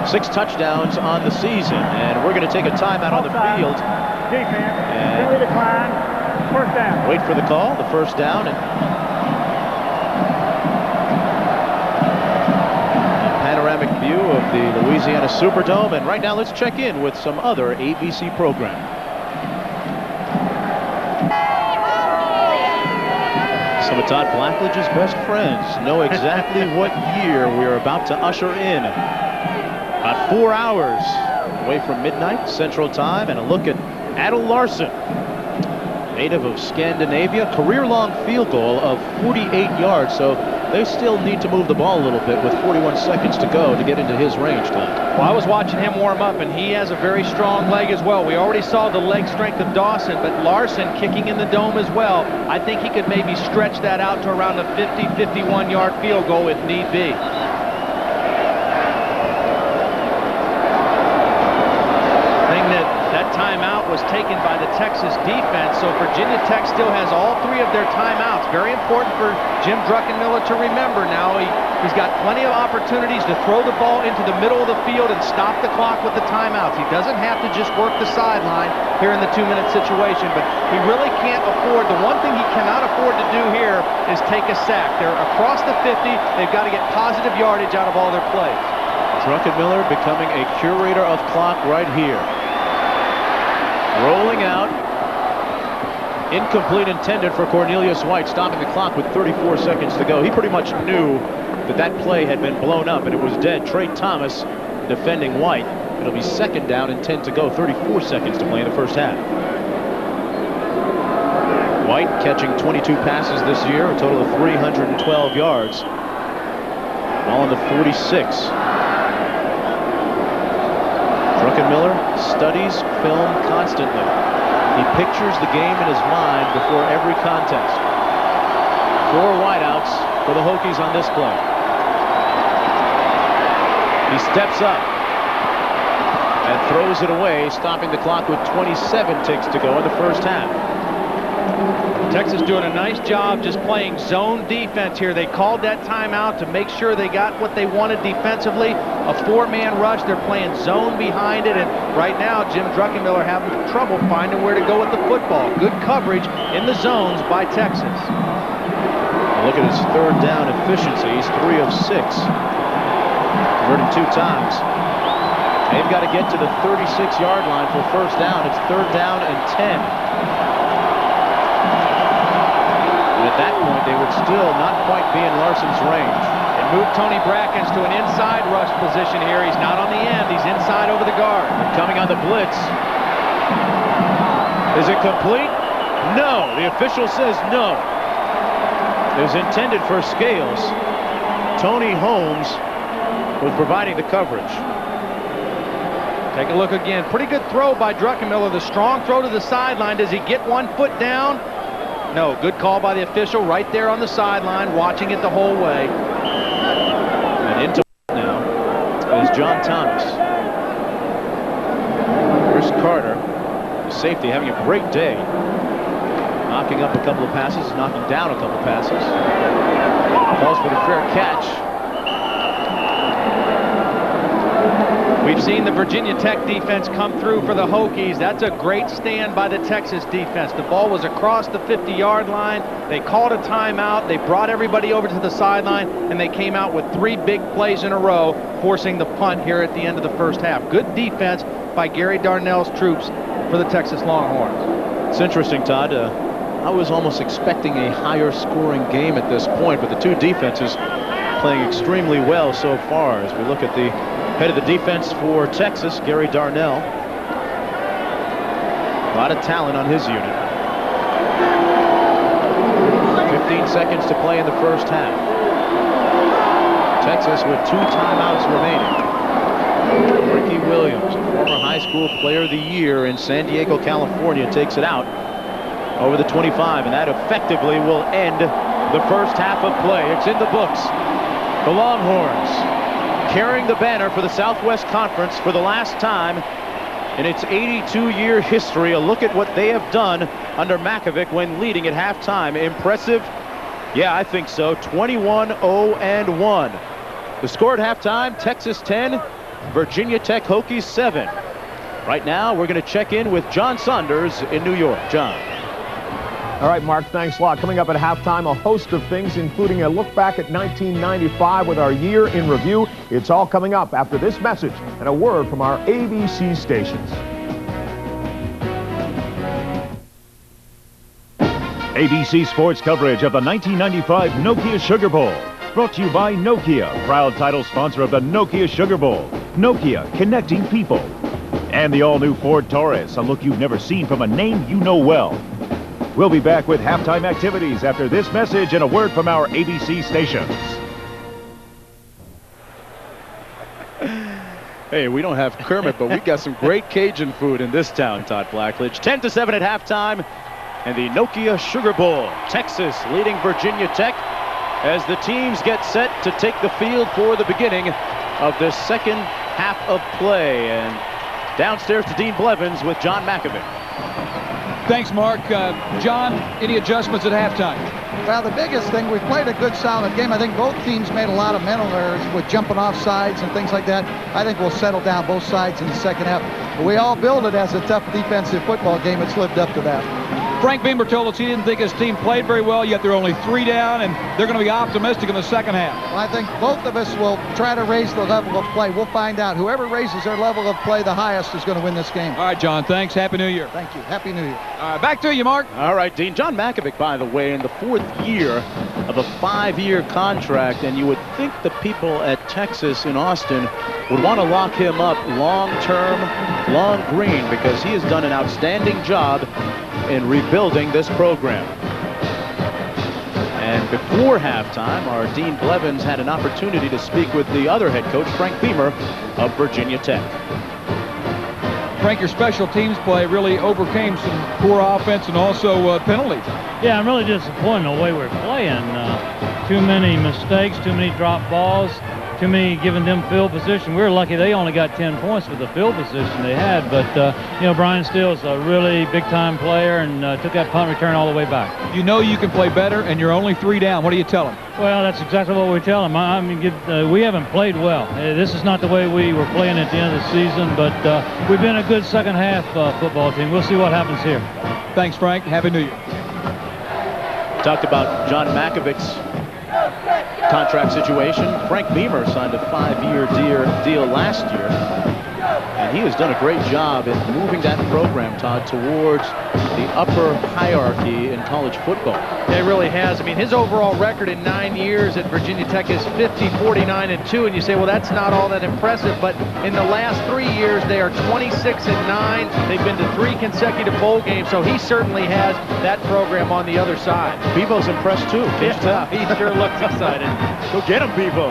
6 touchdowns on the season, and we're going to take a timeout on the field. Defense, penalty decline, first down. Wait for the call, the first down, and panoramic view of the Louisiana Superdome. And right now, let's check in with some other ABC programming. Some of Todd Blackledge's best friends know exactly what year we're about to usher in. About 4 hours away from midnight Central Time, and a look at Adel Larson, native of Scandinavia, career-long field goal of 48 yards. So they still need to move the ball a little bit with 41 seconds to go to get into his range, Todd. Well, I was watching him warm up, and he has a very strong leg as well. We already saw the leg strength of Dawson, but Larson kicking in the dome as well. I think he could maybe stretch that out to around a 50, 51-yard field goal if need be. That timeout was taken by the Texas defense, so Virginia Tech still has all 3 of their timeouts. Very important for Jim Druckenmiller to remember now. He's got plenty of opportunities to throw the ball into the middle of the field and stop the clock with the timeouts. He doesn't have to just work the sideline here in the 2-minute situation, but he really can't afford. The one thing he cannot afford to do here is take a sack. They're across the 50. They've got to get positive yardage out of all their plays. Druckenmiller becoming a curator of clock right here. Rolling out. Incomplete intended for Cornelius White, stopping the clock with 34 seconds to go. He pretty much knew that play had been blown up and it was dead. Trey Thomas defending White. It'll be 2nd down and 10 to go. 34 seconds to play in the first half. White catching 22 passes this year, a total of 312 yards. All in the 46. Druckenmiller studies film constantly. He pictures the game in his mind before every contest. 4 wideouts for the Hokies on this play. He steps up and throws it away, stopping the clock with 27 ticks to go in the first half. Texas doing a nice job just playing zone defense here. They called that timeout to make sure they got what they wanted defensively. A 4-man rush. They're playing zone behind it, and right now Jim Druckenmiller having trouble finding where to go with the football. Good coverage in the zones by Texas. Look at his 3rd down efficiency. He's 3 of 6. Converting 2 times. They've got to get to the 36-yard line for 1st down. It's 3rd down and 10. At that point, they would still not quite be in Larson's range. They moved Tony Brackens to an inside rush position here. He's not on the end. He's inside over the guard. They're coming on the blitz. Is it complete? No. The official says no. It was intended for Scales. Tony Holmes was providing the coverage. Take a look again. Pretty good throw by Druckenmiller. The strong throw to the sideline. Does he get 1 foot down? No, good call by the official right there on the sideline, watching it the whole way. And into now is John Thomas. Chris Carter, the safety, having a great day. Knocking up a couple of passes, knocking down a couple of passes. Calls for the fair catch. We've seen the Virginia Tech defense come through for the Hokies. That's a great stand by the Texas defense. The ball was across the 50-yard line. They called a timeout. They brought everybody over to the sideline, and they came out with 3 big plays in a row, forcing the punt here at the end of the first half. Good defense by Gary Darnell's troops for the Texas Longhorns. It's interesting, Todd. I was almost expecting a higher scoring game at this point, but the 2 defenses playing extremely well so far. As we look at the head of the defense for Texas, Gary Darnell. A lot of talent on his unit. 15 seconds to play in the first half. Texas with 2 timeouts remaining. Ricky Williams, a former high school player of the year in San Diego, California, takes it out over the 25, and that effectively will end the first half of play. It's in the books. The Longhorns carrying the banner for the Southwest Conference for the last time in its 82-year history. A look at what they have done under Makovic when leading at halftime. Impressive? Yeah, I think so. 21-0-1. The score at halftime, Texas 10, Virginia Tech Hokies 7. Right now, we're going to check in with John Saunders in New York. John. All right, Mark, thanks a lot. Coming up at halftime, a host of things, including a look back at 1995 with our year in review. It's all coming up after this message and a word from our ABC stations. ABC Sports coverage of the 1995 Nokia Sugar Bowl. Brought to you by Nokia, proud title sponsor of the Nokia Sugar Bowl. Nokia, connecting people. And the all-new Ford Taurus, a look you've never seen from a name you know well. We'll be back with halftime activities after this message and a word from our ABC stations. Hey, we don't have Kermit, but we got some great Cajun food in this town, Todd Blackledge. 10-7 at halftime, and the Nokia Sugar Bowl. Texas leading Virginia Tech as the teams get set to take the field for the beginning of the second half of play. And downstairs to Dean Blevins with John Mackovic. Thanks, Mark. John, any adjustments at halftime? Well, the biggest thing, we played a good, solid game. I think both teams made a lot of mental errors with jumping off sides and things like that. I think we'll settle down both sides in the second half. But we all billed it as a tough defensive football game. It's lived up to that. Frank Beamer told us he didn't think his team played very well, yet they're only 3 down, and they're going to be optimistic in the second half. Well, I think both of us will try to raise the level of play. We'll find out. Whoever raises their level of play the highest is going to win this game. All right, John, thanks. Happy New Year. Thank you. Happy New Year. All right, back to you, Mark. All right, Dean. John Mackovic, by the way, in the 4th year of a 5-year contract, and you would think the people at Texas in Austin would want to lock him up long-term, long green, because he has done an outstanding job in rebuilding this program. And before halftime, our Dean Blevins had an opportunity to speak with the other head coach, Frank Beamer of Virginia Tech. Frank, your special teams play really overcame some poor offense and also penalties. Yeah, I'm really disappointed in the way we're playing. Too many mistakes, too many drop balls, too many giving them field position. We were lucky they only got 10 points with the field position they had. But, you know, Brian Steele's a really big-time player and took that punt return all the way back. You know you can play better, and you're only 3 down. What do you tell him? Well, that's exactly what we tell him. I mean, we haven't played well. This is not the way we were playing at the end of the season, but we've been a good second-half football team. We'll see what happens here. Thanks, Frank. Happy New Year. Talked about John Mackovic's contract situation. Frank Beamer signed a 5-year deal last year, and he has done a great job in moving that program, Todd, towards the upper hierarchy in college football. It really has. I mean, his overall record in 9 years at Virginia Tech is 50-49-2, and you say, well, that's not all that impressive, but in the last 3 years, they are 26-9. They've been to 3 consecutive bowl games, so he certainly has that program on the other side. Bevo's impressed, too. Yeah, he sure looks excited. Go get him, Bevo.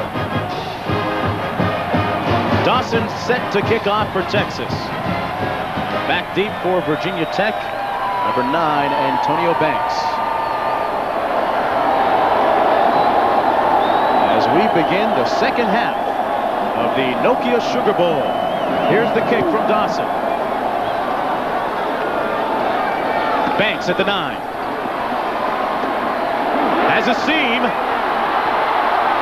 Dawson set to kick off for Texas. Back deep for Virginia Tech, number 9, Antonio Banks. As we begin the second half of the Nokia Sugar Bowl, here's the kick from Dawson. Banks at the 9. Has a seam.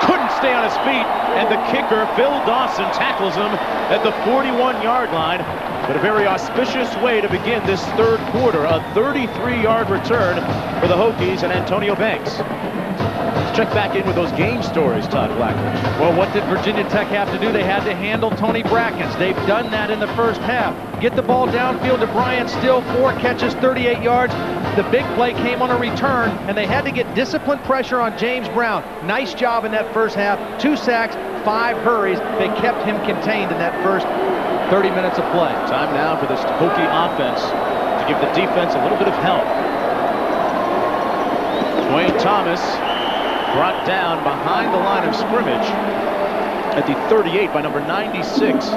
Couldn't stay on his feet, and the kicker, Phil Dawson, tackles him at the 41-yard line. But a very auspicious way to begin this third quarter. A 33-yard return for the Hokies and Antonio Banks. Let's check back in with those game stories, Todd Blackledge. Well, what did Virginia Tech have to do? They had to handle Tony Brackens. They've done that in the first half. Get the ball downfield to Brian Steele, 4 catches, 38 yards. The big play came on a return, and they had to get disciplined pressure on James Brown. Nice job in that first half. 2 sacks, 5 hurries. They kept him contained in that first 30 minutes of play. Time now for this Hokie offense to give the defense a little bit of help. Dwayne Thomas brought down behind the line of scrimmage at the 38 by number 96,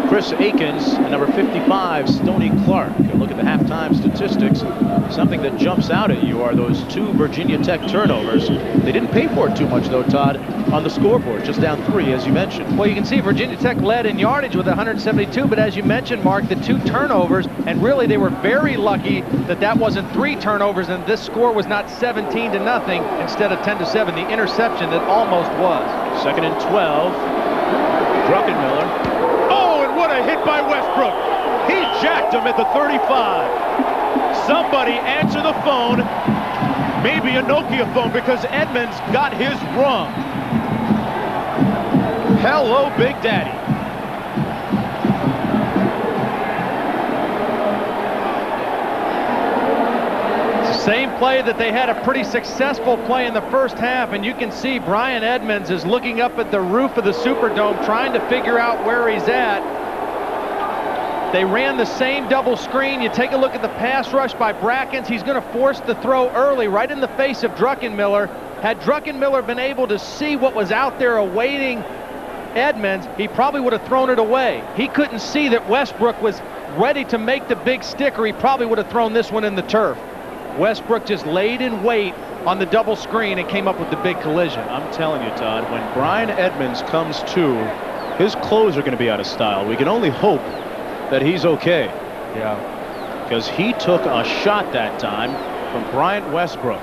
Chris Akins, and number 55, Stoney Clark. A look at the halftime statistics. Something that jumps out at you are those 2 Virginia Tech turnovers. They didn't pay for it too much, though, Todd, on the scoreboard, just down 3, as you mentioned. Well, you can see Virginia Tech led in yardage with 172, but as you mentioned, Mark, the 2 turnovers, and really they were very lucky that that wasn't 3 turnovers, and this score was not 17-0 instead of 10-7, the interception that almost was. 2nd and 12, Druckenmiller. Oh, and what a hit by Westbrook. He jacked him at the 35. Somebody answer the phone, maybe a Nokia phone, because Edmonds got his rung. Hello, Big Daddy. It's the same play that they had a pretty successful play in the first half, and you can see Brian Edmonds is looking up at the roof of the Superdome trying to figure out where he's at. They ran the same double screen. You take a look at the pass rush by Brackens. He's going to force the throw early, right in the face of Druckenmiller. Had Druckenmiller been able to see what was out there awaiting Edmonds, he probably would have thrown it away. He couldn't see that Westbrook was ready to make the big stick, or he probably would have thrown this one in the turf. Westbrook just laid in wait on the double screen and came up with the big collision. I'm telling you, Todd, when Brian Edmonds comes to, his clothes are going to be out of style. We can only hope that he's okay. Yeah. Because he took a shot that time from Bryant Westbrook.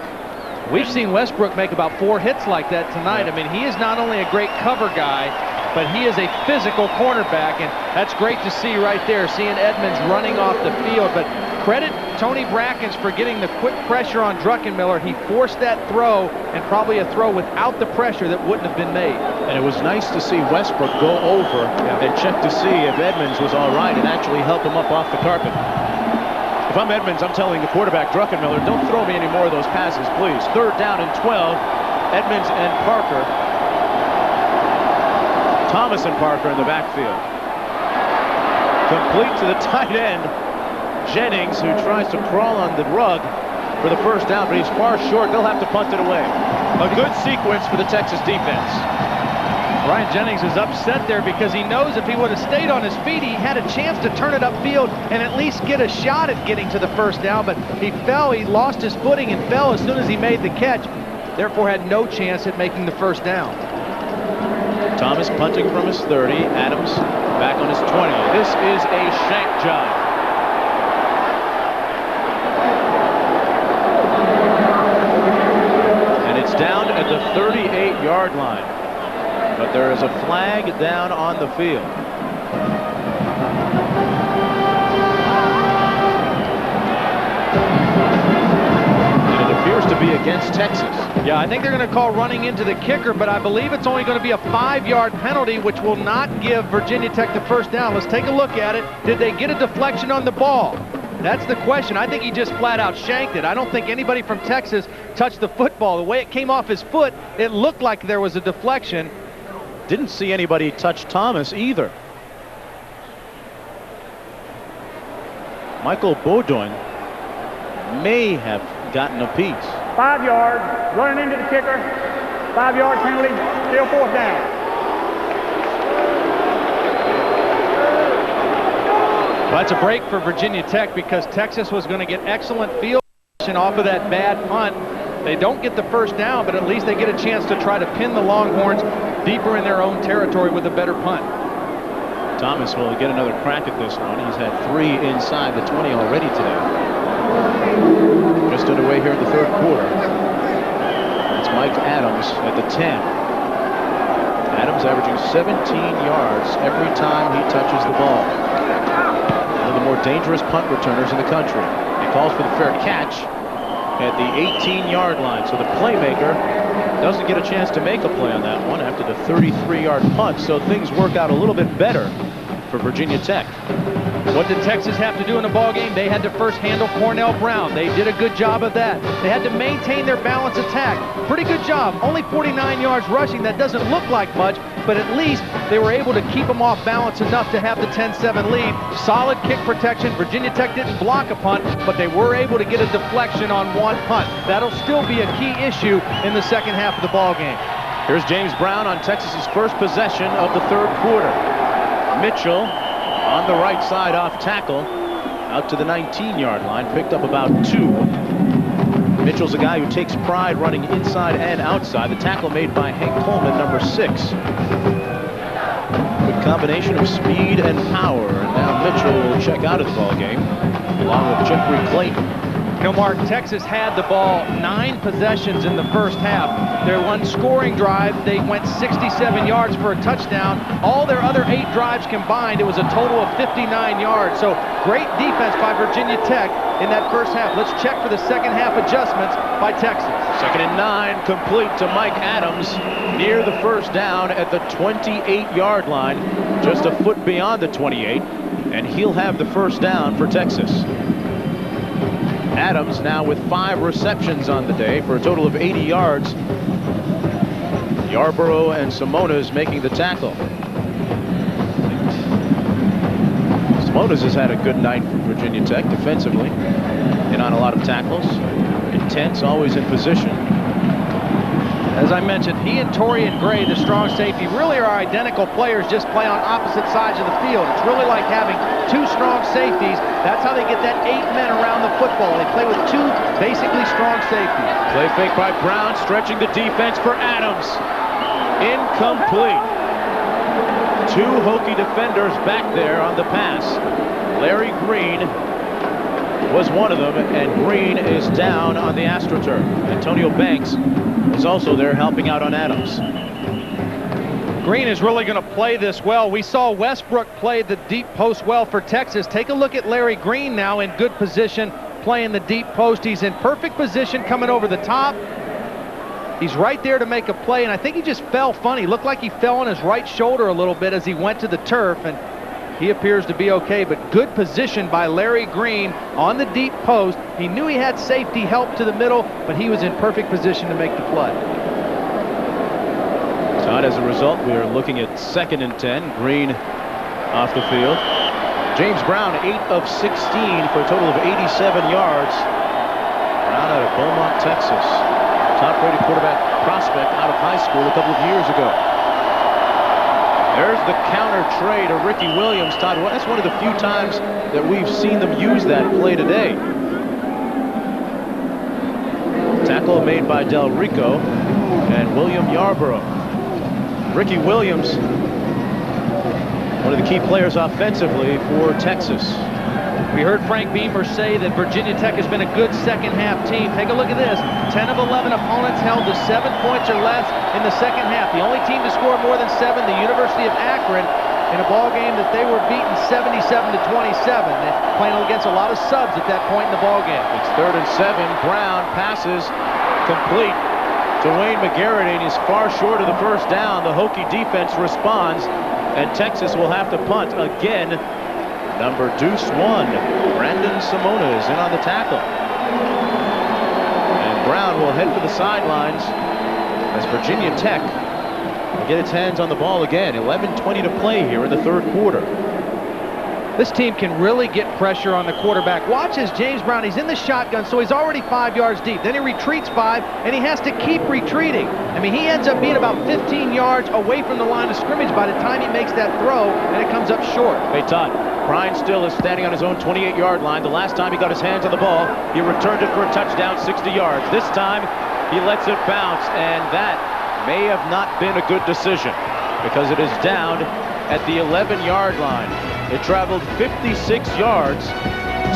We've seen Westbrook make about 4 hits like that tonight. Yeah. I mean, he is not only a great cover guy, but he is a physical cornerback, and that's great to see right there, seeing Edmonds running off the field. But credit Tony Brackens for getting the quick pressure on Druckenmiller. He forced that throw, and probably a throw without the pressure that wouldn't have been made. And it was nice to see Westbrook go over and check to see if Edmonds was all right and actually help him up off the carpet. If I'm Edmonds, I'm telling the quarterback, Druckenmiller, don't throw me any more of those passes, please. 3rd down and 12. Edmonds and Parker. Thomas and Parker in the backfield. Complete to the tight end, Jennings, who tries to crawl on the rug for the first down, but he's far short. They'll have to punt it away. A good sequence for the Texas defense. Bryan Jennings is upset there because he knows if he would have stayed on his feet, he had a chance to turn it upfield and at least get a shot at getting to the first down, but he fell, he lost his footing and fell as soon as he made the catch, therefore had no chance at making the first down. Thomas punting from his 30, Adams back on his 20. This is a shank job. And it's down at the 38-yard line. But there is a flag down on the field. And it appears to be against Texas. Yeah, I think they're going to call running into the kicker, but I believe it's only going to be a 5-yard penalty, which will not give Virginia Tech the first down. Let's take a look at it. Did they get a deflection on the ball? That's the question. I think he just flat out shanked it. I don't think anybody from Texas touched the football. The way it came off his foot, it looked like there was a deflection. Didn't see anybody touch Thomas either. Michael Beaudoin may have gotten a piece. 5 yards, running into the kicker, 5-yard penalty, still 4th down. Well, that's a break for Virginia Tech because Texas was going to get excellent field position off of that bad punt. They don't get the first down, but at least they get a chance to try to pin the Longhorns deeper in their own territory with a better punt. Thomas will get another crack at this one. He's had 3 inside the 20 already today. Just underway here in the 3rd quarter. It's Mike Adams at the 10. Adams averaging 17 yards every time he touches the ball. One of the more dangerous punt returners in the country. He calls for the fair catch at the 18-yard line. So the playmaker doesn't get a chance to make a play on that one after the 33-yard punt. So things work out a little bit better for Virginia Tech. What did Texas have to do in the ball game? They had to first handle Cornell Brown. They did a good job of that. They had to maintain their balanced attack. Pretty good job. Only 49 yards rushing. That doesn't look like much, but at least they were able to keep them off balance enough to have the 10-7 lead. Solid kick protection. Virginia Tech didn't block a punt, but they were able to get a deflection on one punt. That'll still be a key issue in the second half of the ball game. Here's James Brown on Texas's first possession of the 3rd quarter. Mitchell on the right side off tackle out to the 19-yard line, picked up about 2. Mitchell's a guy who takes pride running inside and outside. The tackle made by Hank Coleman, number 6. Good combination of speed and power. And now Mitchell will check out of the ball game along with Jeffrey Clayton. You know, Mark, Texas had the ball 9 possessions in the first half. Their one scoring drive, they went 67 yards for a touchdown. All their other 8 drives combined, it was a total of 59 yards. So great defense by Virginia Tech in that first half. Let's check for the second half adjustments by Texas. 2nd and 9, complete to Mike Adams near the first down at the 28-yard line, just a foot beyond the 28, and he'll have the first down for Texas. Adams now with 5 receptions on the day for a total of 80 yards. Yarborough and Simonas making the tackle. Simonas has had a good night for Virginia Tech defensively. In on a lot of tackles. Intense, always in position. As I mentioned, he and Torian Gray, the strong safety, really are identical players, just play on opposite sides of the field. It's really like having two strong safeties. That's how they get that 8 men around the football. They play with two basically strong safeties. Play fake by Brown, stretching the defense for Adams. Incomplete. Two Hokie defenders back there on the pass. Larry Green was one of them, and Green is down on the AstroTurf. Antonio Banks is also there helping out on Adams. Green is really going to play this well. We saw Westbrook play the deep post well for Texas. Take a look at Larry Green now in good position, playing the deep post. He's in perfect position coming over the top. He's right there to make a play, and I think he just fell funny. Looked like he fell on his right shoulder a little bit as he went to the turf, and he appears to be okay, but good position by Larry Green on the deep post. He knew he had safety help to the middle, but he was in perfect position to make the play. So as a result, we are looking at 2nd and 10. Green off the field. James Brown, 8 of 16 for a total of 87 yards. Brown out of Beaumont, Texas. Top-rated quarterback prospect out of high school a couple of years ago. There's the counter trade to Ricky Williams. Todd, well, that's one of the few times that we've seen them use that play today. Tackle made by Del Rico and William Yarborough. Ricky Williams, one of the key players offensively for Texas. We heard Frank Beamer say that Virginia Tech has been a good second-half team. Take a look at this. 10 of 11 opponents held to 7 points or less in the second half. The only team to score more than 7, the University of Akron, in a ball game that they were beaten 77-27. They're playing against a lot of subs at that point in the ball game. It's 3rd and 7. Brown passes complete to Wayne McGarrett, and he's far short of the first down. The Hokie defense responds, and Texas will have to punt again. Number deuce 1, Brandon Simona is in on the tackle. And Brown will head for the sidelines as Virginia Tech will get its hands on the ball again. 11:20 to play here in the 3rd quarter. This team can really get pressure on the quarterback. Watch as James Brown, he's in the shotgun, so he's already 5 yards deep. Then he retreats 5, and he has to keep retreating. I mean, he ends up being about 15 yards away from the line of scrimmage by the time he makes that throw, and it comes up short. Hey, Todd, Bryan Still is standing on his own 28-yard line. The last time he got his hands on the ball, he returned it for a touchdown, 60 yards. This time, he lets it bounce, and that may have not been a good decision because it is down at the 11-yard line. It traveled 56 yards.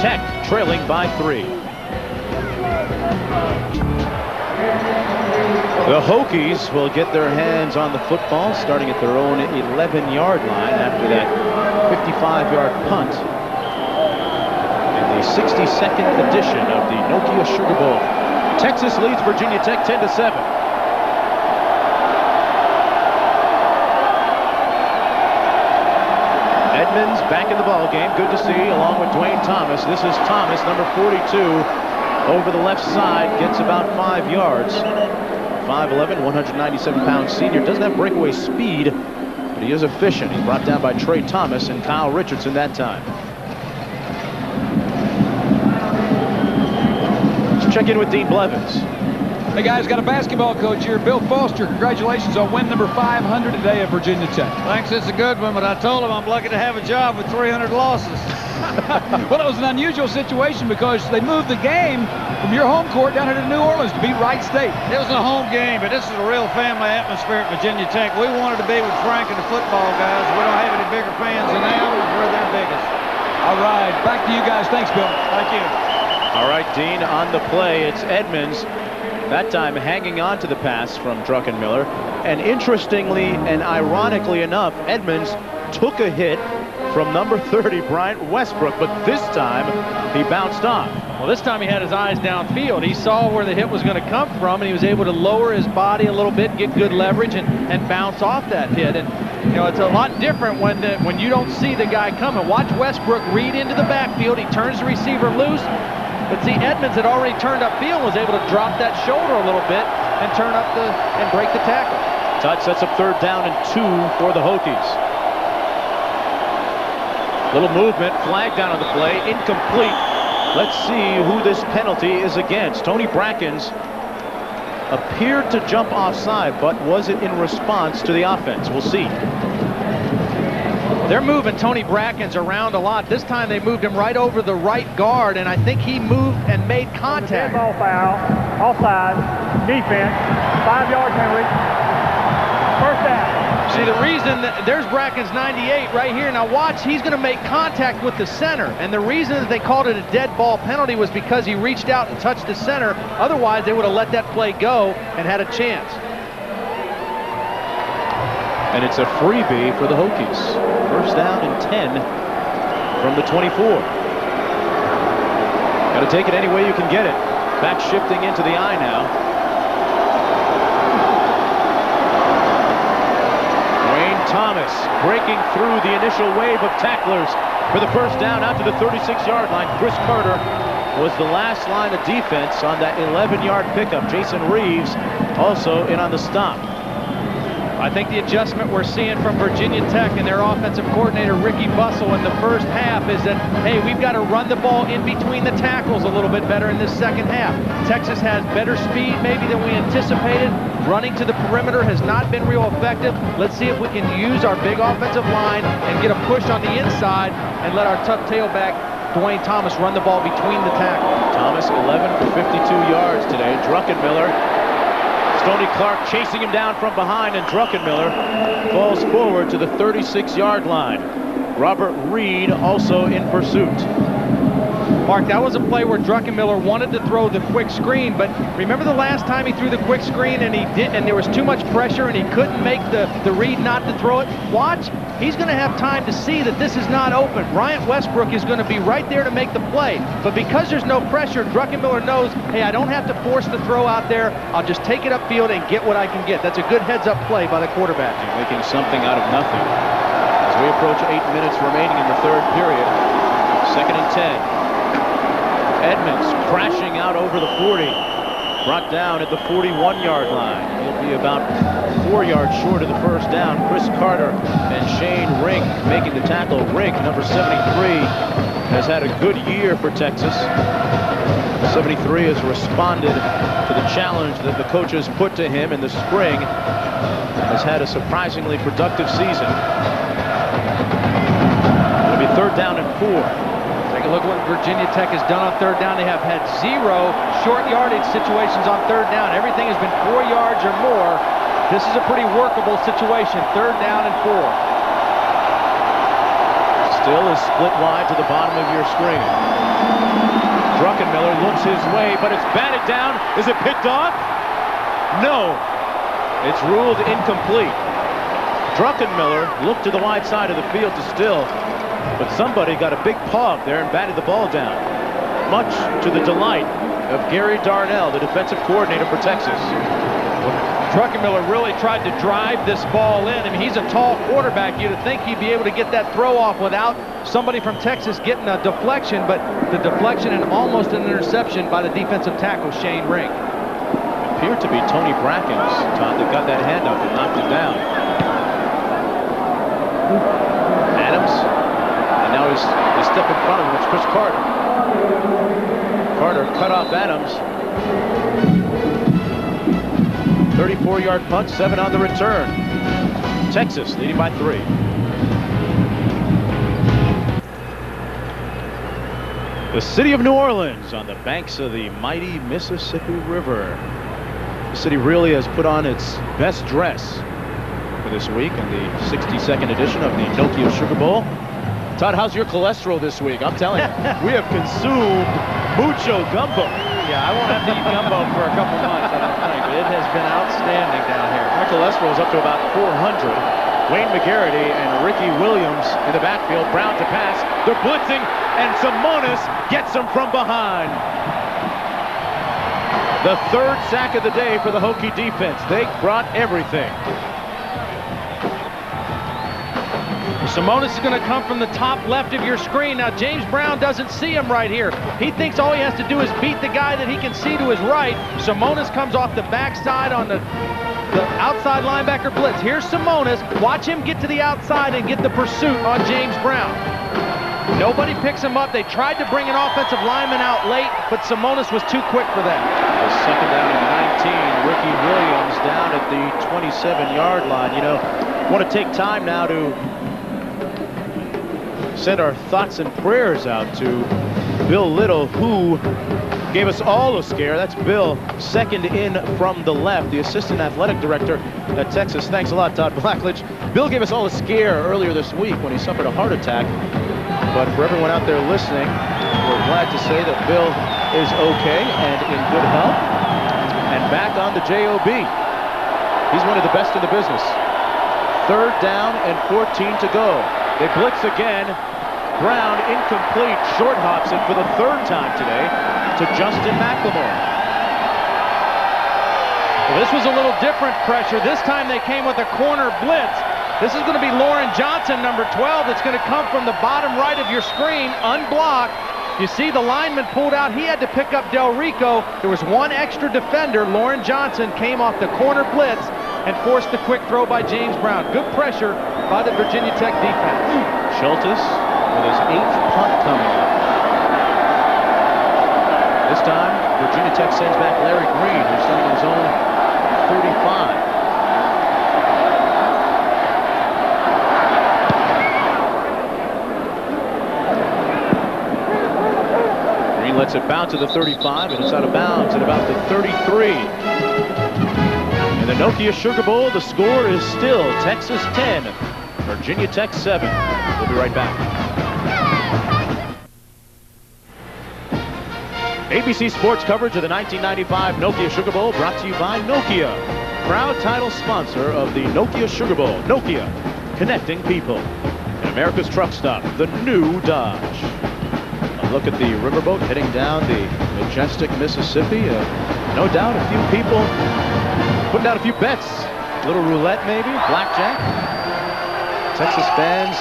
Tech trailing by 3. The Hokies will get their hands on the football starting at their own 11-yard line after that 55-yard punt in the 62nd edition of the Nokia Sugar Bowl. Texas leads Virginia Tech 10-7. Edmonds back in the ball game. Good to see, along with Dwayne Thomas. This is Thomas, number 42, over the left side, gets about 5 yards. 5'11", 197-pound senior. Doesn't have breakaway speed, but he is efficient. He's brought down by Trey Thomas and Kyle Richardson that time. Let's check in with Dean Blevins. Hey guys, got a basketball coach here, Bill Foster. Congratulations on win number 500 today at Virginia Tech. Thanks, it's a good one, but I told him I'm lucky to have a job with 300 losses. Well, it was an unusual situation because they moved the game from your home court down here to New Orleans to beat Wright State. It was a home game, but this is a real family atmosphere at Virginia Tech. We wanted to be with Frank and the football guys. We don't have any bigger fans than them. We're their biggest. All right, back to you guys. Thanks, Bill. Thank you. All right, Dean, on the play, it's Edmonds. That time hanging on to the pass from Druckenmiller. And interestingly and ironically enough, Edmonds took a hit from number 30, Bryant Westbrook, but this time he bounced off. Well, this time he had his eyes downfield. He saw where the hit was going to come from, and he was able to lower his body a little bit, get good leverage, and bounce off that hit. And, you know, it's a lot different when you don't see the guy coming. Watch Westbrook read into the backfield. He turns the receiver loose. But see, Edmonds had already turned upfield and was able to drop that shoulder a little bit and turn up and break the tackle. Todd sets up 3rd down and 2 for the Hokies. Little movement, flag down on the play, incomplete. Let's see who this penalty is against. Tony Brackens appeared to jump offside, but was it in response to the offense? We'll see. They're moving Tony Brackens around a lot. This time they moved him right over the right guard, and I think he moved and made contact. Ball foul, offside, defense, 5-yard penalty, first down. See, the reason that there's Brackens 98 right here. Now watch, he's going to make contact with the center. And the reason that they called it a dead ball penalty was because he reached out and touched the center. Otherwise, they would have let that play go and had a chance. And it's a freebie for the Hokies. First down and 10 from the 24. Got to take it any way you can get it. Back shifting into the I now. Thomas breaking through the initial wave of tacklers for the first down out to the 36-yard line. Chris Carter was the last line of defense on that 11-yard pickup. Jason Reeves also in on the stop. I think the adjustment we're seeing from Virginia Tech and their offensive coordinator, Ricky Bussell, in the first half is that, hey, we've got to run the ball in between the tackles a little bit better in this second half. Texas has better speed maybe than we anticipated. Running to the perimeter has not been real effective. Let's see if we can use our big offensive line and get a push on the inside and let our tough tailback, Dwayne Thomas, run the ball between the tackles. Thomas 11 for 52 yards today. Druckenmiller, Stoney Clark chasing him down from behind, and Druckenmiller falls forward to the 36-yard line. Robert Reed also in pursuit. Mark, that was a play where Druckenmiller wanted to throw the quick screen, but remember the last time he threw the quick screen and he did, and there was too much pressure and he couldn't make the read not to throw it? Watch, he's going to have time to see that this is not open. Bryant Westbrook is going to be right there to make the play, but because there's no pressure, Druckenmiller knows, hey, I don't have to force the throw out there. I'll just take it upfield and get what I can get. That's a good heads-up play by the quarterback. Making something out of nothing. As we approach 8 minutes remaining in the third period, 2nd and 10. Edmonds crashing out over the 40, brought down at the 41-yard line. He'll be about 4 yards short of the first down. Chris Carter and Shane Rink making the tackle. Rink, number 73, has had a good year for Texas. 73 has responded to the challenge that the coaches put to him in the spring. Has had a surprisingly productive season. It'll be 3rd down and 4. Take a look at what Virginia Tech has done on 3rd down. They have had 0 short yardage situations on 3rd down. Everything has been 4 yards or more. This is a pretty workable situation. 3rd down and 4. Still is split wide to the bottom of your screen. Druckenmiller looks his way, but it's batted down. Is it picked off? No. It's ruled incomplete. Druckenmiller looked to the wide side of the field to Still, but somebody got a big paw there and batted the ball down, much to the delight of Gary Darnell, the defensive coordinator for Texas. Druckenmiller really tried to drive this ball in. I mean, he's a tall quarterback. You'd think he'd be able to get that throw off without somebody from Texas getting a deflection, but the deflection and almost an interception by the defensive tackle, Shane Rink. It appeared to be Tony Brackens, Todd, that got that hand up and knocked him down. Adams. Now he's a step in front of him. It's Chris Carter. Carter cut off Adams. 34-yard punt, 7 on the return. Texas leading by 3. The city of New Orleans on the banks of the mighty Mississippi River. The city really has put on its best dress for this week in the 62nd edition of the Nokia Sugar Bowl. Todd, how's your cholesterol this week? I'm telling you, we have consumed mucho gumbo. Yeah, I won't have to eat gumbo for a couple months, I don't think. It has been outstanding down here. My cholesterol is up to about 400. Wayne McGarity and Ricky Williams in the backfield. Brown to pass. They're blitzing, and Simonis gets them from behind. The 3rd sack of the day for the Hokie defense. They brought everything. Simonis is going to come from the top left of your screen. Now, James Brown doesn't see him right here. He thinks all he has to do is beat the guy that he can see to his right. Simonis comes off the backside on the outside linebacker blitz. Here's Simonis. Watch him get to the outside and get the pursuit on James Brown. Nobody picks him up. They tried to bring an offensive lineman out late, but Simonis was too quick for that. A second down and 19. Ricky Williams down at the 27-yard line. You know, want to take time now to send our thoughts and prayers out to Bill Little, who gave us all a scare. That's Bill, second in from the left, the assistant athletic director at Texas. Thanks a lot, Todd Blackledge. Bill gave us all a scare earlier this week when he suffered a heart attack. But for everyone out there listening, we're glad to say that Bill is okay and in good health and back on the JOB. He's one of the best in the business. Third down and 14 to go. They blitz again. Brown incomplete, short hops it for the third time today to Justin McLemore. Well, this was a little different pressure. This time they came with a corner blitz. This is going to be Lauren Johnson, number 12. It's going to come from the bottom right of your screen, unblocked. You see the lineman pulled out. He had to pick up Del Rico. There was one extra defender. Lauren Johnson came off the corner blitz and forced the quick throw by James Brown. Good pressure by the Virginia Tech defense. Schultes with his 8th punt coming up. This time, Virginia Tech sends back Larry Green, who's starting his own 35. Green lets it bounce to the 35, and it's out of bounds at about the 33. In the Nokia Sugar Bowl, the score is still Texas 10, Virginia Tech 7. We'll be right back. ABC Sports coverage of the 1995 Nokia Sugar Bowl brought to you by Nokia, proud title sponsor of the Nokia Sugar Bowl. Nokia, connecting people. And America's truck stop, the new Dodge. A look at the riverboat heading down the majestic Mississippi. No doubt a few people putting down a few bets. A little roulette maybe, blackjack. Texas fans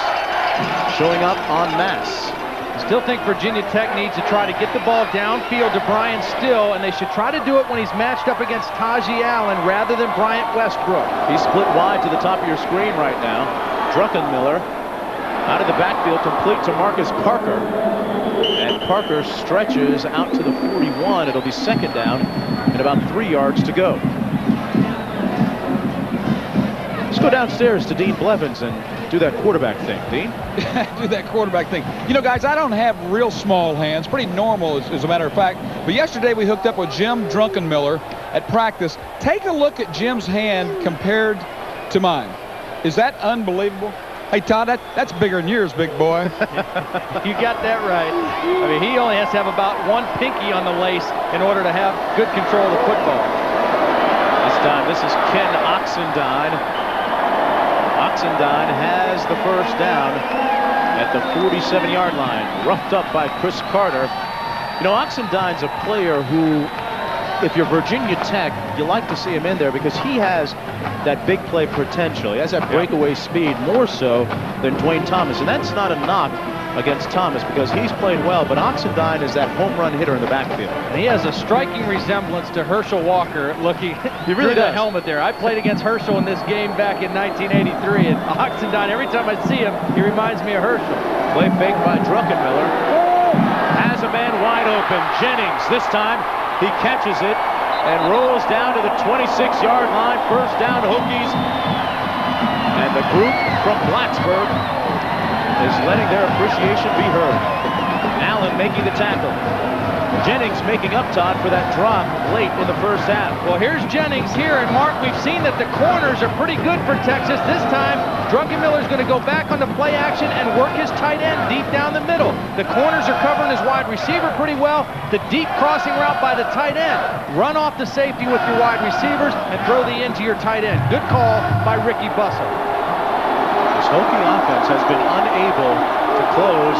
showing up en masse. I still think Virginia Tech needs to try to get the ball downfield to Brian Still, and they should try to do it when he's matched up against Tajee Allen rather than Bryant Westbrook. He's split wide to the top of your screen right now. Druckenmiller out of the backfield, complete to Marcus Parker. And Parker stretches out to the 41. It'll be second down and about 3 yards to go. Let's go downstairs to Dean Blevins and do that quarterback thing. Dean? Do that quarterback thing. You know, guys, I don't have real small hands. Pretty normal, as a matter of fact. But yesterday we hooked up with Jim Druckenmiller at practice. Take a look at Jim's hand compared to mine. Is that unbelievable? Hey, Todd, that's bigger than yours, big boy. You got that right. I mean, he only has to have about one pinky on the lace in order to have good control of the football. This time, this is Ken Oxendine. Oxendine has the first down at the 47-yard line, roughed up by Chris Carter. You know, Oxendine's a player who, if you're Virginia Tech, you like to see him in there because he has that big play potential. He has that breakaway speed more so than Dwayne Thomas, and that's not a knock against Thomas because he's played well, but Oxendine is that home run hitter in the backfield. And he has a striking resemblance to Herschel Walker looking through the helmet there. I played against Herschel in this game back in 1983, and Oxendine, every time I see him, he reminds me of Herschel. Play fake by Druckenmiller. Has a man wide open. Jennings, this time, he catches it and rolls down to the 26-yard line. First down, Hokies. And the group from Blacksburg is letting their appreciation be heard. Allen making the tackle. Jennings making up, Todd, for that drop late in the first half. Well, here's Jennings here, and Mark, we've seen that the corners are pretty good for Texas. This time, Druckenmiller's going to go back on the play action and work his tight end deep down the middle. The corners are covering his wide receiver pretty well. The deep crossing route by the tight end. Run off the safety with your wide receivers and throw the end to your tight end. Good call by Ricky Bussell. This Hokie offense has been unable to close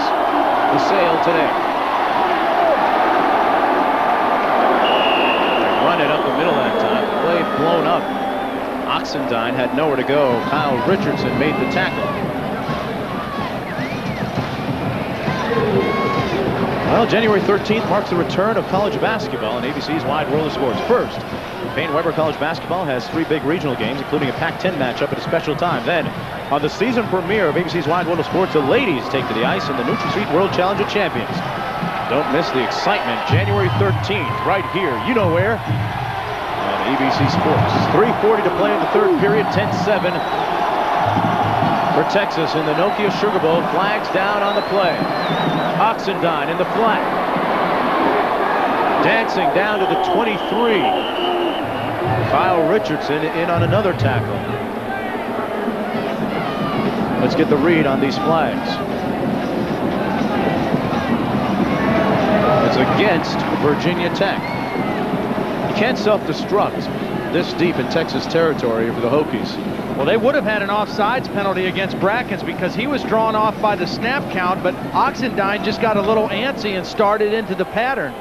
the sale today. Run it up the middle that time. Play blown up. Oxendine had nowhere to go. Kyle Richardson made the tackle. Well, January 13th marks the return of college basketball in ABC's Wide World of Sports. First, Payne Weber College Basketball has 3 big regional games, including a Pac-10 matchup at a special time. Then, on the season premiere of ABC's Wide World of Sports, the ladies take to the ice in the NutraSweet World Challenge of Champions. Don't miss the excitement. January 13th, right here, you know where, on ABC Sports. 3:40 to play in the third period, 10-7 for Texas in the Nokia Sugar Bowl. Flags down on the play. Oxendine in the flat. Dancing down to the 23. Kyle Richardson in on another tackle. Let's get the read on these flags. It's against Virginia Tech. You can't self-destruct this deep in Texas territory for the Hokies. Well, they would have had an offsides penalty against Brackens because he was drawn off by the snap count, but Oxendine just got a little antsy and started into the pattern.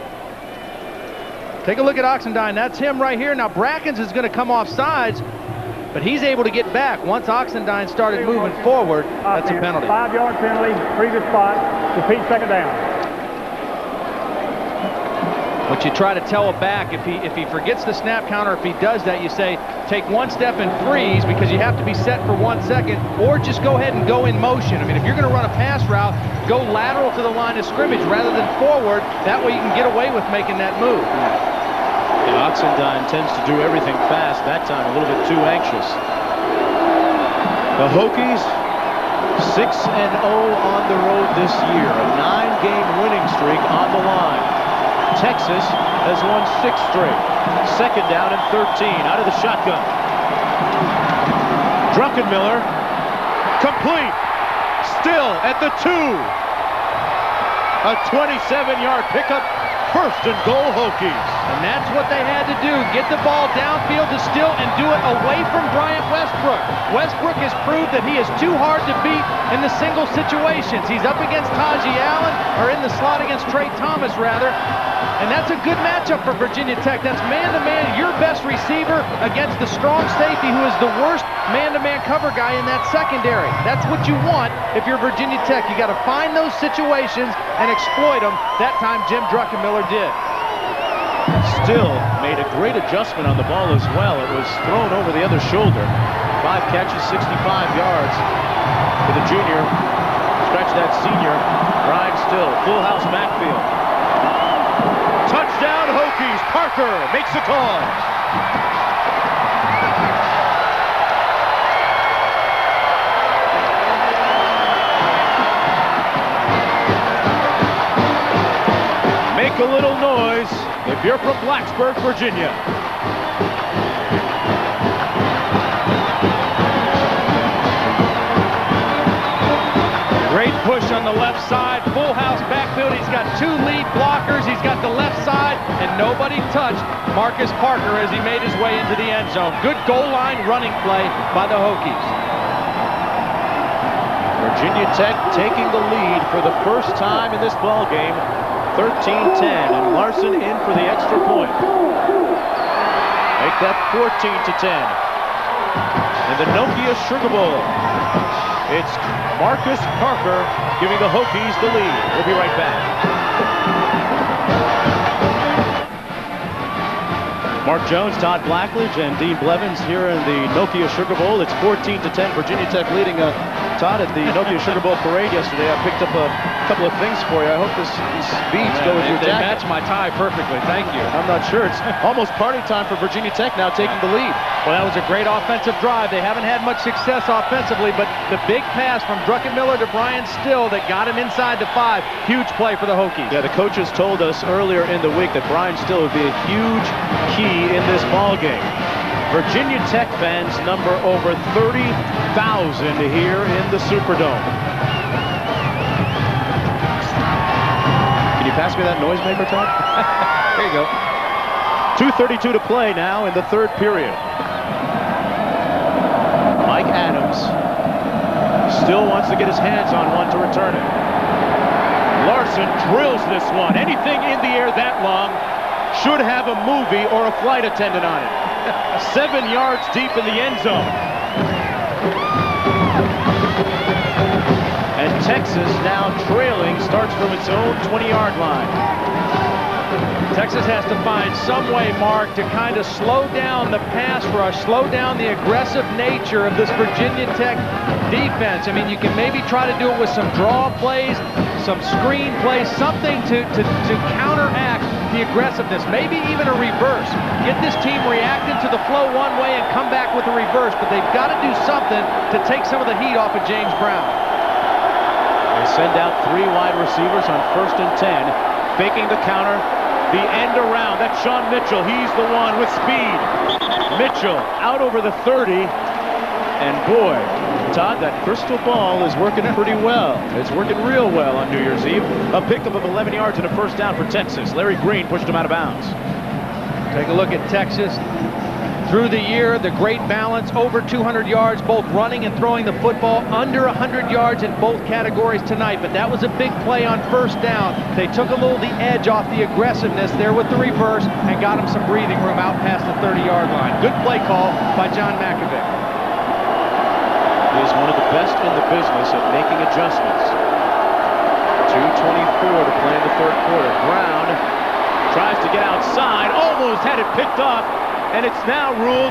Take a look at Oxendine. That's him right here. Now, Brackens is going to come off sides, but he's able to get back. Once Oxendine started moving forward, that's a penalty. 5-yard penalty, previous spot, repeat second down. But you try to tell a back, if he forgets the snap counter, if he does that, you say, take one step and freeze because you have to be set for 1 second, or just go ahead and go in motion. I mean, if you're going to run a pass route, go lateral to the line of scrimmage rather than forward. That way you can get away with making that move. Yeah, Oxendine tends to do everything fast. That time a little bit too anxious. The Hokies 6-0 on the road this year. A 9-game winning streak on the line. Texas has won 6 straight. Second down and 13 out of the shotgun. Druckenmiller, complete, still at the 2. A 27-yard pickup, first and goal Hokies. And that's what they had to do, get the ball downfield to Still and do it away from Bryant Westbrook. Westbrook has proved that he is too hard to beat in the single situations. He's up against Taji Allen, or in the slot against Trey Thomas, rather. And that's a good matchup for Virginia Tech. That's man-to-man, your best receiver against the strong safety who is the worst man-to-man cover guy in that secondary. That's what you want if you're Virginia Tech. You got to find those situations and exploit them. That time Jim Druckenmiller did. Still made a great adjustment on the ball as well. It was thrown over the other shoulder. 5 catches, 65 yards for the junior. Scratch that senior. Bryan Still, full house backfield. Touchdown Hokies. Parker makes the call. Make a little noise if you're from Blacksburg, Virginia. Great push on the left side, full house backfield. He's got 2 lead blockers. He's got the left side, and nobody touched Marcus Parker as he made his way into the end zone. Good goal line running play by the Hokies. Virginia Tech taking the lead for the first time in this ball game, 13-10, and Larson in for the extra point. Make that 14-10. In the Nokia Sugar Bowl, it's Marcus Parker giving the Hokies the lead. We'll be right back. Mark Jones, Todd Blackledge, and Dean Blevins here in the Nokia Sugar Bowl. It's 14-10, Virginia Tech leading. Todd, at the Nokia Sugar Bowl parade yesterday, I picked up a couple of things for you. I hope these beads go with your jacket. They match my tie perfectly. Thank you. I'm not sure. It's almost party time for Virginia Tech now taking the lead. Well, that was a great offensive drive. They haven't had much success offensively, but the big pass from Druckenmiller to Bryan Still that got him inside the 5. Huge play for the Hokies. Yeah, the coaches told us earlier in the week that Bryan Still would be a huge key in this ball game. Virginia Tech fans number over 30,000 here in the Superdome. Can you pass me that noisemaker, Todd? There you go. 2:32 to play now in the third period. Mike Adams still wants to get his hands on one to return it. Larson drills this one. Anything in the air that long should have a movie or a flight attendant on it. 7 yards deep in the end zone. And Texas now trailing, starts from its own 20-yard line. Texas has to find some way, Mark, to kind of slow down the pass rush, slow down the aggressive nature of this Virginia Tech defense. I mean, you can maybe try to do it with some draw plays, some screen plays, something to counteract the aggressiveness, maybe even a reverse. Get this team reacting to the flow one way and come back with a reverse, but they've got to do something to take some of the heat off of James Brown. They send out 3 wide receivers on 1st and 10, faking the counter. The end around, that's Sean Mitchell. He's the one with speed. Mitchell out over the 30. And boy, Todd, that crystal ball is working pretty well. It's working real well on New Year's Eve. A pickup of 11 yards and a first down for Texas. Larry Green pushed him out of bounds. Take a look at Texas. Through the year, the great balance, over 200 yards, both running and throwing the football, under 100 yards in both categories tonight. But that was a big play on first down. They took a little the edge off the aggressiveness there with the reverse and got him some breathing room out past the 30-yard line. Good play call by John McAvick. He is one of the best in the business at making adjustments. 2:24 to play in the third quarter. Brown tries to get outside, almost had it picked off. And it's now ruled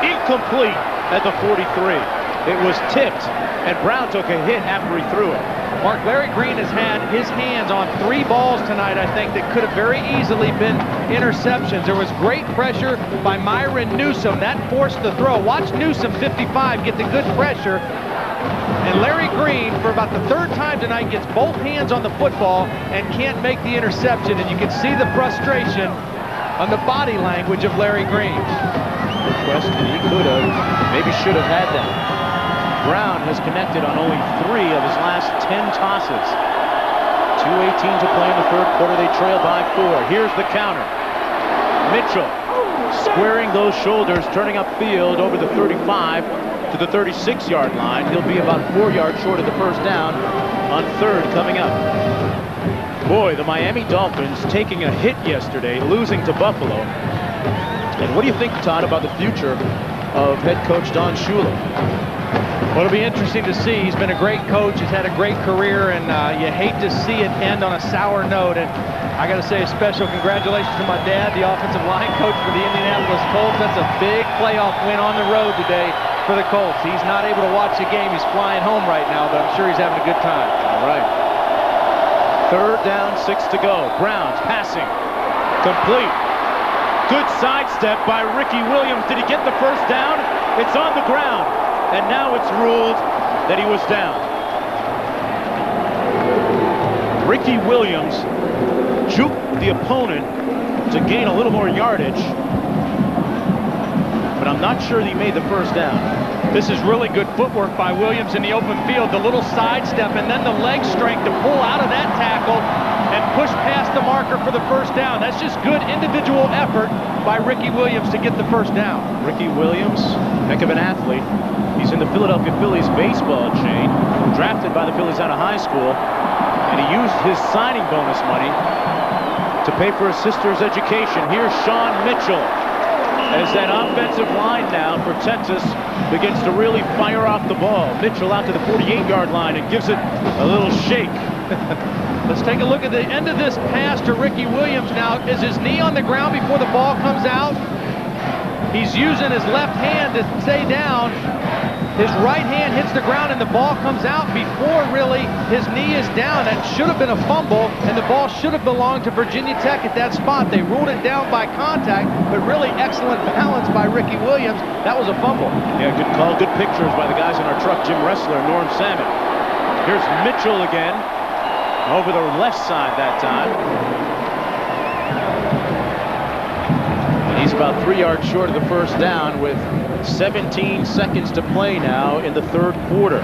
incomplete at the 43. It was tipped, and Brown took a hit after he threw it. Mark, Larry Green has had his hands on 3 balls tonight, I think, that could have very easily been interceptions. There was great pressure by Myron Newsom. That forced the throw. Watch Newsom, 55, get the good pressure. And Larry Green, for about the 3rd time tonight, gets both hands on the football and can't make the interception. And you can see the frustration on the body language of Larry Green. Good question. He could have, maybe should have had that. Brown has connected on only 3 of his last 10 tosses. 2:18 to play in the third quarter. They trail by 4. Here's the counter. Mitchell squaring those shoulders, turning upfield over the 35 to the 36-yard line. He'll be about 4 yards short of the first down on 3rd coming up. Boy, the Miami Dolphins taking a hit yesterday, losing to Buffalo. And what do you think, Todd, about the future of head coach Don Shula? Well, it'll be interesting to see. He's been a great coach. He's had a great career, and you hate to see it end on a sour note. And I got to say a special congratulations to my dad, the offensive line coach for the Indianapolis Colts. That's a big playoff win on the road today for the Colts. He's not able to watch the game. He's flying home right now, but I'm sure he's having a good time. All right. 3rd down, 6 to go. Browns passing. Complete. Good sidestep by Ricky Williams. Did he get the first down? It's on the ground. And now it's ruled that he was down. Ricky Williams juked the opponent to gain a little more yardage. But I'm not sure that he made the first down. This is really good footwork by Williams in the open field. The little sidestep and then the leg strength to pull out of that tackle and push past the marker for the first down. That's just good individual effort by Ricky Williams to get the first down. Ricky Williams, heck of an athlete. He's in the Philadelphia Phillies baseball chain, drafted by the Phillies out of high school, and he used his signing bonus money to pay for his sister's education. Here's Sean Mitchell. As that offensive line now for Texas begins to really fire off the ball. Mitchell out to the 48-yard line and gives it a little shake. Let's take a look at the end of this pass to Ricky Williams now. Is his knee on the ground before the ball comes out? He's using his left hand to stay down. His right hand hits the ground and the ball comes out before really his knee is down. That should have been a fumble, and the ball should have belonged to Virginia Tech at that spot. They ruled it down by contact, but really excellent balance by Ricky Williams. That was a fumble. Yeah, good call. Good pictures by the guys in our truck, Jim Ressler, Norm Salmon. Here's Mitchell again, over the left side that time. He's about 3 yards short of the first down with 17 seconds to play now in the third quarter.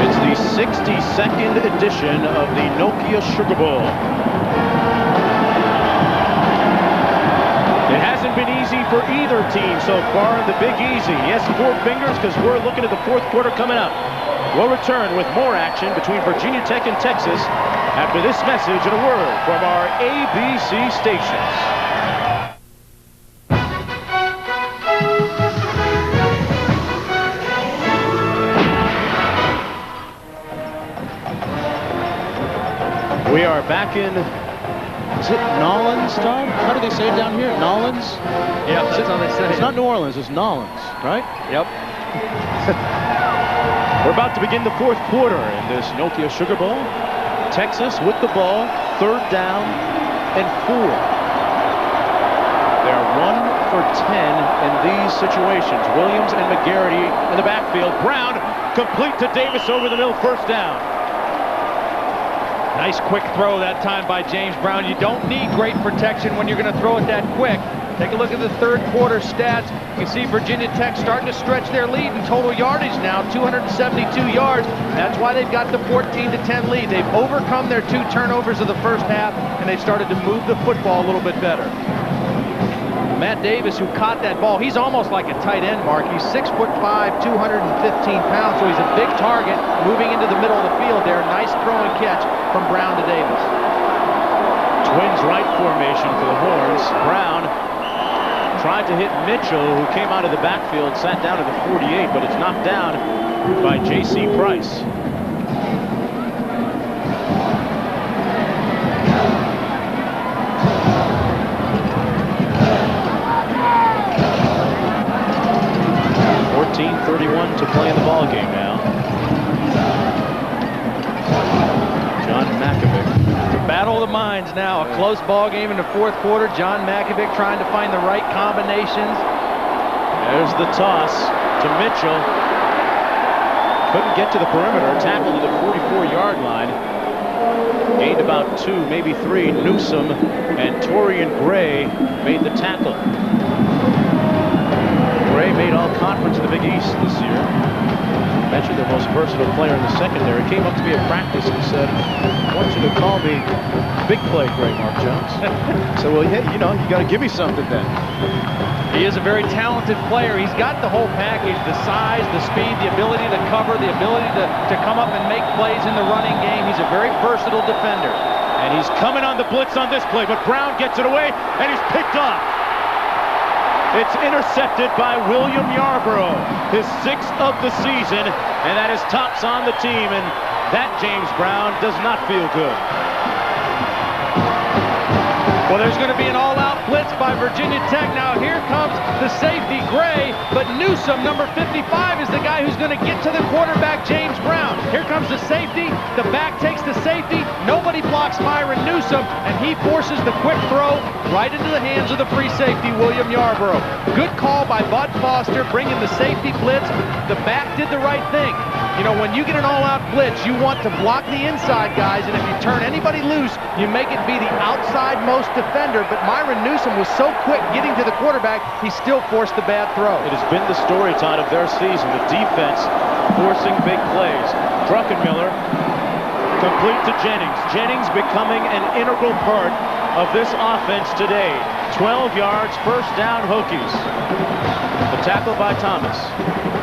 It's the 62nd edition of the Nokia Sugar Bowl. It hasn't been easy for either team so far in the Big Easy. Yes, 4 fingers, because we're looking at the fourth quarter coming up. We'll return with more action between Virginia Tech and Texas after this message and a word from our ABC stations. We are back in, is it Nolens, Tom? How do they say it down here? Nolens? Yeah, that's how they say it. It's not New Orleans, it's Nolens, right? Yep. We're about to begin the fourth quarter in this Nokia Sugar Bowl. Texas with the ball, 3rd down and 4. They're 1 for 10 in these situations. Williams and McGarity in the backfield. Brown complete to Davis over the middle, 1st down. Nice quick throw that time by James Brown. You don't need great protection when you're going to throw it that quick. Take a look at the 3rd quarter stats. You can see Virginia Tech starting to stretch their lead in total yardage now, 272 yards. That's why they've got the 14-10 lead. They've overcome their 2 turnovers of the first half, and they've started to move the football a little bit better. Matt Davis, who caught that ball, he's almost like a tight end, Mark. He's 6'5", 215 pounds, so he's a big target moving into the middle of the field there. Nice throw and catch from Brown to Davis. Twins right formation for the Horns. Brown tried to hit Mitchell, who came out of the backfield, sat down at the 48, but it's knocked down by J.C. Price. .31 to play in the ball game now. John Makovic. It's a battle of the minds now. A close ball game in the 4th quarter. John Makovic trying to find the right combinations. There's the toss to Mitchell. Couldn't get to the perimeter. Tackled to the 44-yard line. Gained about 2, maybe 3. Newsome and Torian Gray made the tackle. Gray made all-conference in the Big East this year. Mentioned their most versatile player in the secondary. Came up to me at practice and said, I want you to call me Big Play Gray, Mark Jones. So, well, yeah, you know, you got to give me something then. He is a very talented player. He's got the whole package, the size, the speed, the ability to cover, the ability to come up and make plays in the running game. He's a very versatile defender. And he's coming on the blitz on this play, but Brown gets it away, and he's picked off. It's intercepted by William Yarborough, his 6th of the season, and that is tops on the team, and that James Brown does not feel good. Well, there's going to be an all-out blitz by Virginia Tech. Now here comes the safety, Gray, but Newsome, number 55, is the guy who's going to get to the quarterback, James Brown. Here comes the safety. The back takes the safety. Nobody blocks Myron Newsome, and he forces the quick throw right into the hands of the free safety, William Yarborough. Good call by Bud Foster, bringing the safety blitz. The back did the right thing. You know, when you get an all-out blitz, you want to block the inside guys, and if you turn anybody loose, you make it be the outside-most defender, but Myron Newsome was so quick getting to the quarterback, he still forced the bad throw. It has been the story, Todd, of their season, the defense forcing big plays. Druckenmiller complete to Jennings. Jennings becoming an integral part of this offense today. 12 yards, 1st down, Hokies. The tackle by Thomas.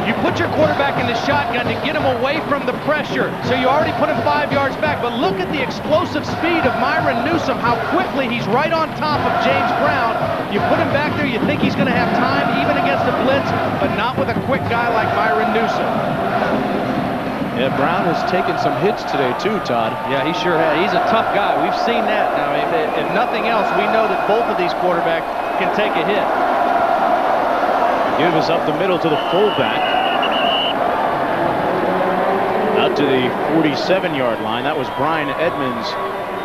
You put your quarterback in the shotgun to get him away from the pressure, so you already put him 5 yards back, but look at the explosive speed of Myron Newsome, how quickly he's right on top of James Brown. You put him back there, you think he's going to have time even against the blitz, but not with a quick guy like Myron Newsome. Yeah, Brown has taken some hits today too, Todd. Yeah, he sure has. He's a tough guy. We've seen that. Now, if nothing else, we know that both of these quarterbacks can take a hit. Give us up the middle to the fullback. Out to the 47-yard line. That was Brian Edmonds,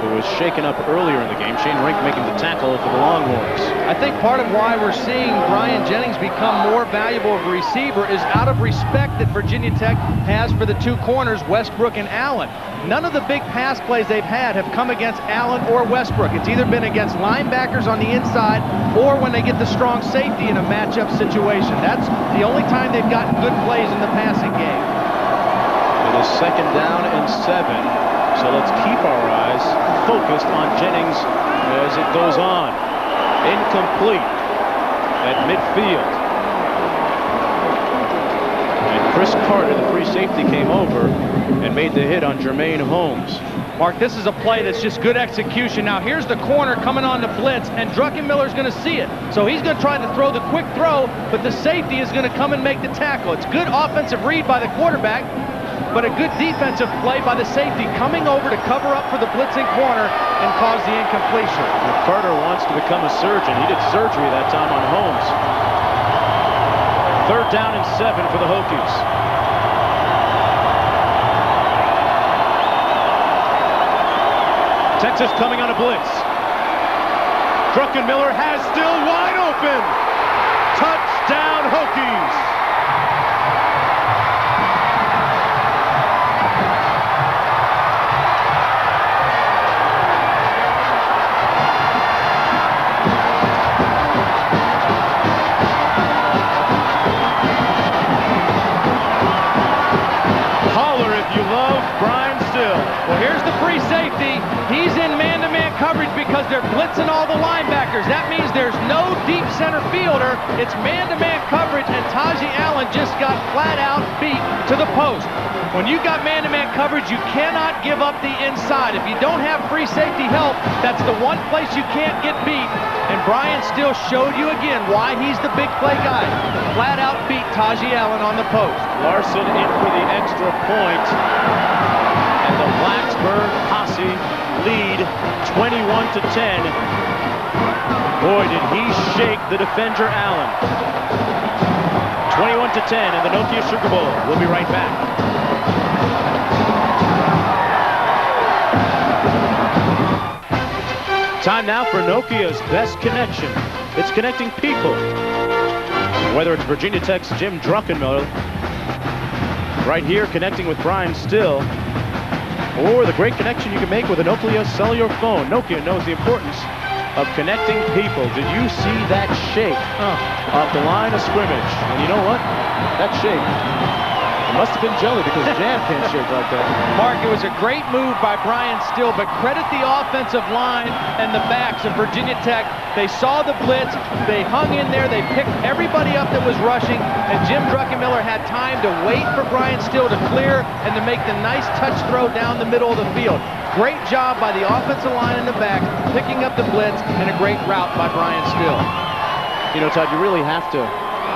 who was shaken up earlier in the game. Shane Rink making the tackle for the Longhorns. I think part of why we're seeing Bryan Jennings become more valuable of a receiver is out of respect that Virginia Tech has for the 2 corners, Westbrook and Allen. None of the big pass plays they've had have come against Allen or Westbrook. It's either been against linebackers on the inside or when they get the strong safety in a matchup situation. That's the only time they've gotten good plays in the passing game. It is 2nd down and 7. So let's keep our eyes focused on Jennings as it goes on. Incomplete at midfield. And Chris Carter, the free safety, came over and made the hit on Jermaine Holmes. Mark, this is a play that's just good execution. Now here's the corner coming on the blitz, and Druckenmiller's going to see it. So he's going to try to throw the quick throw, but the safety is going to come and make the tackle. It's good offensive read by the quarterback. but a good defensive play by the safety coming over to cover up for the blitzing corner and cause the incompletion. Carter wants to become a surgeon. He did surgery that time on Holmes. 3rd down and 7 for the Hokies. Texas coming on a blitz. Druckenmiller has still wide open. Touchdown Hokies. Holler if you love Bryan Still. Well, here's the free safety. He's in man-to-man coverage because they're blitzing all the linebackers. That means there's no deep center fielder. It's man-to-man coverage, and Tajay Allen just got flat out beat to the post. When you got man-to-man coverage, you cannot give up the inside. If you don't have free safety help, that's the one place you can't get beat. And Bryan Still showed you again why he's the big play guy. Flat out beat Tajay Allen on the post. Larson in for the extra point. And the Blacksburg posse lead 21-10. Boy, did he shake the defender Allen. 21-10 in the Nokia Sugar Bowl. We'll be right back. Time now for Nokia's best connection. It's connecting people. Whether it's Virginia Tech's Jim Druckenmiller, right here connecting with Bryan Still, or the great connection you can make with a Nokia cellular phone. Nokia knows the importance of connecting people. Did you see that shake off the line of scrimmage? And you know what? That shake, it must have been jelly because Jan can't shake like that. Mark, it was a great move by Bryan Still, but credit the offensive line and the backs of Virginia Tech. They saw the blitz, they hung in there, they picked everybody up that was rushing, and Jim Druckenmiller had time to wait for Bryan Still to clear and to make the nice touch throw down the middle of the field. Great job by the offensive line in the back, picking up the blitz, and a great route by Bryan Still. You know, Todd, you really have to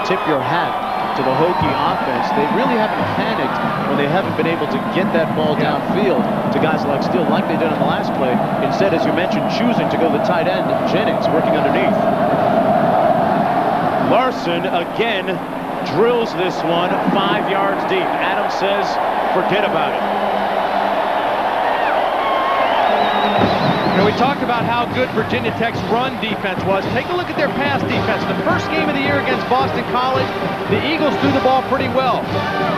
tip your hat to the Hokie offense. They really haven't panicked when they haven't been able to get that ball downfield to guys like Still, like they did on the last play. Instead, as you mentioned, choosing to go to the tight end, Jennings working underneath. Larson again drills this one 5 yards deep. Adams says, forget about it. You know, we talked about how good Virginia Tech's run defense was. Take a look at their pass defense. The first game of the year against Boston College, the Eagles threw the ball pretty well.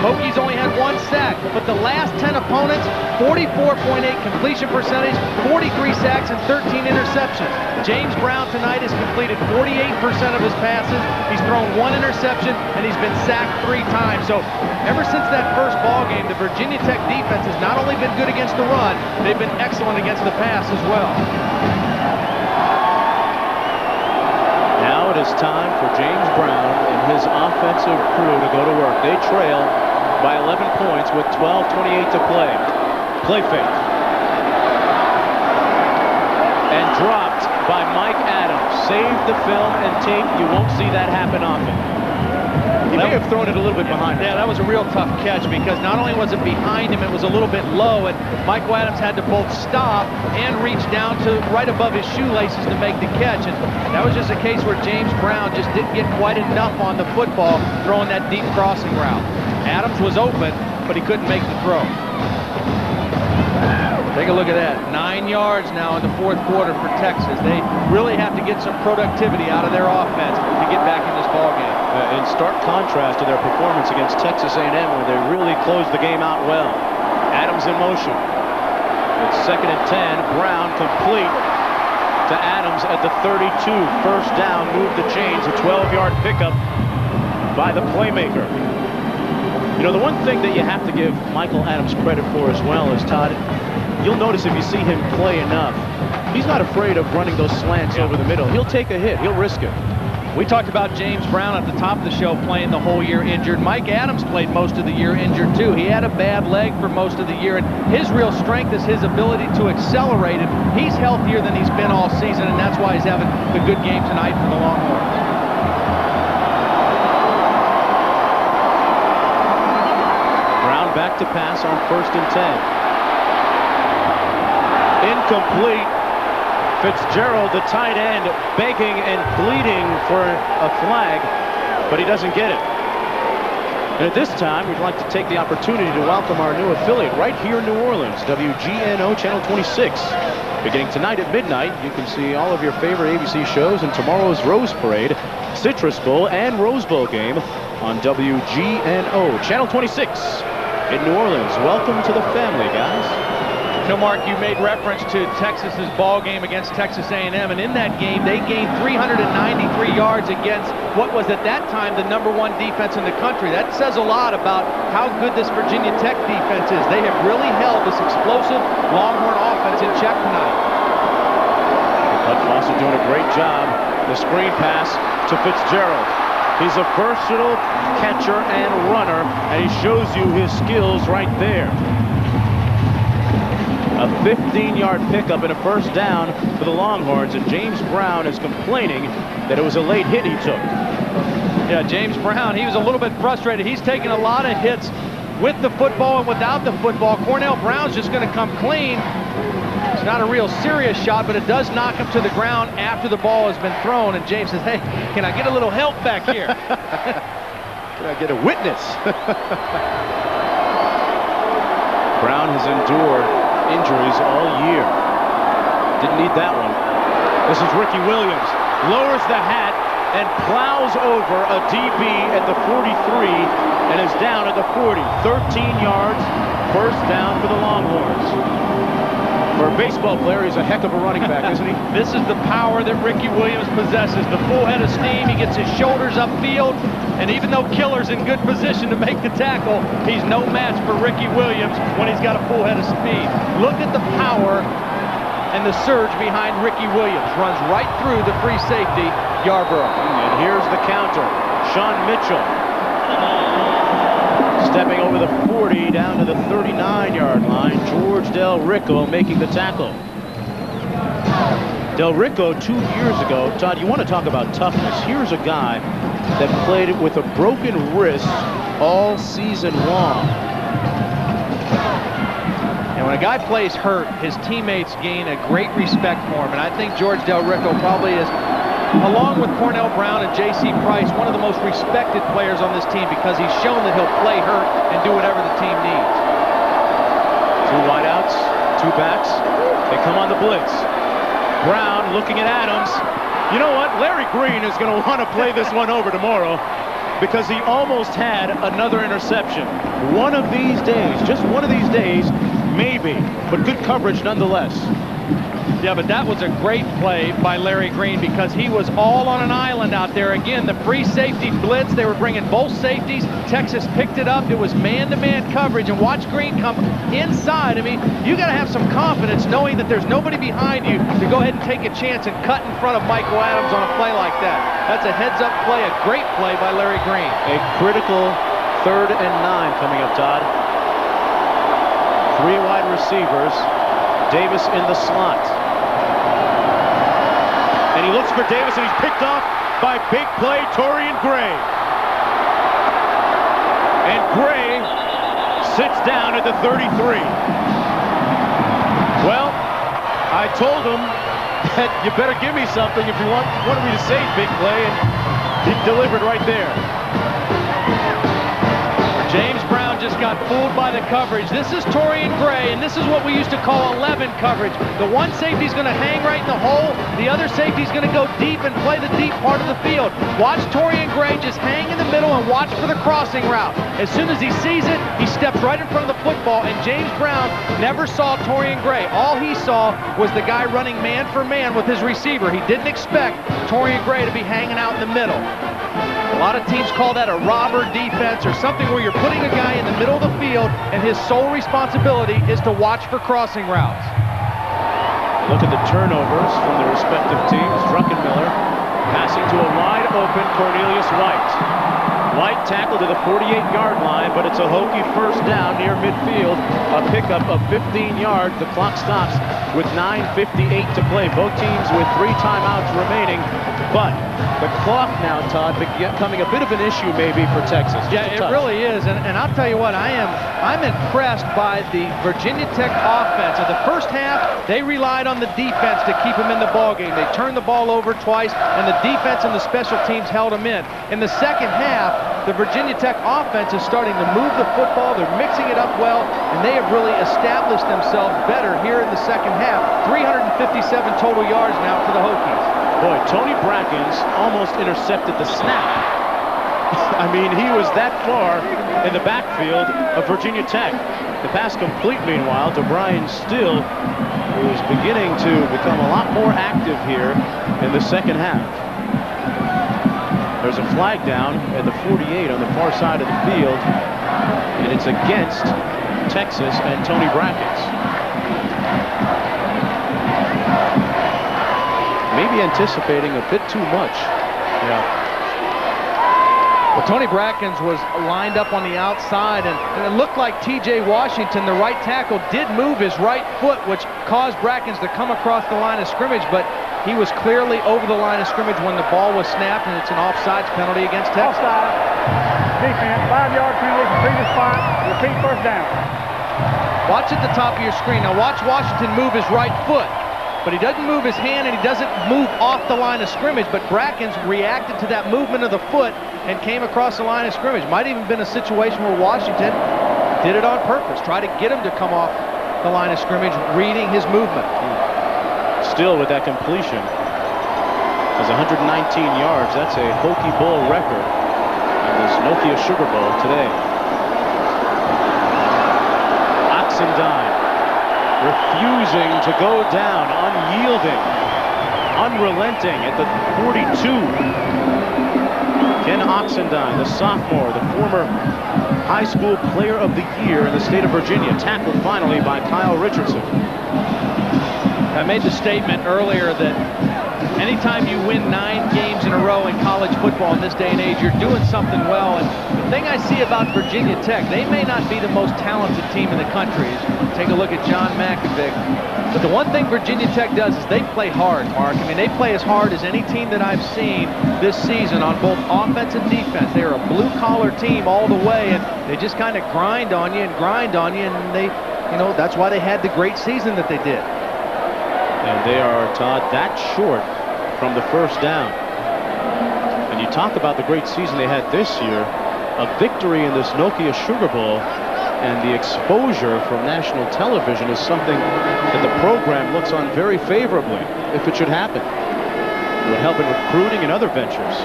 Hokies only had 1 sack, but the last 10 opponents, 44.8 completion percentage, 43 sacks, and 13 interceptions. James Brown tonight has completed 48% of his passes. He's thrown 1 interception, and he's been sacked 3 times. So ever since that first ball game, the Virginia Tech defense has not only been good against the run, they've been excellent against the pass as well. Now it is time for James Brown and his offensive crew to go to work. They trail by 11 points with 12:28 to play. Play fake. And dropped by Mike Adams. Save the film and tape. You won't see that happen often. He may have thrown it a little bit behind him. Yeah, that was a real tough catch because not only was it behind him, it was a little bit low, and Michael Adams had to both stop and reach down to right above his shoelaces to make the catch. And that was just a case where James Brown just didn't get quite enough on the football throwing that deep crossing route. Adams was open, but he couldn't make the throw. Take a look at that. 9 yards now in the 4th quarter for Texas. They really have to get some productivity out of their offense to get back in this ballgame. In stark contrast to their performance against Texas A&M, where they really closed the game out well. Adams in motion. It's 2nd and 10. Brown complete to Adams at the 32. First down, move the chains. A 12-yard pickup by the playmaker. You know, the one thing that you have to give Michael Adams credit for as well is, Todd, you'll notice if you see him play enough, he's not afraid of running those slants over the middle. He'll take a hit. He'll risk it. We talked about James Brown at the top of the show playing the whole year injured. Mike Adams played most of the year injured too. He had a bad leg for most of the year, and his real strength is his ability to accelerate it. He's healthier than he's been all season, and that's why he's having the good game tonight for the Longhorns. Brown back back to pass on 1st and 10. Incomplete. Fitzgerald, the tight end, begging and pleading for a flag, but he doesn't get it. And at this time, we'd like to take the opportunity to welcome our new affiliate right here in New Orleans, WGNO Channel 26. Beginning tonight at midnight, you can see all of your favorite ABC shows and tomorrow's Rose Parade, Citrus Bowl, and Rose Bowl game on WGNO Channel 26 in New Orleans. Welcome to the family, guys. You know, Mark, you made reference to Texas's ball game against Texas A&M, and in that game, they gained 393 yards against what was at that time the #1 defense in the country. That says a lot about how good this Virginia Tech defense is. They have really held this explosive Longhorn offense in check tonight. Bud Foster doing a great job. The screen pass to Fitzgerald. He's a versatile catcher and runner, and he shows you his skills right there. A 15-yard pickup and a 1st down for the Longhorns, and James Brown is complaining that it was a late hit he took. Yeah, James Brown, he was a little bit frustrated. He's taken a lot of hits with the football and without the football. Cornell Brown's just going to come clean. It's not a real serious shot, but it does knock him to the ground after the ball has been thrown, and James says, hey, can I get a little help back here? Can I get a witness? Brown has endured injuries all year. Didn't need that one. This is Ricky Williams. Lowers the hat and plows over a DB at the 43 and is down at the 40. 13 yards, 1st down for the Longhorns. For a baseball player, he's a heck of a running back, isn't he? This is the power that Ricky Williams possesses. The full head of steam. He gets his shoulders upfield. And even though Killer's in good position to make the tackle, he's no match for Ricky Williams when he's got a full head of speed. Look at the power and the surge behind Ricky Williams. Runs right through the free safety, Yarborough. And here's the counter. Sean Mitchell stepping over the 40 down to the 39-yard line. George Del Rico making the tackle. Del Rico 2 years ago, Todd, you want to talk about toughness. Here's a guy that played with a broken wrist all season long. And when a guy plays hurt, his teammates gain a great respect for him. And I think George Del Rico probably is, along with Cornell Brown and J.C. Price, one of the most respected players on this team because he's shown that he'll play hurt and do whatever the team needs. 2 wideouts, 2 backs. They come on the blitz. Brown looking at Adams. You know what? Larry Green is going to want to play this one over tomorrow because he almost had another interception. One of these days, just one of these days, maybe, but good coverage nonetheless. Yeah, but that was a great play by Larry Green because he was all on an island out there. Again, the free safety blitz, they were bringing both safeties. Texas picked it up. It was man-to-man coverage, and watch Green come inside. I mean, you got to have some confidence knowing that there's nobody behind you to go ahead and take a chance and cut in front of Michael Adams on a play like that. That's a heads-up play, a great play by Larry Green. A critical 3rd and 9 coming up, Todd. 3 wide receivers. Davis in the slot. And he looks for Davis, and he's picked off by big play Torian Gray. And Gray sits down at the 33. Well, I told him that you better give me something if you wanted me to say big play, and he delivered right there. James Brown just got fooled by the coverage. This is Torian Gray, and this is what we used to call 11 coverage. The one safety's going to hang right in the hole. The other safety's going to go deep and play the deep part of the field. Watch Torian Gray just hang in the middle and watch for the crossing route. As soon as he sees it, he steps right in front of the football, and James Brown never saw Torian Gray. All he saw was the guy running man for man with his receiver. He didn't expect Torian Gray to be hanging out in the middle. A lot of teams call that a robber defense or something where you're putting a guy in the middle of the field and his sole responsibility is to watch for crossing routes. Look at the turnovers from the respective teams. Druckenmiller passing to a wide open Cornelius White. White tackle to the 48-yard line, but it's a Hokie first down near midfield. A pickup of 15 yards. The clock stops with 9:58 to play. Both teams with 3 timeouts remaining. But the clock now, Todd, becoming a bit of an issue maybe for Texas. Yeah, it really is. And I'll tell you what, I'm impressed by the Virginia Tech offense. In the first half, they relied on the defense to keep them in the ballgame. They turned the ball over twice, and the defense and the special teams held them in. In the second half, the Virginia Tech offense is starting to move the football. They're mixing it up well, and they have really established themselves better here in the second half. 357 total yards now for the Hokies. Boy, Tony Brackens almost intercepted the snap. I mean, he was that far in the backfield of Virginia Tech. The pass complete, meanwhile, to Bryan Still, who is beginning to become a lot more active here in the second half. There's a flag down at the 48 on the far side of the field, and it's against Texas and Tony Brackens. Maybe anticipating a bit too much. Yeah. Well, Tony Brackens was lined up on the outside, and it looked like T.J. Washington, the right tackle, did move his right foot, which caused Brackens to come across the line of scrimmage, but he was clearly over the line of scrimmage when the ball was snapped, and it's an offsides penalty against Texas. Offside. Defense, 5-yard penalty from previous spot. Repeat first down. Watch at the top of your screen. Now watch Washington move his right foot. But he doesn't move his hand, and he doesn't move off the line of scrimmage, but Brackens reacted to that movement of the foot and came across the line of scrimmage. Might even been a situation where Washington did it on purpose, try to get him to come off the line of scrimmage, reading his movement. Still with that completion. Has 119 yards. That's a Hokie Bowl record in this Nokia Sugar Bowl today. Oxendine refusing to go down, unyielding, unrelenting at the 42. Ken Oxendine, the sophomore, the former high school player of the year in the state of Virginia, tackled finally by Kyle Richardson. I made the statement earlier that anytime you win 9 games in a row in college football in this day and age, you're doing something well. And the thing I see about Virginia Tech, they may not be the most talented team in the country. Take a look at John Makovic. But the one thing Virginia Tech does is they play hard, Mark. I mean, they play as hard as any team that I've seen this season on both offense and defense. They are a blue-collar team all the way, and they just kind of grind on you, and they, you know, that's why they had the great season that they did. And they are, Todd, that short from the first down. And you talk about the great season they had this year, a victory in this Nokia Sugar Bowl, and the exposure from national television is something that the program looks on very favorably if it should happen. It would help in recruiting and other ventures.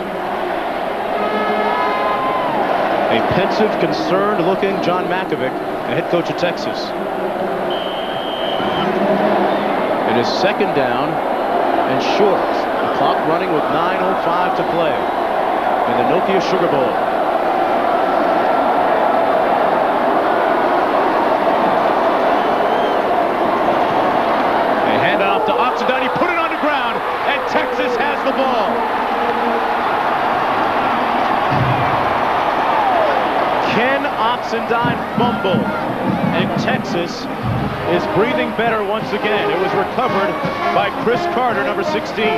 A pensive, concerned-looking John Makovic, the head coach of Texas. It is second down and short. The clock running with 9:05 to play in the Nokia Sugar Bowl. They hand it off to Oxendine. He put it on the ground, and Texas has the ball. Ken Oxendine fumbled, and Texas is breathing better once again. It was recovered by Chris Carter, number 16.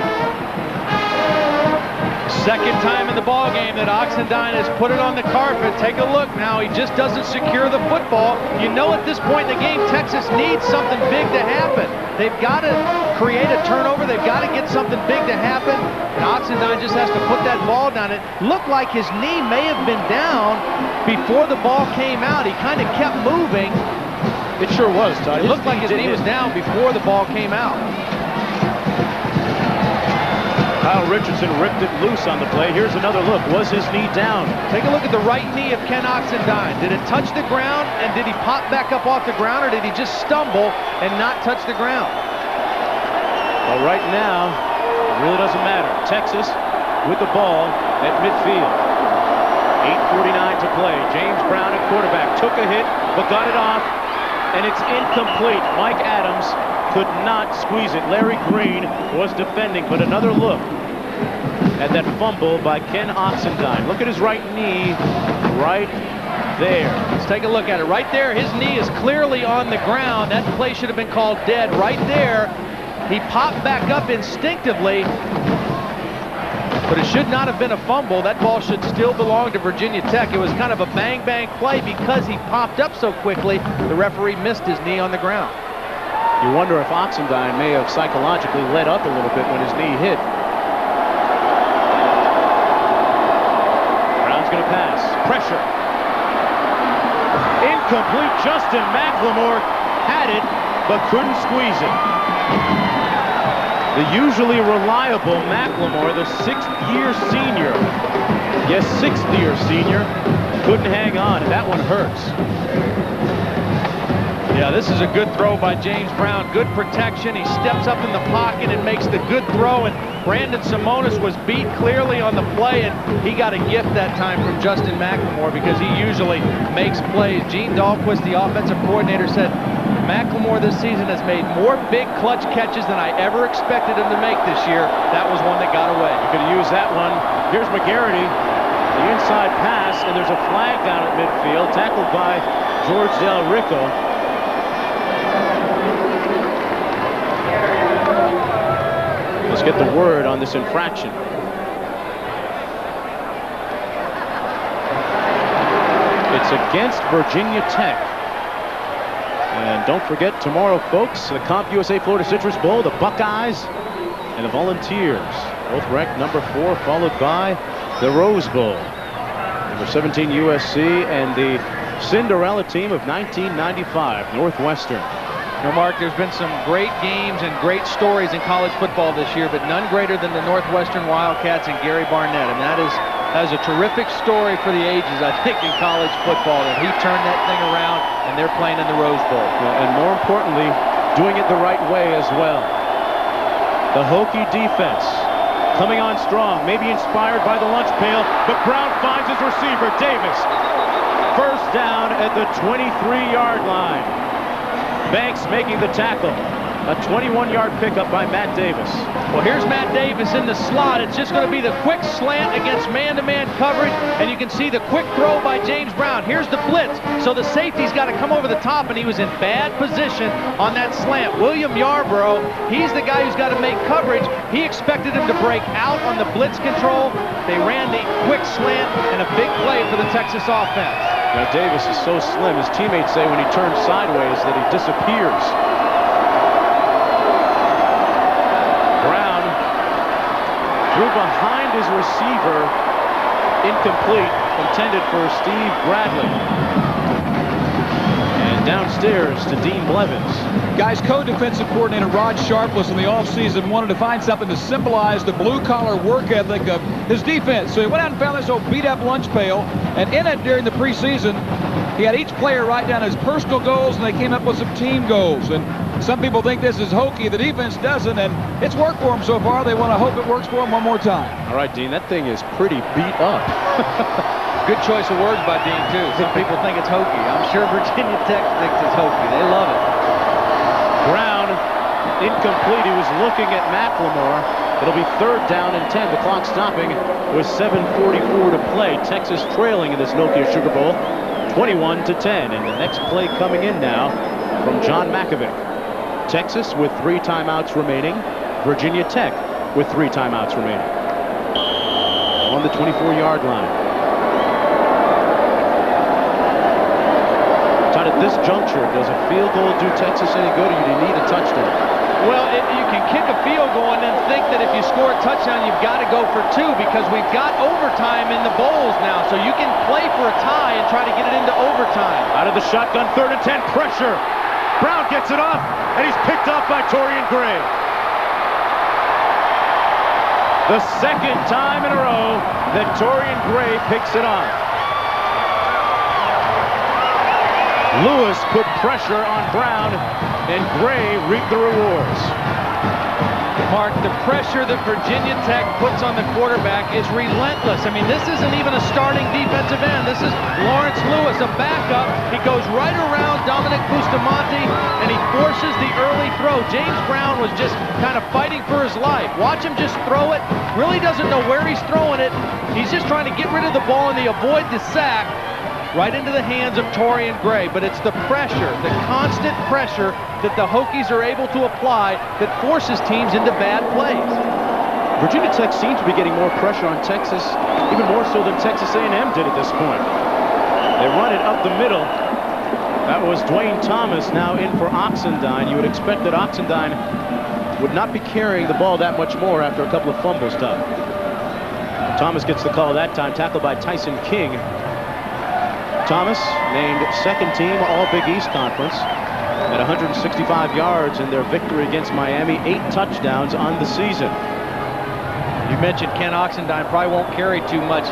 Second time in the ball game that Oxendine has put it on the carpet. Take a look now. He just doesn't secure the football. You know at this point in the game, Texas needs something big to happen. They've got to create a turnover. They've got to get something big to happen. And Oxendine just has to put that ball down. It looked like his knee may have been down before the ball came out. He kind of kept moving. It sure was, Todd. It looked like his knee was down before the ball came out. Kyle Richardson ripped it loose on the play. Here's another look. Was his knee down? Take a look at the right knee of Ken Oxendine. Did it touch the ground, and did he pop back up off the ground, or did he just stumble and not touch the ground? Well, right now, it really doesn't matter. Texas with the ball at midfield. 8:49 to play. James Brown at quarterback. Took a hit, but got it off, and it's incomplete. Mike Adams could not squeeze it. Larry Green was defending, but another look. and that fumble by Ken Oxendine. Look at his right knee right there. Let's take a look at it. Right there, his knee is clearly on the ground. That play should have been called dead right there. He popped back up instinctively, but it should not have been a fumble. That ball should still belong to Virginia Tech. It was kind of a bang-bang play because he popped up so quickly. The referee missed his knee on the ground. You wonder if Oxendine may have psychologically let up a little bit when his knee hit. Brown's going to pass. Pressure. Incomplete. Justin McLemore had it, but couldn't squeeze it. The usually reliable McLemore, the sixth-year senior, yes, sixth-year senior, couldn't hang on, and that one hurts. Yeah, this is a good throw by James Brown. Good protection. He steps up in the pocket and makes the good throw, and Brandon Simonis was beat clearly on the play, and he got a gift that time from Justin McLemore because he usually makes plays. Gene Dahlquist, the offensive coordinator, said McLemore this season has made more big clutch catches than I ever expected him to make this year. That was one that got away. You could use that one. Here's McGarity, the inside pass, and there's a flag down at midfield, tackled by George Del Rico. Let's get the word on this infraction. It's against Virginia Tech. And don't forget tomorrow, folks, the CompUSA Florida Citrus Bowl, the Buckeyes and the Volunteers. Both ranked number 4, followed by the Rose Bowl. Number 17 USC and the Cinderella team of 1995, Northwestern. Now, Mark, there's been some great games and great stories in college football this year, but none greater than the Northwestern Wildcats and Gary Barnett. And that is a terrific story for the ages, I think, in college football, that he turned that thing around and they're playing in the Rose Bowl. And more importantly, doing it the right way as well. The Hokie defense coming on strong, maybe inspired by the lunch pail, but Brown finds his receiver, Davis. First down at the 23-yard line. Banks making the tackle. A 21-yard pickup by Matt Davis. Well, here's Matt Davis in the slot. It's just going to be the quick slant against man-to-man coverage, and you can see the quick throw by James Brown. Here's the blitz, so the safety's got to come over the top, and he was in bad position on that slant. William Yarborough, he's the guy who's got to make coverage. He expected him to break out on the blitz control. They ran the quick slant, and a big play for the Texas offense. Now, Davis is so slim, his teammates say when he turns sideways that he disappears. Brown threw behind his receiver, incomplete, intended for Steve Bradley. And downstairs to Dean Blevins. Guys, co-defensive coordinator Rod Sharpless in the offseason wanted to find something to symbolize the blue-collar work ethic of his defense. So he went out and found this old beat-up lunch pail, and in it during the preseason, he had each player write down his personal goals, and they came up with some team goals. And some people think this is hokey. The defense doesn't, and it's worked for them so far. They want to hope it works for them one more time. All right, Dean, that thing is pretty beat up. Good choice of words by Dean, too. Some people think it's hokey. I'm sure Virginia Tech thinks it's hokey. They love it. Brown, incomplete. He was looking at McLemore. It'll be third down and 10. The clock stopping with 7:44 to play. Texas trailing in this Nokia Sugar Bowl, 21-10. And the next play coming in now from John Makovic. Texas with 3 timeouts remaining. Virginia Tech with 3 timeouts remaining. On the 24-yard line. Todd, at this juncture, does a field goal do Texas any good, or do you need a touchdown? Well, you can kick a field goal and then think that if you score a touchdown, you've got to go for 2 because we've got overtime in the bowls now. So you can play for a tie and try to get it into overtime. Out of the shotgun, 3rd and 10, pressure. Brown gets it off, and he's picked off by Torian Gray. The second time in a row that Torian Gray picks it off. Lewis put pressure on Brown, and Gray reaped the rewards. Mark, the pressure that Virginia Tech puts on the quarterback is relentless. I mean, this isn't even a starting defensive end. This is Lawrence Lewis, a backup. He goes right around Dominic Bustamante, and he forces the early throw. James Brown was just kind of fighting for his life. Watch him just throw it. Really doesn't know where he's throwing it. He's just trying to get rid of the ball, and they avoid the sack right into the hands of Torian Gray. But it's the pressure, the constant pressure that the Hokies are able to apply that forces teams into bad plays. Virginia Tech seems to be getting more pressure on Texas, even more so than Texas A&M did at this point. They run it up the middle. That was Dwayne Thomas now in for Oxendine. You would expect that Oxendine would not be carrying the ball that much more after a couple of fumbles done. Thomas gets the call that time, tackled by Tyson King. Thomas named second team All Big East Conference at 165 yards in their victory against Miami, 8 touchdowns on the season. You mentioned Ken Oxendine probably won't carry too much.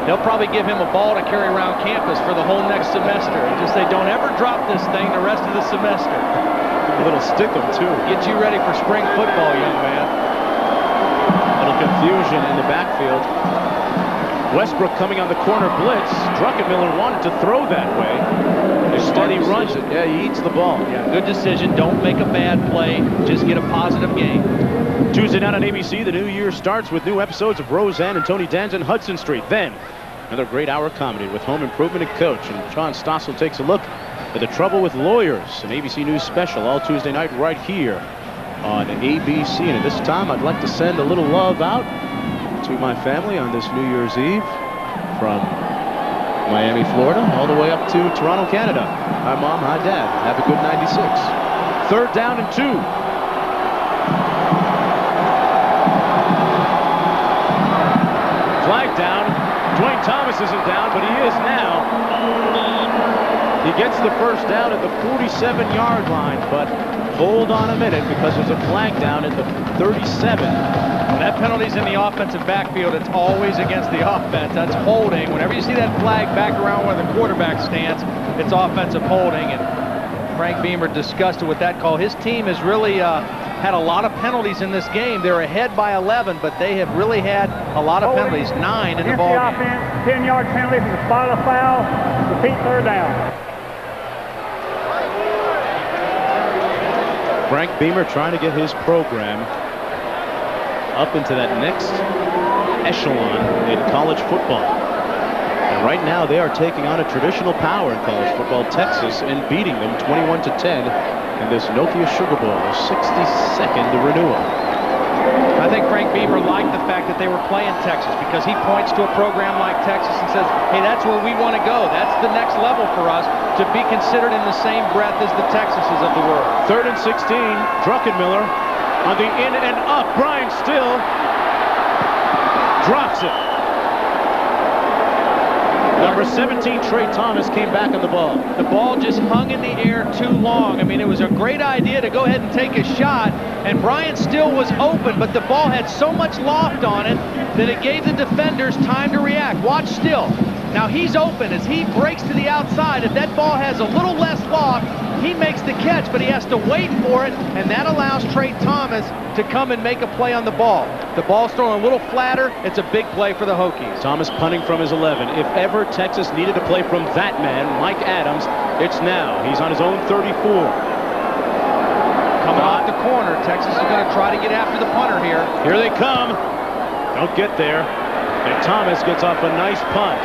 They'll probably give him a ball to carry around campus for the whole next semester. And just say, don't ever drop this thing the rest of the semester. A little stick 'em too. Get you ready for spring football, young man. A little confusion in the backfield. Westbrook coming on the corner blitz. Druckenmiller wanted to throw that way. Instead he runs it. Yeah, he eats the ball. Yeah, good decision. Don't make a bad play. Just get a positive game. Tuesday night on ABC, the new year starts with new episodes of Roseanne and Tony Danza, Hudson Street. Then, another great hour comedy with Home Improvement and Coach. And John Stossel takes a look at the trouble with lawyers. An ABC News special all Tuesday night right here on ABC. And at this time, I'd like to send a little love out to my family on this New Year's Eve from Miami, Florida, all the way up to Toronto, Canada. Hi, Mom. Hi, Dad. Have a good 96. 3rd down and 2. Flag down. Dwayne Thomas isn't down, but he is now. He gets the first down at the 47-yard line, but hold on a minute because there's a flag down at the 37. When that penalty's in the offensive backfield, it's always against the offense. That's holding. Whenever you see that flag back around where the quarterback stands, it's offensive holding. And Frank Beamer disgusted with that call. His team has really had a lot of penalties in this game. They're ahead by 11, but they have really had a lot of penalties. 9 in the ball game. Offense, 10-yard penalty from the spot of the foul. Repeat 3rd down. Frank Beamer trying to get his program up into that next echelon in college football. And right now they are taking on a traditional power in college football, Texas, and beating them 21-10 in this Nokia Sugar Bowl, the 62nd renewal. I think Frank Beamer liked the fact that they were playing Texas because he points to a program like Texas and says, hey, that's where we want to go. That's the next level for us to be considered in the same breath as the Texases of the world. 3rd and 16, Druckenmiller on the in and up. Bryan still drops it. Number 17, Trey Thomas, came back on the ball. The ball just hung in the air too long. I mean, it was a great idea to go ahead and take a shot, and Bryan Still was open, but the ball had so much loft on it that it gave the defenders time to react. Watch Still. Now he's open as he breaks to the outside. If that ball has a little less loft, he makes the catch, but he has to wait for it, and that allows Trey Thomas to come and make a play on the ball. The ball's thrown a little flatter. It's a big play for the Hokies. Thomas punting from his 11. If ever Texas needed to play from that man, Mike Adams, it's now. He's on his own 34. Coming off the corner, Texas is going to try to get after the punter here. Here they come. Don't get there. And Thomas gets off a nice punt.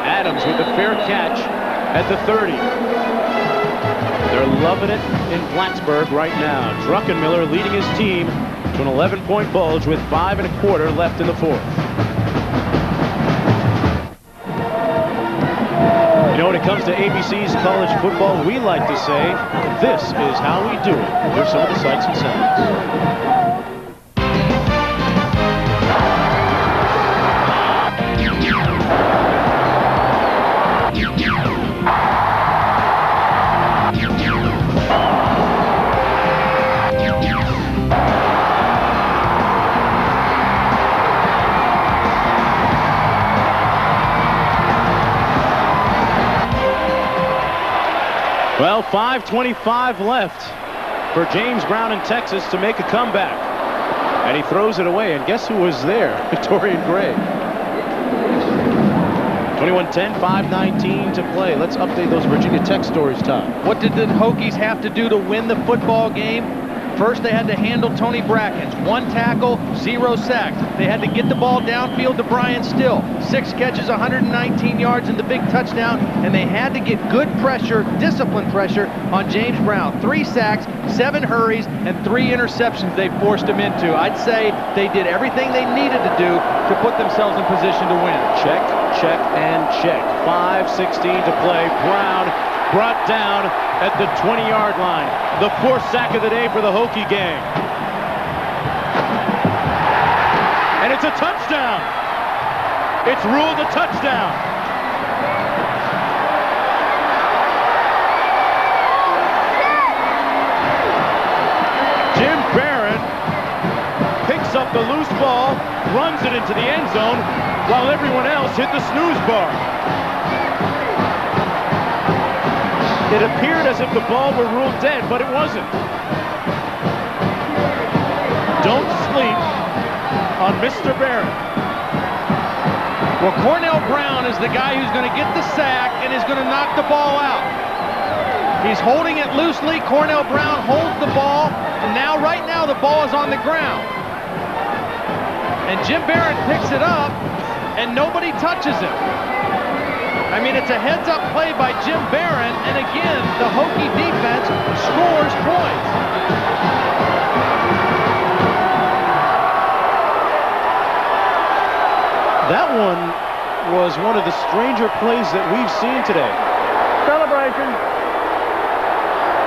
Adams with the fair catch at the 30. They're loving it in Blacksburg right now. Druckenmiller leading his team to an 11-point bulge with 5 1/4 left in the 4th. You know, when it comes to ABC's college football, we like to say, this is how we do it. Here's some of the sights and sounds. Well, 5:25 left for James Brown in Texas to make a comeback. And he throws it away, and guess who was there? Torian Gray. 21-10, 5:19 to play. Let's update those Virginia Tech stories, Todd. What did the Hokies have to do to win the football game? First, they had to handle Tony Brackens. 1 tackle, 0 sacks. They had to get the ball downfield to Brian Still. 6 catches, 119 yards, and the big touchdown. And they had to get good pressure, disciplined pressure on James Brown. 3 sacks, 7 hurries, and 3 interceptions they forced him into. I'd say they did everything they needed to do to put themselves in position to win. Check, check, and check. 5:16 to play. Brown brought down at the 20-yard line. The 4th sack of the day for the Hokie gang. And it's a touchdown. It's ruled a touchdown. Jim Barron picks up the loose ball, runs it into the end zone, while everyone else hit the snooze bar. It appeared as if the ball were ruled dead, but it wasn't. Don't sleep on Mr. Barron. Well, Cornell Brown is the guy who's going to get the sack and is going to knock the ball out. He's holding it loosely. Cornell Brown holds the ball, and now, right now, the ball is on the ground. And Jim Barron picks it up, and nobody touches him. I mean, it's a heads-up play by Jim Barron, and again, the Hokie defense scores points. That one was one of the stranger plays that we've seen today. Celebration.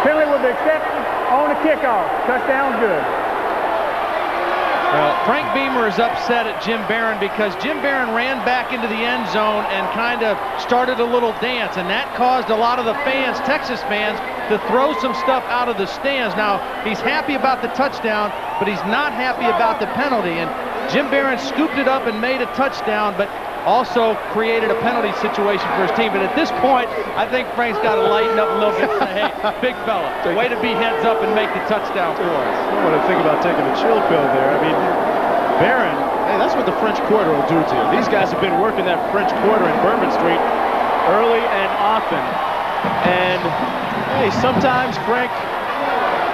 Penalty will be accepted on the kickoff. Touchdown, good. Well, Frank Beamer is upset at Jim Barron because Jim Barron ran back into the end zone and kind of started a little dance, and that caused a lot of the fans, Texas fans, to throw some stuff out of the stands. Now, he's happy about the touchdown, but he's not happy about the penalty, and Jim Barron scooped it up and made a touchdown, but also created a penalty situation for his team. But at this point, I think Frank's got to lighten up a little bit and say, hey, big fella, way to be heads up and make the touchdown for us. I want to think about taking a chill pill there. I mean, Barron, hey, that's what the French Quarter will do to you. These guys have been working that French Quarter in Bourbon Street early and often. And, hey, sometimes, Frank,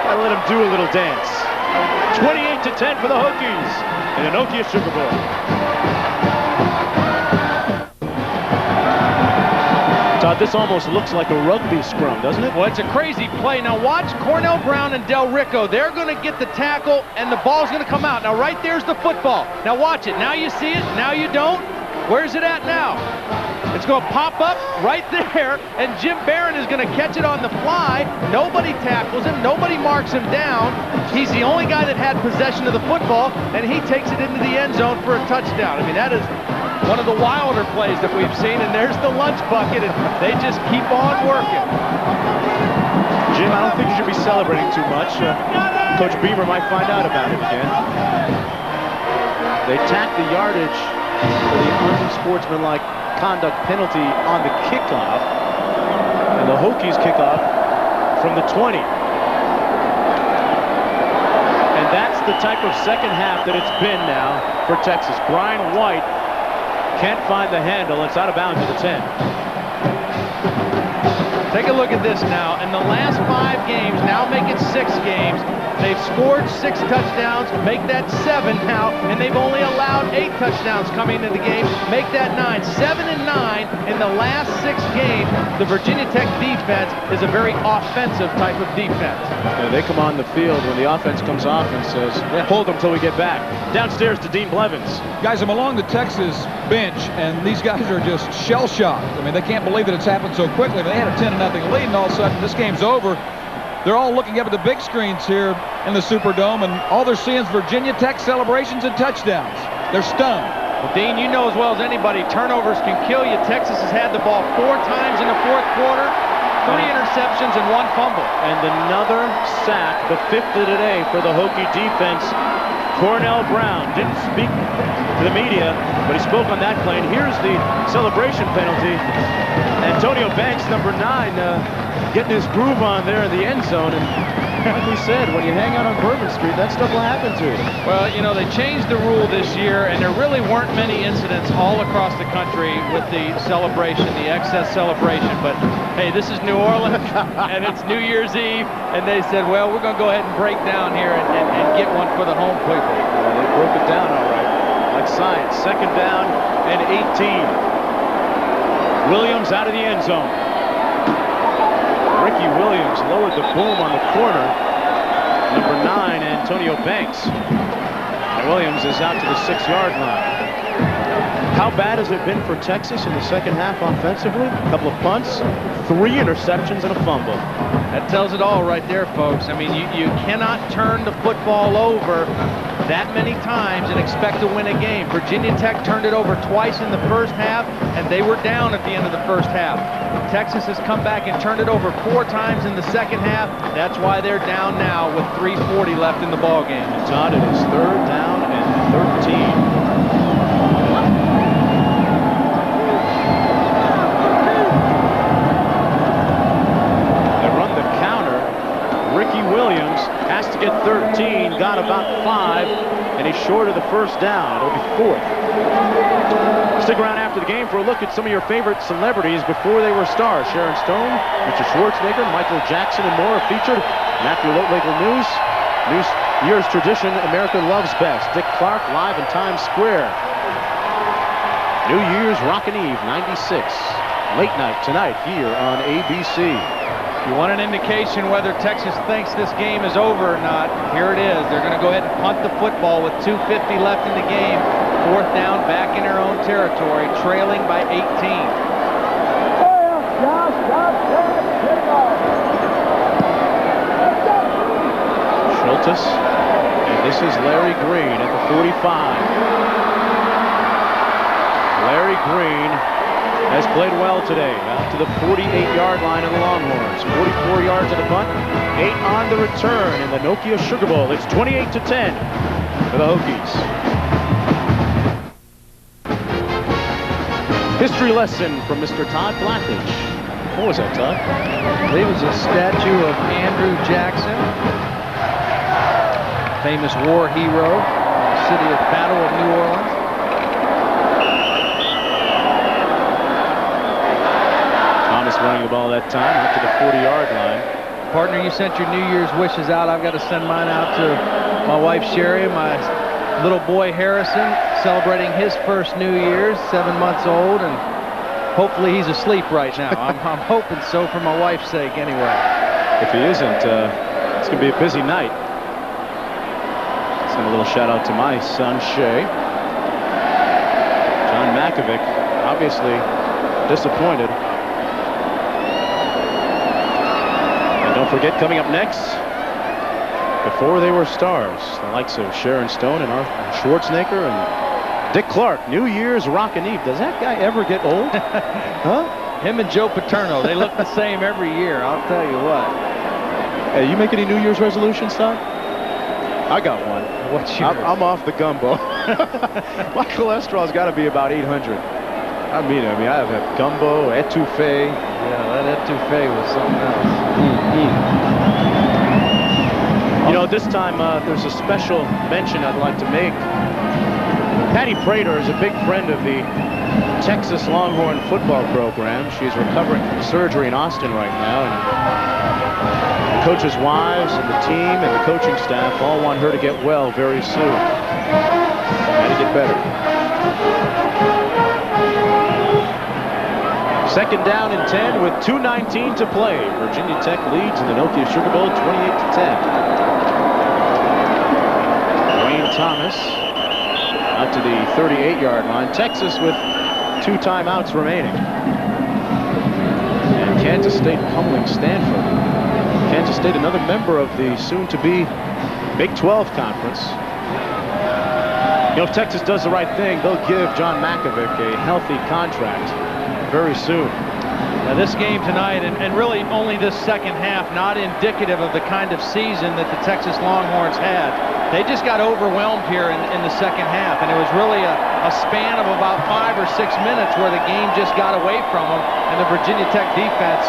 I let him do a little dance. 28-10 for the Hokies in the Nokia Sugar Bowl. Todd, this almost looks like a rugby scrum, doesn't it? Well, it's a crazy play. Now watch Cornell Brown and Del Rico. They're going to get the tackle, and the ball's going to come out. Now right there's the football. Now watch it. Now you see it. Now you don't. Where's it at now? It's going to pop up right there, and Jim Barron is going to catch it on the fly. Nobody tackles him. Nobody marks him down. He's the only guy that had possession of the football, and he takes it into the end zone for a touchdown. I mean, that is one of the wilder plays that we've seen, and there's the lunch bucket, and they just keep on working. Jim, I don't think you should be celebrating too much. Coach Beamer might find out about it again. They tack the yardage for the unsportsmanlike conduct penalty on the kickoff, and the Hokies kick off from the 20. And that's the type of second half that it's been now for Texas. Brian White can't find the handle. It's out of bounds at the 10. Take a look at this now. In the last 5 games, now make it 6 games, they've scored 6 touchdowns, make that 7 now, and they've only allowed 8 touchdowns coming into the game, make that 9. 7 and 9 in the last 6 games. The Virginia Tech defense is a very offensive type of defense. Yeah, they come on the field when the offense comes off and says, hold them till we get back. Downstairs to Dean Blevins. Guys, I'm along the Texas bench, and these guys are just shell-shocked. I mean, they can't believe that it's happened so quickly. They had a 10-0 lead, and all of a sudden, this game's over. They're all looking up at the big screens here in the Superdome, and all they're seeing is Virginia Tech celebrations and touchdowns. They're stunned. Well, Dean, you know as well as anybody, turnovers can kill you. Texas has had the ball 4 times in the 4th quarter, 3 interceptions and 1 fumble. And another sack, the 5th of the day for the Hokie defense. Cornell Brown didn't speak to the media, but he spoke on that play. And here's the celebration penalty. Antonio Banks, number 9, getting his groove on there in the end zone. And Like we said, when you hang out on Bourbon Street, that stuff will happen to you. Well, you know, they changed the rule this year, and there really weren't many incidents all across the country with the celebration, the excess celebration. But, hey, this is New Orleans, and it's New Year's Eve, and they said, well, we're going to go ahead and break down here and get one for the home people. Well, they broke it down all right, like science. 2nd down and 18. Williams out of the end zone. Ricky Williams lowered the boom on the corner. Number 9, Antonio Banks. And Williams is out to the 6-yard line. How bad has it been for Texas in the second half offensively? A couple of punts, 3 interceptions, and a fumble. That tells it all right there, folks. I mean, you cannot turn the football over that many times and expect to win a game. Virginia Tech turned it over twice in the first half, and they were down at the end of the first half. Texas has come back and turned it over 4 times in the second half. That's why they're down now with 3:40 left in the ball game. Todd, it is 3rd down and 13. Ricky Williams has to get 13, got about 5, and he's short of the first down. It'll be 4th. Stick around after the game for a look at some of your favorite celebrities before they were stars. Sharon Stone, Mr. Schwarzenegger, Michael Jackson, and more are featured. And after local news year's tradition, America Loves Best. Dick Clark live in Times Square. New Year's Rockin' Eve, 96. Late night tonight here on ABC. If you want an indication whether Texas thinks this game is over or not, here it is. They're going to go ahead and punt the football with 2:50 left in the game. 4th down, back in their own territory, trailing by 18. Schultes, and this is Larry Green at the 45. Larry Green has played well today, out to the 48-yard line of the Longhorns. 44 yards of the punt, 8 on the return in the Nokia Sugar Bowl. It's 28-10 for the Hokies. History lesson from Mr. Todd Blackledge. What was that, Todd? I believe it was a statue of Andrew Jackson, famous war hero in the city of Battle of New Orleans. Running the ball that time out to the 40-yard line. Partner, you sent your New Year's wishes out. I've got to send mine out to my wife Sherry, my little boy Harrison, celebrating his first New Year's, 7 months old, and hopefully he's asleep right now. I'm hoping so for my wife's sake anyway. If he isn't, it's going to be a busy night. Send a little shout out to my son Shay. John Makovic, obviously disappointed. Don't forget, coming up next, before they were stars, the likes of Sharon Stone and Arthur Schwarzenegger and Dick Clark. New Year's Rockin' Eve. Does that guy ever get old? Huh? Him and Joe Paterno, they look the same every year, I'll tell you what. Hey, you make any New Year's resolutions, Todd? I got one. What's yours? I'm off the gumbo. My cholesterol's got to be about 800. I mean, I have had gumbo, etouffee. Yeah, that etouffee was something else. You know, this time there's a special mention I'd like to make. Patty Prater is a big friend of the Texas Longhorn football program. She's recovering from surgery in Austin right now. And the coaches' wives and the team and the coaching staff all want her to get well very soon. And to get better. 2nd down and 10 with 2:19 to play. Virginia Tech leads in the Nokia Sugar Bowl 28-10. Wayne Thomas out to the 38-yard line. Texas with 2 timeouts remaining. And Kansas State pummeling Stanford. Kansas State, another member of the soon-to-be Big 12 Conference. You know, if Texas does the right thing, they'll give John Makovic a healthy contract very soon. Now this game tonight, and really only this second half, not indicative of the kind of season that the Texas Longhorns had. They just got overwhelmed here in the second half, and it was really a span of about 5 or 6 minutes where the game just got away from them, and the Virginia Tech defense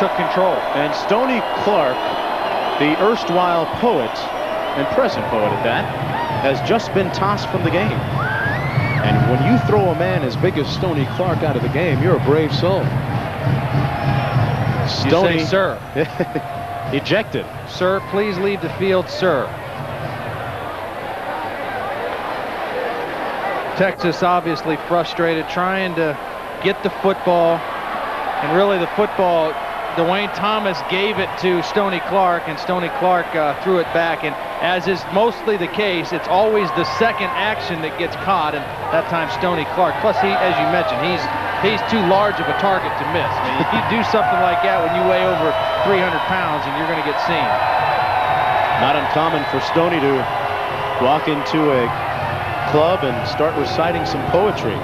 took control. And Stoney Clark The erstwhile poet, and present poet at that, has just been tossed from the game. And when you throw a man as big as Stoney Clark out of the game, you're a brave soul. Stoney, you say, sir. Ejected. Sir, please leave the field, sir. Texas obviously frustrated, trying to get the football. And really the football, Dwayne Thomas gave it to Stoney Clark, and Stoney Clark threw it back. And as is mostly the case, it's always the second action that gets caught, and that time Stoney Clark. Plus, he, as you mentioned, he's too large of a target to miss. I mean, if you do something like that when you weigh over 300 pounds, and you're going to get seen. Not uncommon for Stoney to walk into a club and start reciting some poetry.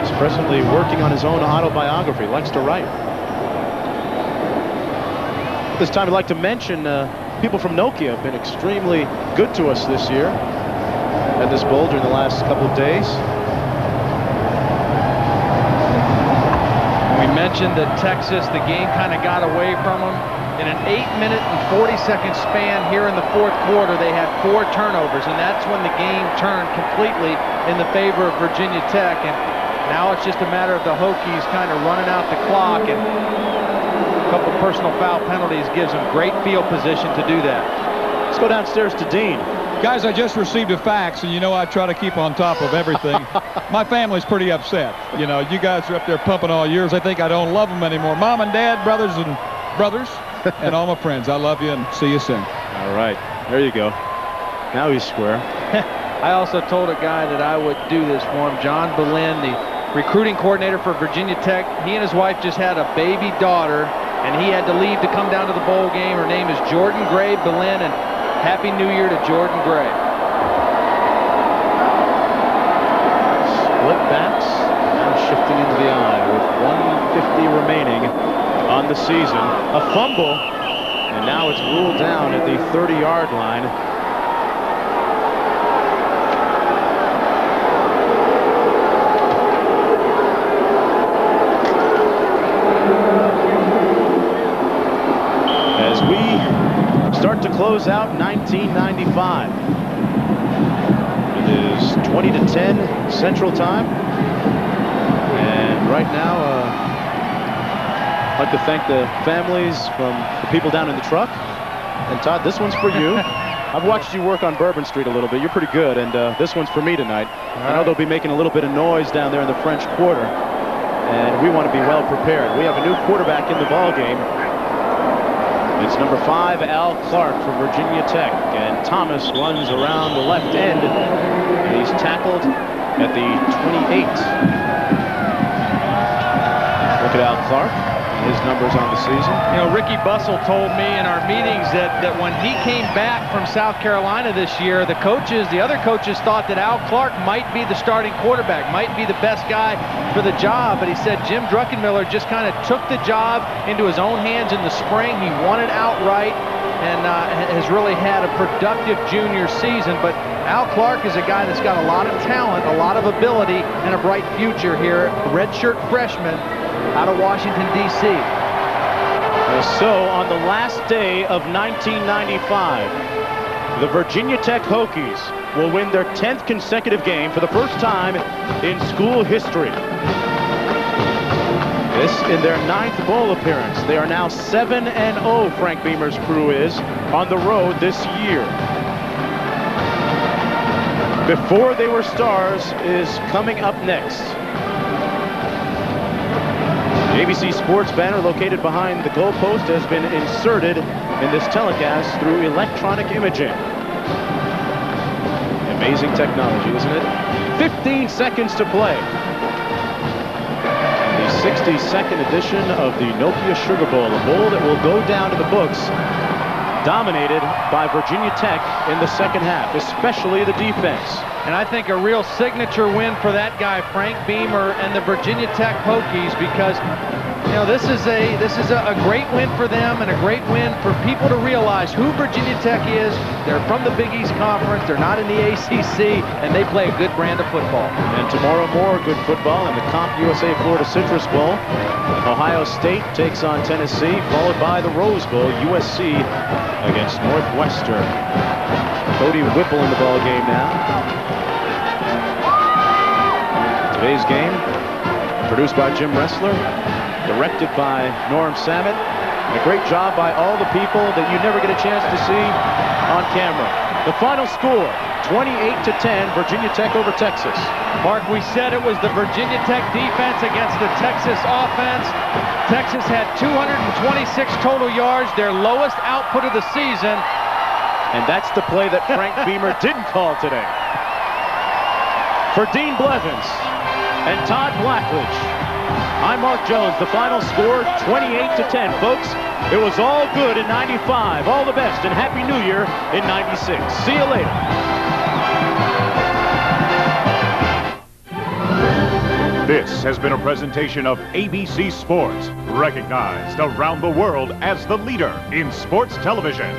He's presently working on his own autobiography. Likes to write. This time I'd like to mention people from Nokia have been extremely good to us this year at this bowl during the last couple of days. We mentioned that Texas, the game kind of got away from them. In an 8-minute and 40-second span here in the fourth quarter, they had 4 turnovers, and that's when the game turned completely in the favor of Virginia Tech. And now it's just a matter of the Hokies kind of running out the clock, and a couple personal foul penalties gives them great field position to do that. Let's go downstairs to Dean. Guys, I just received a fax, and you know I try to keep on top of everything. My family's pretty upset. You know, you guys are up there pumping all years. I think I don't love them anymore. Mom and Dad, brothers, and all my friends, I love you, and see you soon. All right, there you go. Now he's square. I also told a guy that I would do this for him. John Boleyn, the recruiting coordinator for Virginia Tech. He and his wife just had a baby daughter, and he had to leave to come down to the bowl game. Her name is Jordan Gray Boleyn, and Happy New Year to Jordan Gray. Split backs, now shifting into the eye with 1:50 remaining on the season. A fumble, and now it's ruled down at the 30-yard line. As we start to close out 1995. It is 20-10 Central Time. And right now, I'd like to thank the families from the people down in the truck. And Todd, this one's for you. I've watched you work on Bourbon Street a little bit. You're pretty good, and this one's for me tonight. I know they'll be making a little bit of noise down there in the French Quarter, and we want to be well prepared. We have a new quarterback in the ball game. It's number 5, Al Clark for Virginia Tech, and Thomas runs around the left end, and he's tackled at the 28. Look at Al Clark. His numbers on the season. You know, Ricky Bussell told me in our meetings that when he came back from South Carolina this year, the other coaches thought that Al Clark might be the starting quarterback, might be the best guy for the job. But he said Jim Druckenmiller just kind of took the job into his own hands in the spring. He won it outright and has really had a productive junior season. But Al Clark is a guy that's got a lot of talent, a lot of ability, and a bright future here. A redshirt freshman out of Washington, D.C. So on the last day of 1995, the Virginia Tech Hokies will win their 10th consecutive game for the first time in school history. This in their 9th bowl appearance. They are now 7-0, Frank Beamer's crew is, on the road this year. Before They Were Stars is coming up next. The ABC Sports banner located behind the goalpost has been inserted in this telecast through electronic imaging. Amazing technology, isn't it? 15 seconds to play. The 62nd edition of the Nokia Sugar Bowl, a bowl that will go down to the books, dominated by Virginia Tech in the second half, especially the defense. And I think a real signature win for that guy, Frank Beamer, and the Virginia Tech Hokies, because You know, this is a great win for them and a great win for people to realize who Virginia Tech is. They're from the Big East Conference. They're not in the ACC, and they play a good brand of football. And tomorrow, more good football in the Comp USA Florida Citrus Bowl. Ohio State takes on Tennessee, followed by the Rose Bowl, USC against Northwestern. Cody Whipple in the ball game now. Today's game, produced by Jim Ressler, directed by Norm Sammet, and a great job by all the people that you never get a chance to see on camera. The final score, 28-10, Virginia Tech over Texas. Mark, we said it was the Virginia Tech defense against the Texas offense. Texas had 226 total yards, their lowest output of the season. And that's the play that Frank Beamer didn't call today. For Dean Blevins and Todd Blackledge, I'm Mark Jones. The final score, 28-10. Folks, it was all good in 95. All the best and Happy New Year in 96. See you later. This has been a presentation of ABC Sports, recognized around the world as the leader in sports television.